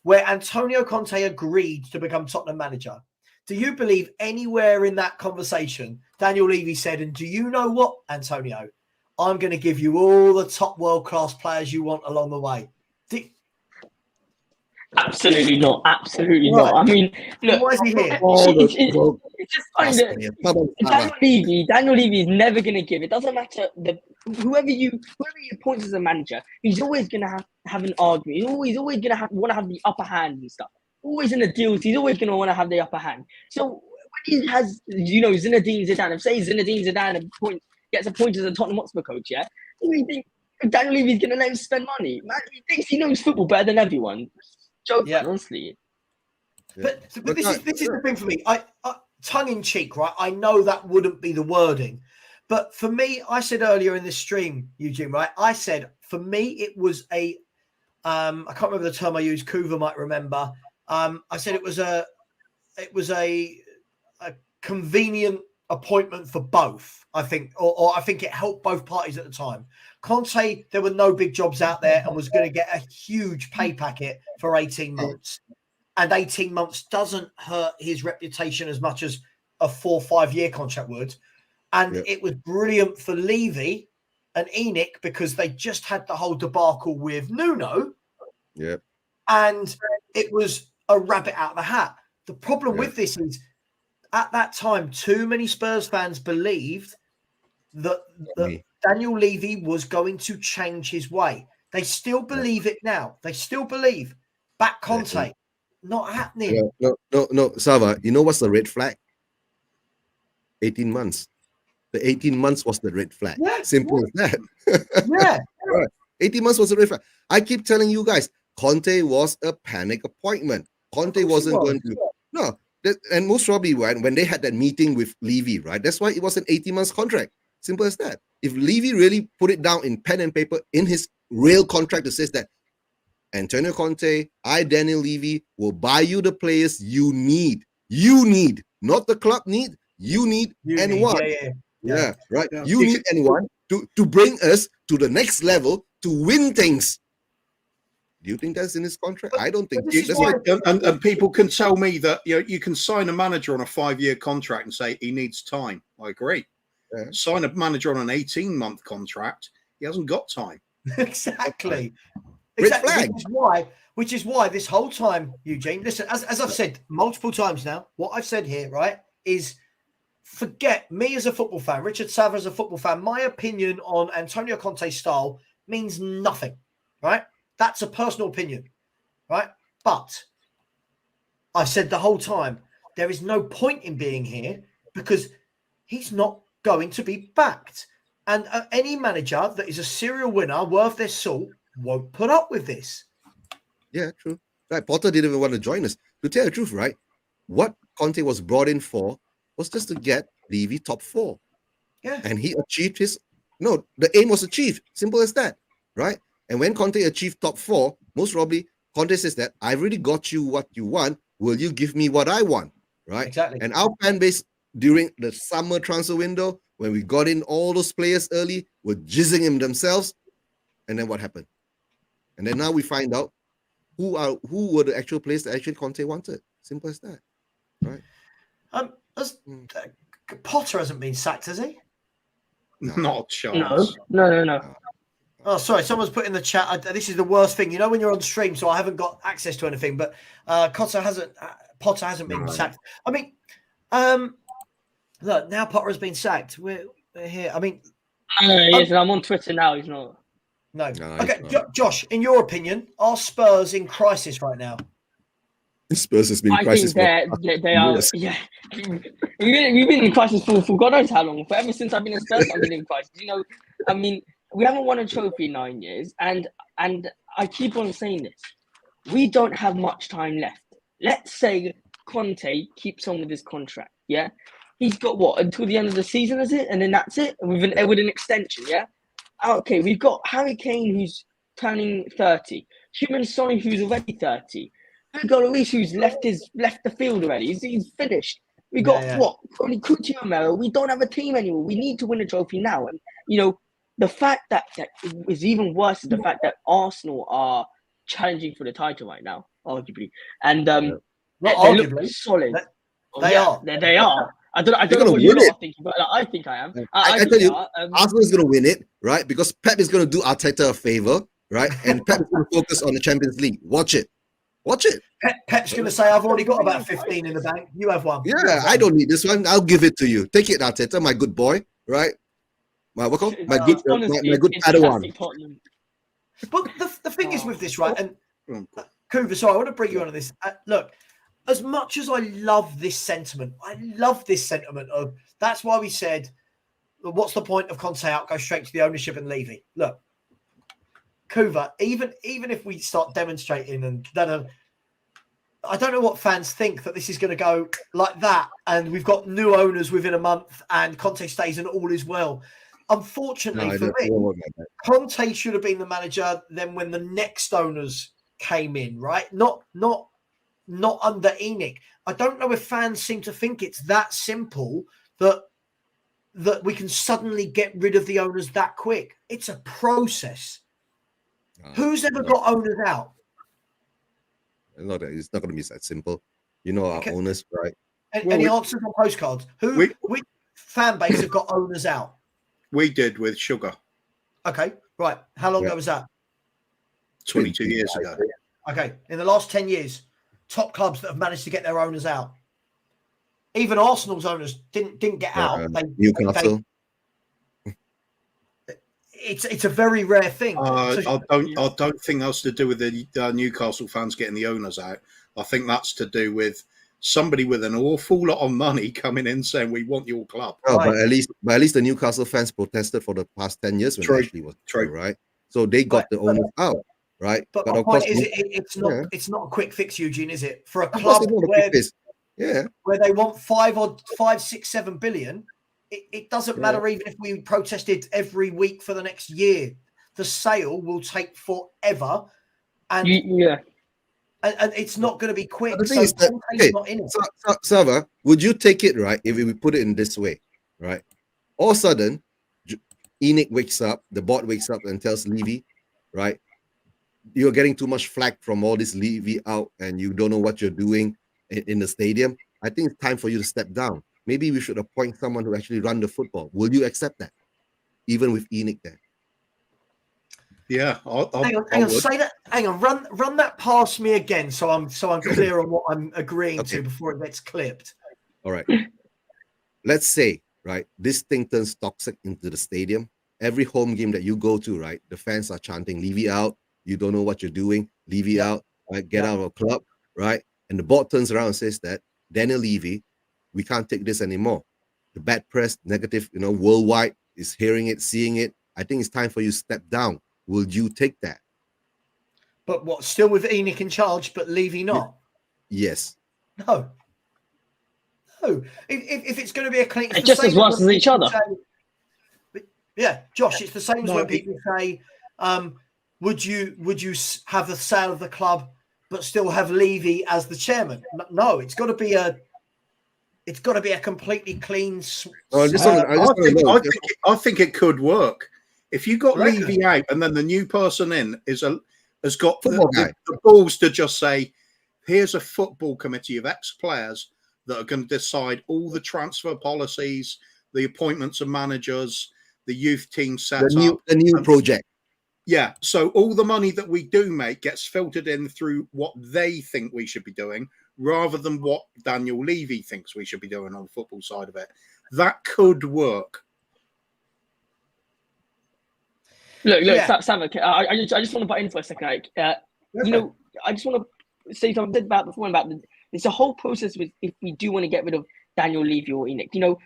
where Antonio Conte agreed to become Tottenham manager. Do you believe anywhere in that conversation, Daniel Levy said, and do you know what, Antonio? I'm going to give you all the top world-class players you want along the way. Absolutely not. Absolutely Right. not. I mean, look, Why is he here? it's just funny that Daniel Levy is never going to give. It doesn't matter whoever you appoint as a manager. He's always going to have an argument. He's always going to want to have the upper hand and stuff. Always in the deals, he's always going to want to have the upper hand. So when he has, Zinedine Zidane, if say Zinedine Zidane gets appointed as a Tottenham Hotspur coach, yeah, you think Daniel Levy's going to let him spend money? Man, he thinks he knows football better than everyone. Joking, honestly. But this is the thing for me. I tongue in cheek, right? I know that wouldn't be the wording, but for me, I said earlier in this stream, Eugene, right? I said for me it was I can't remember the term I used. Kuva might remember. I said it was a convenient appointment for both. I think, or I think it helped both parties at the time. Conte, there were no big jobs out there and was going to get a huge pay packet for 18 months. And 18 months doesn't hurt his reputation as much as a 4 or 5 year contract would. And it was brilliant for Levy and ENIC because they just had the whole debacle with Nuno. Yeah. And it was a rabbit out of the hat. The problem with this is at that time, too many Spurs fans believed that Daniel Levy was going to change his way. They still believe it now. They still believe. Back Conte. Not happening. No, Sava, you know what's the red flag? 18 months. The 18 months was the red flag. Simple as that. Right. 18 months was the red flag. I keep telling you guys, Conte was a panic appointment. Conte wasn't going to. No. And most probably when they had that meeting with Levy, right? That's why it was an 18 months contract. Simple as that. If Levy really put it down in pen and paper in his real contract that says that Antonio Conte, Daniel Levy, will buy you the players you need. You need, not the club need. You need anyone. Right. Yeah. You need anyone to bring us to the next level to win things. Do you think that's in his contract? I don't think. And people can tell me that you can sign a manager on a 5-year contract and say he needs time. I agree. Sign a manager on an 18-month contract. He hasn't got time. Exactly. Flag. Which is why this whole time, Eugene, listen, as I've said multiple times now, what I've said here, right, is forget me as a football fan, Richard Sava as a football fan, my opinion on Antonio Conte's style means nothing, right? That's a personal opinion, right? But I said the whole time, there is no point in being here because he's not going to be backed. And any manager that is a serial winner worth their salt won't put up with this. Yeah, true. Right. Potter didn't even want to join us. To tell the truth, right? What Conte was brought in for was just to get Levy top 4. Yeah. And he achieved the aim was achieved. Simple as that. Right? And when Conte achieved top 4, most probably Conte says that I've really got you what you want. Will you give me what I want? Right? Exactly. And our fan base during the summer transfer window, when we got in all those players early, were jizzing him themselves. And then what happened? And then now we find out who were the actual players that actually Conte wanted. Simple as that. Right? Potter hasn't been sacked, has he? No. Not a chance. No. Oh, sorry. Someone's put in the chat. This is the worst thing. You know when you're on stream, so I haven't got access to anything. But Potter hasn't been sacked. I mean, look, now Potter has been sacked. We're here. I mean, I'm on Twitter now. He's not. No. Okay, Josh. In your opinion, are Spurs in crisis right now? Spurs has been in crisis. I think they are. Yeah, we've been in crisis for God knows how long. For ever since I've been in Spurs, I've been in crisis. I mean, we haven't won a trophy in 9 years, and I keep on saying this. We don't have much time left. Let's say Conte keeps on with his contract. Yeah, he's got what until the end of the season, is it? And then that's it with an extension. Yeah. Okay, we've got Harry Kane who's turning 30, Human Son who's already 30, Hugo Lloris who's left the field already. He's finished. We got what? Only Coutinho Romero. We don't have a team anymore. We need to win a trophy now. And the fact that is even worse is the fact that Arsenal are challenging for the title right now, arguably, and they look solid. They are. They are. I don't They're know gonna what you win lot it. are thinking, but like, I think I am. I think tell they you, are. Arsenal is going to win it, right? Because Pep is going to do Arteta a favor, right? And Pep is going to focus on the Champions League. Watch it. Watch it. Pep's going to say, I've already got about 15 in the bank. You have one. You Yeah, have I one. don't need this one. I'll give it to you. Take it, Arteta, my good boy, right? My what called? My good, Honestly, my good it's Padawan. fantastic Tottenham. But the thing is with this, right? And Mm. Kuva, sorry, I want to bring you onto this. Look, as much as I love this sentiment of that's why we said, what's the point of Conte out? Go straight to the ownership and Levy. Look, Kuva, even if we start demonstrating and then I don't know what fans think that this is going to go like that, and we've got new owners within a month, and Conte stays and all is well. Unfortunately for me, Conte should have been the manager then when the next owners came in, right? Not under ENIC. I don't know if fans seem to think it's that simple that we can suddenly get rid of the owners that quick. It's a process. Who's ever got owners out? It's not going to be that simple. You know our owners, right? Any answers on postcards? Which fan base have got owners out? We did with Sugar Okay, right. How long ago was that? 22 years ago. Okay, in the last 10 years, top clubs that have managed to get their owners out. Even Arsenal's owners didn't get out. Newcastle. It's a very rare thing. I don't think that's to do with the Newcastle fans getting the owners out. I think that's to do with somebody with an awful lot of money coming in saying we want your club. Oh, right. but at least the Newcastle fans protested for the past 10 years when Ashley was true, right? So they got the owners out, right? But my of point course, is, it's not a quick fix, Eugene, is it? For a club where they want 5, 6, 7 billion, it doesn't matter even if we protested every week for the next year. The sale will take forever, and and it's not going to be quick. The thing is that, Sava, would you take it, right, if we put it in this way, right? All of a sudden, ENIC wakes up, the board wakes up and tells Levy, right, you're getting too much flack from all this Levy out and you don't know what you're doing in the stadium. I think it's time for you to step down. Maybe we should appoint someone who actually run the football. Will you accept that, even with ENIC there? Yeah, hang on. Say that. Hang on. Run that past me again, so I'm clear on what I'm agreeing to before it gets clipped. All right. Let's say, right, this thing turns toxic into the stadium. Every home game that you go to, right, the fans are chanting "Levy out." You don't know what you're doing. Levy out. Right, get out of a club, right? And the board turns around and says that Daniel Levy, we can't take this anymore. The bad press, negative, worldwide is hearing it, seeing it. I think it's time for you to step down. Will you take that? But what? Still with ENIC in charge, but Levy not? Yes. No. If it's going to be a clean, it's just as worse as each other. Yeah, Josh, it's the same as when people say, "Would you have the sale of the club, but still have Levy as the chairman?" No, it's got to be a completely clean. I think it could work. If you got Levy out and then the new person in has got the balls to just say, here's a football committee of ex-players that are going to decide all the transfer policies, the appointments of managers, the youth team setup. The new project. Yeah. So all the money that we do make gets filtered in through what they think we should be doing rather than what Daniel Levy thinks we should be doing on the football side of it. That could work. Look, Sam. Okay, I just want to butt in for a second. I just want to say something about it's a whole process with if we do want to get rid of Daniel Levy or ENIC.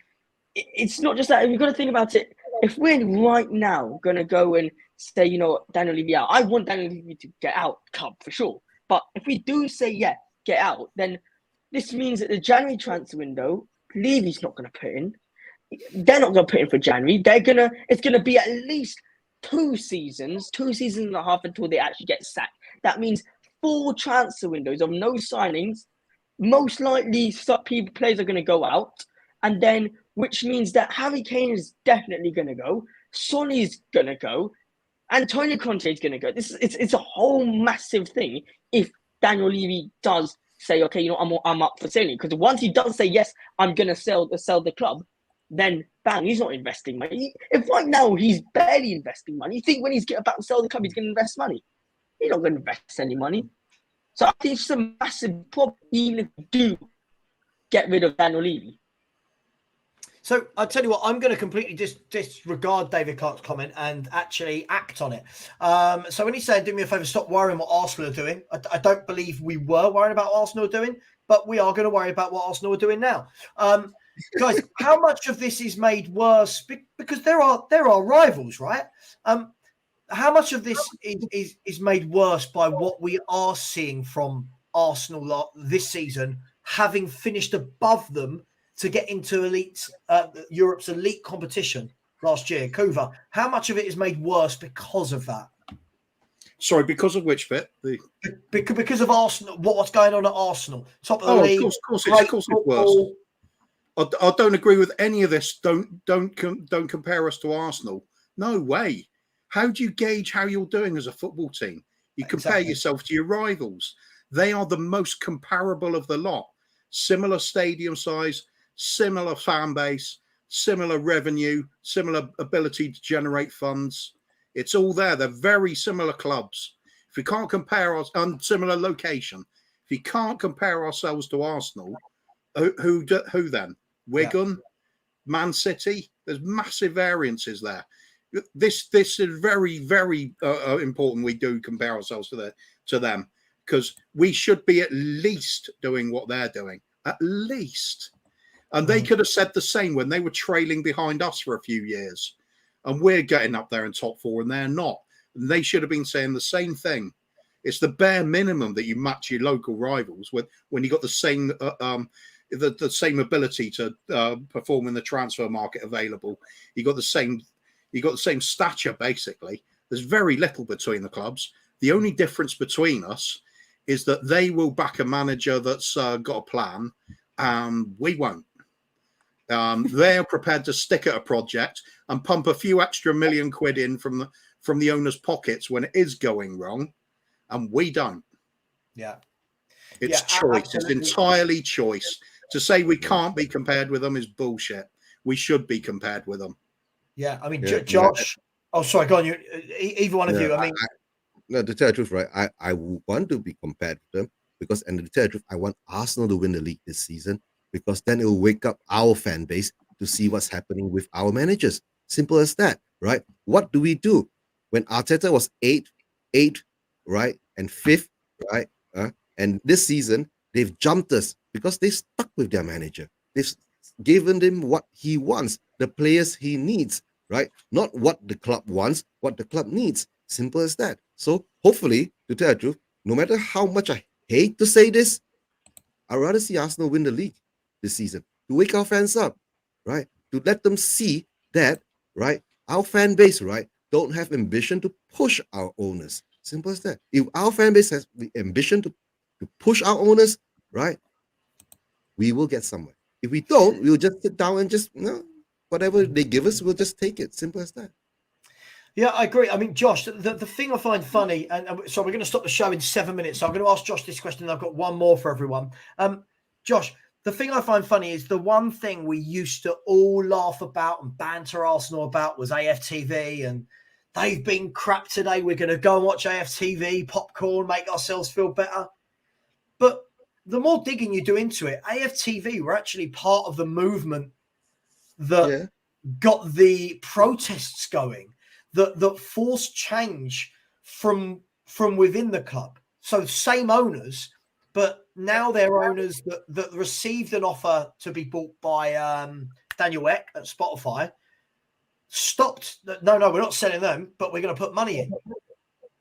It's not just that. You've got to think about it. If we're right now going to go and say, Daniel Levy out, I want Daniel Levy to get out club for sure. But if we do say get out, then this means that the January transfer window, Levy's not going to put in. They're not going to put in for January. It's going to be at least 2 seasons and a half until they actually get sacked. That means 4 transfer windows of no signings. Most likely, players are going to go out, and then which means that Harry Kane is definitely going to go. Sonny's going to go. Antonio Conte is going to go. It's a whole massive thing if Daniel Levy does say, okay, I'm up for selling. Because once he does say, yes, I'm going to sell the club, then bang, he's not investing money. If right now he's barely investing money, you think when he's about to sell the club, he's going to invest money? He's not going to invest any money. So I think it's a massive problem, even if we do get rid of Daniel Levy. So I'll tell you what, I'm going to completely disregard David Clark's comment and actually act on it. So when he said, do me a favour, stop worrying what Arsenal are doing, I don't believe we were worrying about what Arsenal are doing, but we are going to worry about what Arsenal are doing now. Guys, how much of this is made worse? Because there are rivals, right? How much of this is made worse by what we are seeing from Arsenal this season, having finished above them to get into Europe's elite competition last year? Kuva, how much of it is made worse because of that? Sorry, because of which bit? Because of Arsenal, what's going on at Arsenal? Top of the league. Of course it's worse. I don't agree with any of this. Don't compare us to Arsenal. No way. How do you gauge how you're doing as a football team? You compare yourself to your rivals. They are the most comparable of the lot. Similar stadium size, similar fan base, similar revenue, similar ability to generate funds. It's all there. They're very similar clubs. If we can't compare us on similar location, if you can't compare ourselves to Arsenal, who then? Wigan, Man City. There's massive variances there. This is very, very important. We do compare ourselves to them, because we should be at least doing what they're doing, at least. And they could have said the same when they were trailing behind us for a few years, and we're getting up there in top four and they're not. And they should have been saying the same thing. It's the bare minimum that you match your local rivals with when you got the same the same ability to perform in the transfer market available. You got the same stature, basically. There's very little between the clubs. The only difference between us is that they will back a manager that's got a plan, and we won't. They're prepared to stick at a project and pump a few extra million quid in from the owner's pockets when it is going wrong, and we don't. Yeah. It's choice. Absolutely. It's entirely choice. To say we can't be compared with them is bullshit. We should be compared with them. Yeah, I mean, Josh. Oh, sorry, go on. Either one of you. I mean, no, to tell the truth, right? I want to be compared with them because, and to tell the truth, I want Arsenal to win the league this season, because then it will wake up our fan base to see what's happening with our managers. Simple as that, right? What do we do when Arteta was eighth, right, and fifth, right? And this season they've jumped us because they stuck with their manager. They've given him what he wants, the players he needs, right? Not what the club wants, what the club needs. Simple as that. So hopefully, to tell the truth, no matter how much I hate to say this, I'd rather see Arsenal win the league this season, to wake our fans up, right? To let them see that, right, our fan base, right, don't have ambition to push our owners. Simple as that. If our fan base has the ambition to push our owners, right, we will get somewhere. If we don't, we'll just sit down and just, whatever they give us, we'll just take it. Simple as that. Yeah, I agree. I mean, Josh, the thing I find funny, and so we're going to stop the show in 7 minutes. So I'm going to ask Josh this question, and I've got one more for everyone. Josh, the thing I find funny is the one thing we used to all laugh about and banter Arsenal about was AFTV, and they've been crap today. We're going to go and watch AFTV, popcorn, make ourselves feel better. But the more digging you do into it, AFTV were actually part of the movement that got the protests going, that forced change from within the club. So same owners, but now they're owners that received an offer to be bought by Daniel Ek at Spotify. Stopped. No, we're not selling them, but we're going to put money in.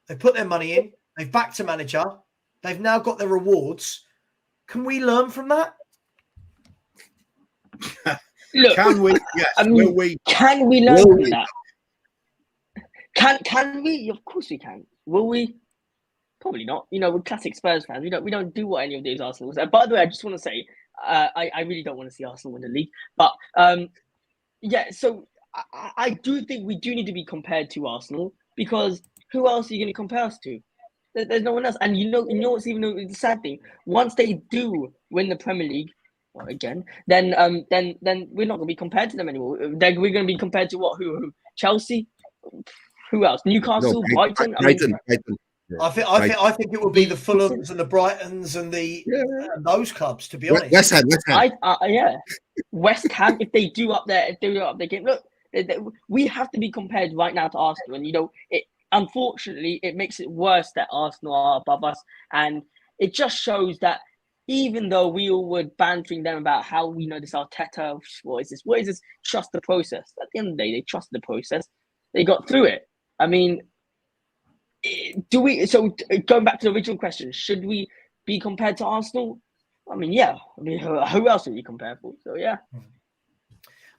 They put their money in. They've backed a manager. They've now got their rewards. Can we learn from that? Look, can we? Yes. I mean, will we? Can we learn from that? Can we? Of course we can. Will we? Probably not. We're classic Spurs fans. We don't do what any of these Arsenal say. By the way, I just want to say, I really don't want to see Arsenal win the league. But so I do think we do need to be compared to Arsenal, because who else are you going to compare us to? There's no one else. And you know what's even the sad thing? Once they do win the Premier League, well, again, then we're not going to be compared to them anymore. Then we're going to be compared to what? Who? Chelsea? Who else? Newcastle, Brighton. Brighton. I think it would be the Fulhams and the Brightons and those clubs. To be honest, West Ham. Yeah, West Ham. If they do up their game, look, we have to be compared right now to Arsenal, and unfortunately, it makes it worse that Arsenal are above us, and it just shows that even though we all were bantering them about how we know this Arteta, what is this? Trust the process. At the end of the day, they trusted the process. They got through it. I mean, do we? So going back to the original question, should we be compared to Arsenal? I mean, yeah. I mean, who else are we compared for? So yeah.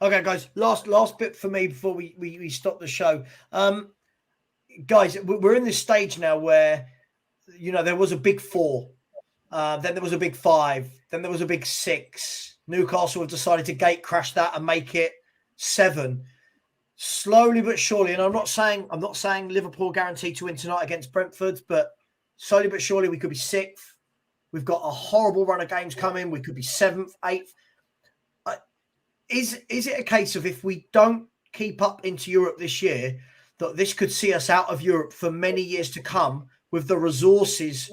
Okay, guys. Last bit for me before we stop the show. Guys, we're in this stage now where, there was a big 4, then there was a big 5, then there was a big 6. Newcastle have decided to gate crash that and make it 7. Slowly but surely, and I'm not saying Liverpool guaranteed to win tonight against Brentford, but slowly but surely we could be 6th. We've got a horrible run of games coming. We could be 7th, 8th. Is it a case of if we don't keep up into Europe this year, that this could see us out of Europe for many years to come with the resources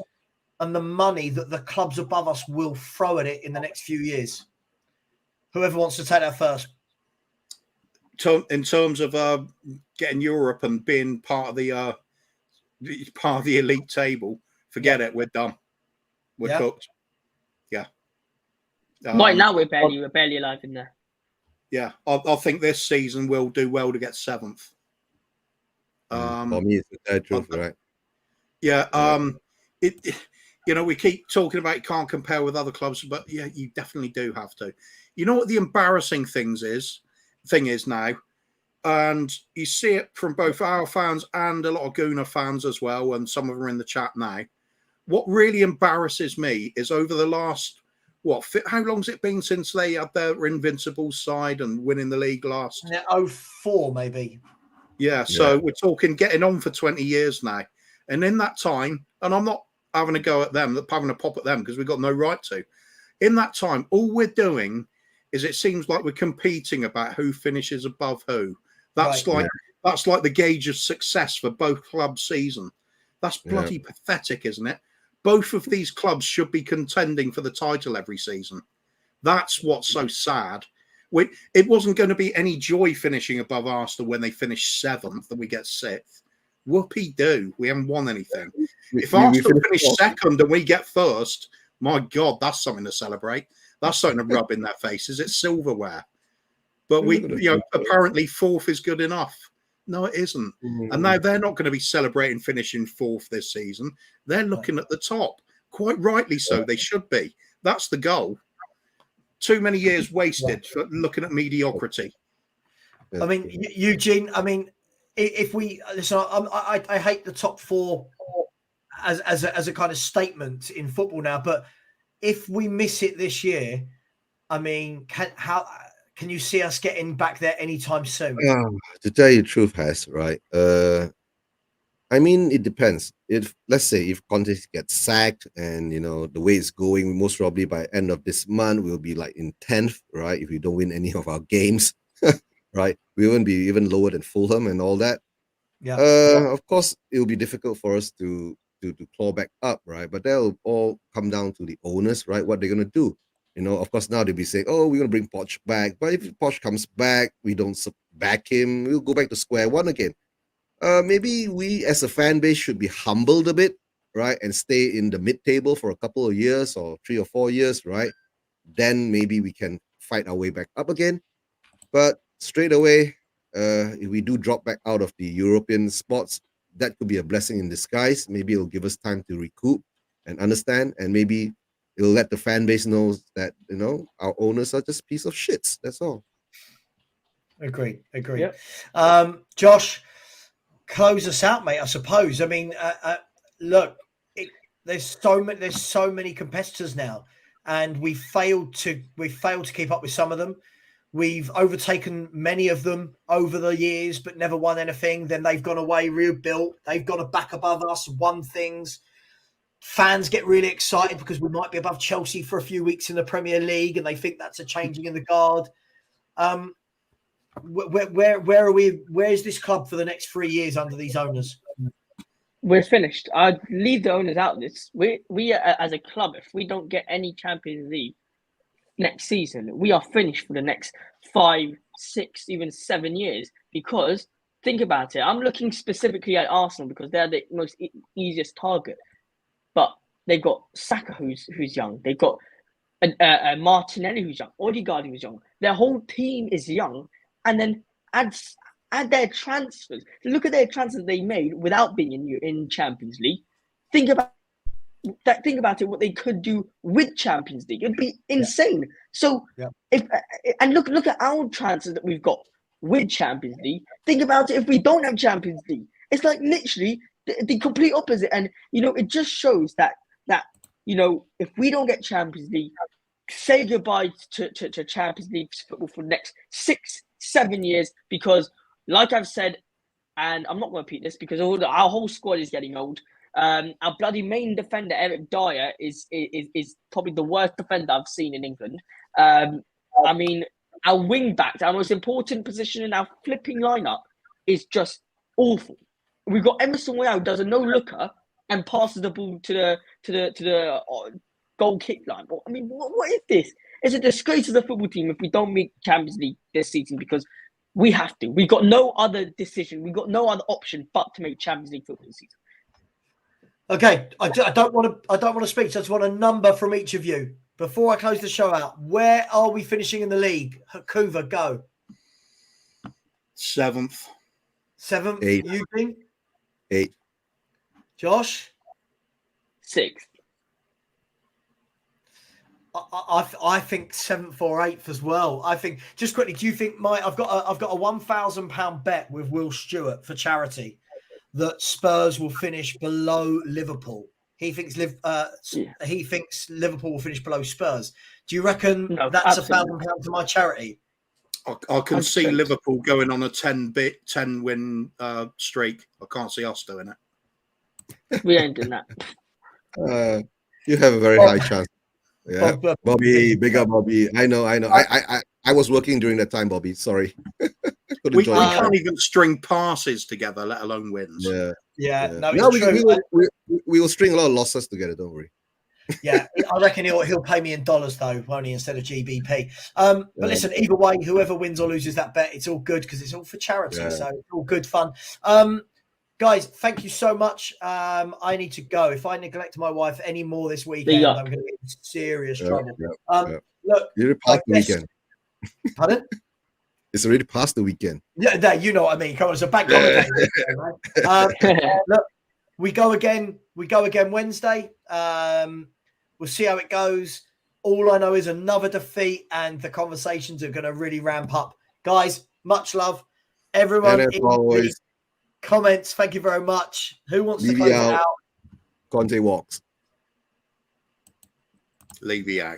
and the money that the clubs above us will throw at it in the next few years? Whoever wants to take that first. In terms of getting Europe and being part of the elite table, forget it. We're done. We're cooked. Yeah. Right now we're barely alive in there. Yeah, I think this season we'll do well to get 7th. For me, it's the third truth, right? Yeah. We keep talking about you can't compare with other clubs, but yeah, you definitely do have to. You know what the embarrassing thing is now, and you see it from both our fans and a lot of Gooner fans as well, and some of them are in the chat now. What really embarrasses me is over the last, how long's it been since they had their invincible side and winning the league last? 2004, maybe. Yeah, so we're talking getting on for 20 years now. And in that time, and I'm not having a go at them, having a pop at them because we've got no right to. In that time, all we're doing is it seems like we're competing about who finishes above who. That's that's like the gauge of success for both clubs' season. That's bloody pathetic, isn't it? Both of these clubs should be contending for the title every season. That's what's so sad. It wasn't going to be any joy finishing above Arsenal when they finished 7th and we get 6th. Whoopee-doo. We haven't won anything. If Arsenal finish 2nd and we get 1st, my God, that's something to celebrate. That's something to rub in their faces. It's silverware. But apparently 4th is good enough. No, it isn't. And now they're not going to be celebrating finishing 4th this season. They're looking at the top. Quite rightly so. They should be. That's the goal. Too many years wasted for looking at mediocrity. I mean, Eugene, if we listen, I hate the top 4 as a kind of statement in football now, but if we miss it this year, can you see us getting back there anytime soon? To tell you the truth, right? It depends. Let's say if Conte gets sacked and the way it's going, most probably by end of this month we'll be like in 10th, right? If we don't win any of our games, right? We won't be even lower than Fulham and all that. Of course, it will be difficult for us to claw back up, right? But that'll all come down to the owners, right? What they're gonna do. Of course, now they'll be saying, "Oh, we're gonna bring Poch back." But if Poch comes back, we don't back him. We'll go back to square one again. Maybe we as a fan base should be humbled a bit, right? And stay in the mid-table for a couple of years or 3 or 4 years, right? Then maybe we can fight our way back up again. But straight away, if we do drop back out of the European spots, that could be a blessing in disguise. Maybe it'll give us time to recoup and understand, and maybe it'll let the fan base know that, our owners are just a piece of shits. That's all. Agreed. Yep. Josh, close us out, mate, I suppose. Look, there's so many competitors now, and we failed to keep up with some of them. We've overtaken many of them over the years, but never won anything. Then they've gone away, rebuilt. They've gone back above us, won things. fans get really excited because we might be above Chelsea for a few weeks in the Premier League, and they think that's a changing in the guard. Where are we? Where is this club for the next 3 years under these owners? We're finished. I'd leave the owners out of this. We as a club, if we don't get any Champions League next season, we are finished for the next 5, 6, even 7 years. Because think about it. I'm looking specifically at Arsenal because they're the most easiest target. But they've got Saka, who's young. They've got Martinelli, who's young. Odegaard, who's young. Their whole team is young. And then add their transfers. Look at their transfers they made without being in Champions League. Think about it. What they could do with Champions League, it'd be insane. So if look at our transfers that we've got with Champions League. Think about it. If we don't have Champions League, it's like literally the complete opposite. And it just shows that if we don't get Champions League, say goodbye to Champions League football for the next 6, 7 years, because like I've said, and I'm not going to repeat this because our whole squad is getting old. Our bloody main defender, Eric Dyer, is probably the worst defender I've seen in England. I mean, our wing backs, our most important position in our flipping lineup, is just awful. We've got Emerson Royale who does a no-looker and passes the ball to the goal kick line. I mean, what is this? It's a disgrace to the football team if we don't make Champions League this season, because we have to. We've got no other decision. We've got no other option but to make Champions League football this season. Okay, I don't want to speak. So I just want a number from each of you before I close the show out. Where are we finishing in the league? Hakuva, go. 7th. 7th. 8th. Eugene? 8th. Josh? 6th. I think 7th or 8th as well. I think, just quickly, do you think I've got a £1,000 bet with Will Stewart for charity that Spurs will finish below Liverpool. He thinks Liverpool will finish below Spurs. Do you reckon that's absolutely. £1,000 to my charity? I can see Liverpool going on a 10 win streak. I can't see us doing it. We ain't doing that. You have a very high chance. Yeah, Bobby, big up, Bobby. I know. I was working during that time, Bobby. Sorry. we can't even string passes together, let alone wins. Yeah. No, we will string a lot of losses together. Don't worry. Yeah, I reckon he'll pay me in dollars though, won't he, instead of GBP. But listen, either way, whoever wins or loses that bet, it's all good because it's all for charity. So it's all good fun. Guys, thank you so much. I need to go. If I neglect my wife any more this weekend, I'm going to get in serious trouble. Look, you're past the weekend. Pardon? It's already past the weekend. Yeah, you know what I mean. Come on, it's a bank holiday. Right? Look, we go again Wednesday. We'll see how it goes. All I know is another defeat, and the conversations are going to really ramp up. Guys, much love. Everyone, and as always, comments. Thank you very much. Who wants to close it out? Conte walks. Levy out.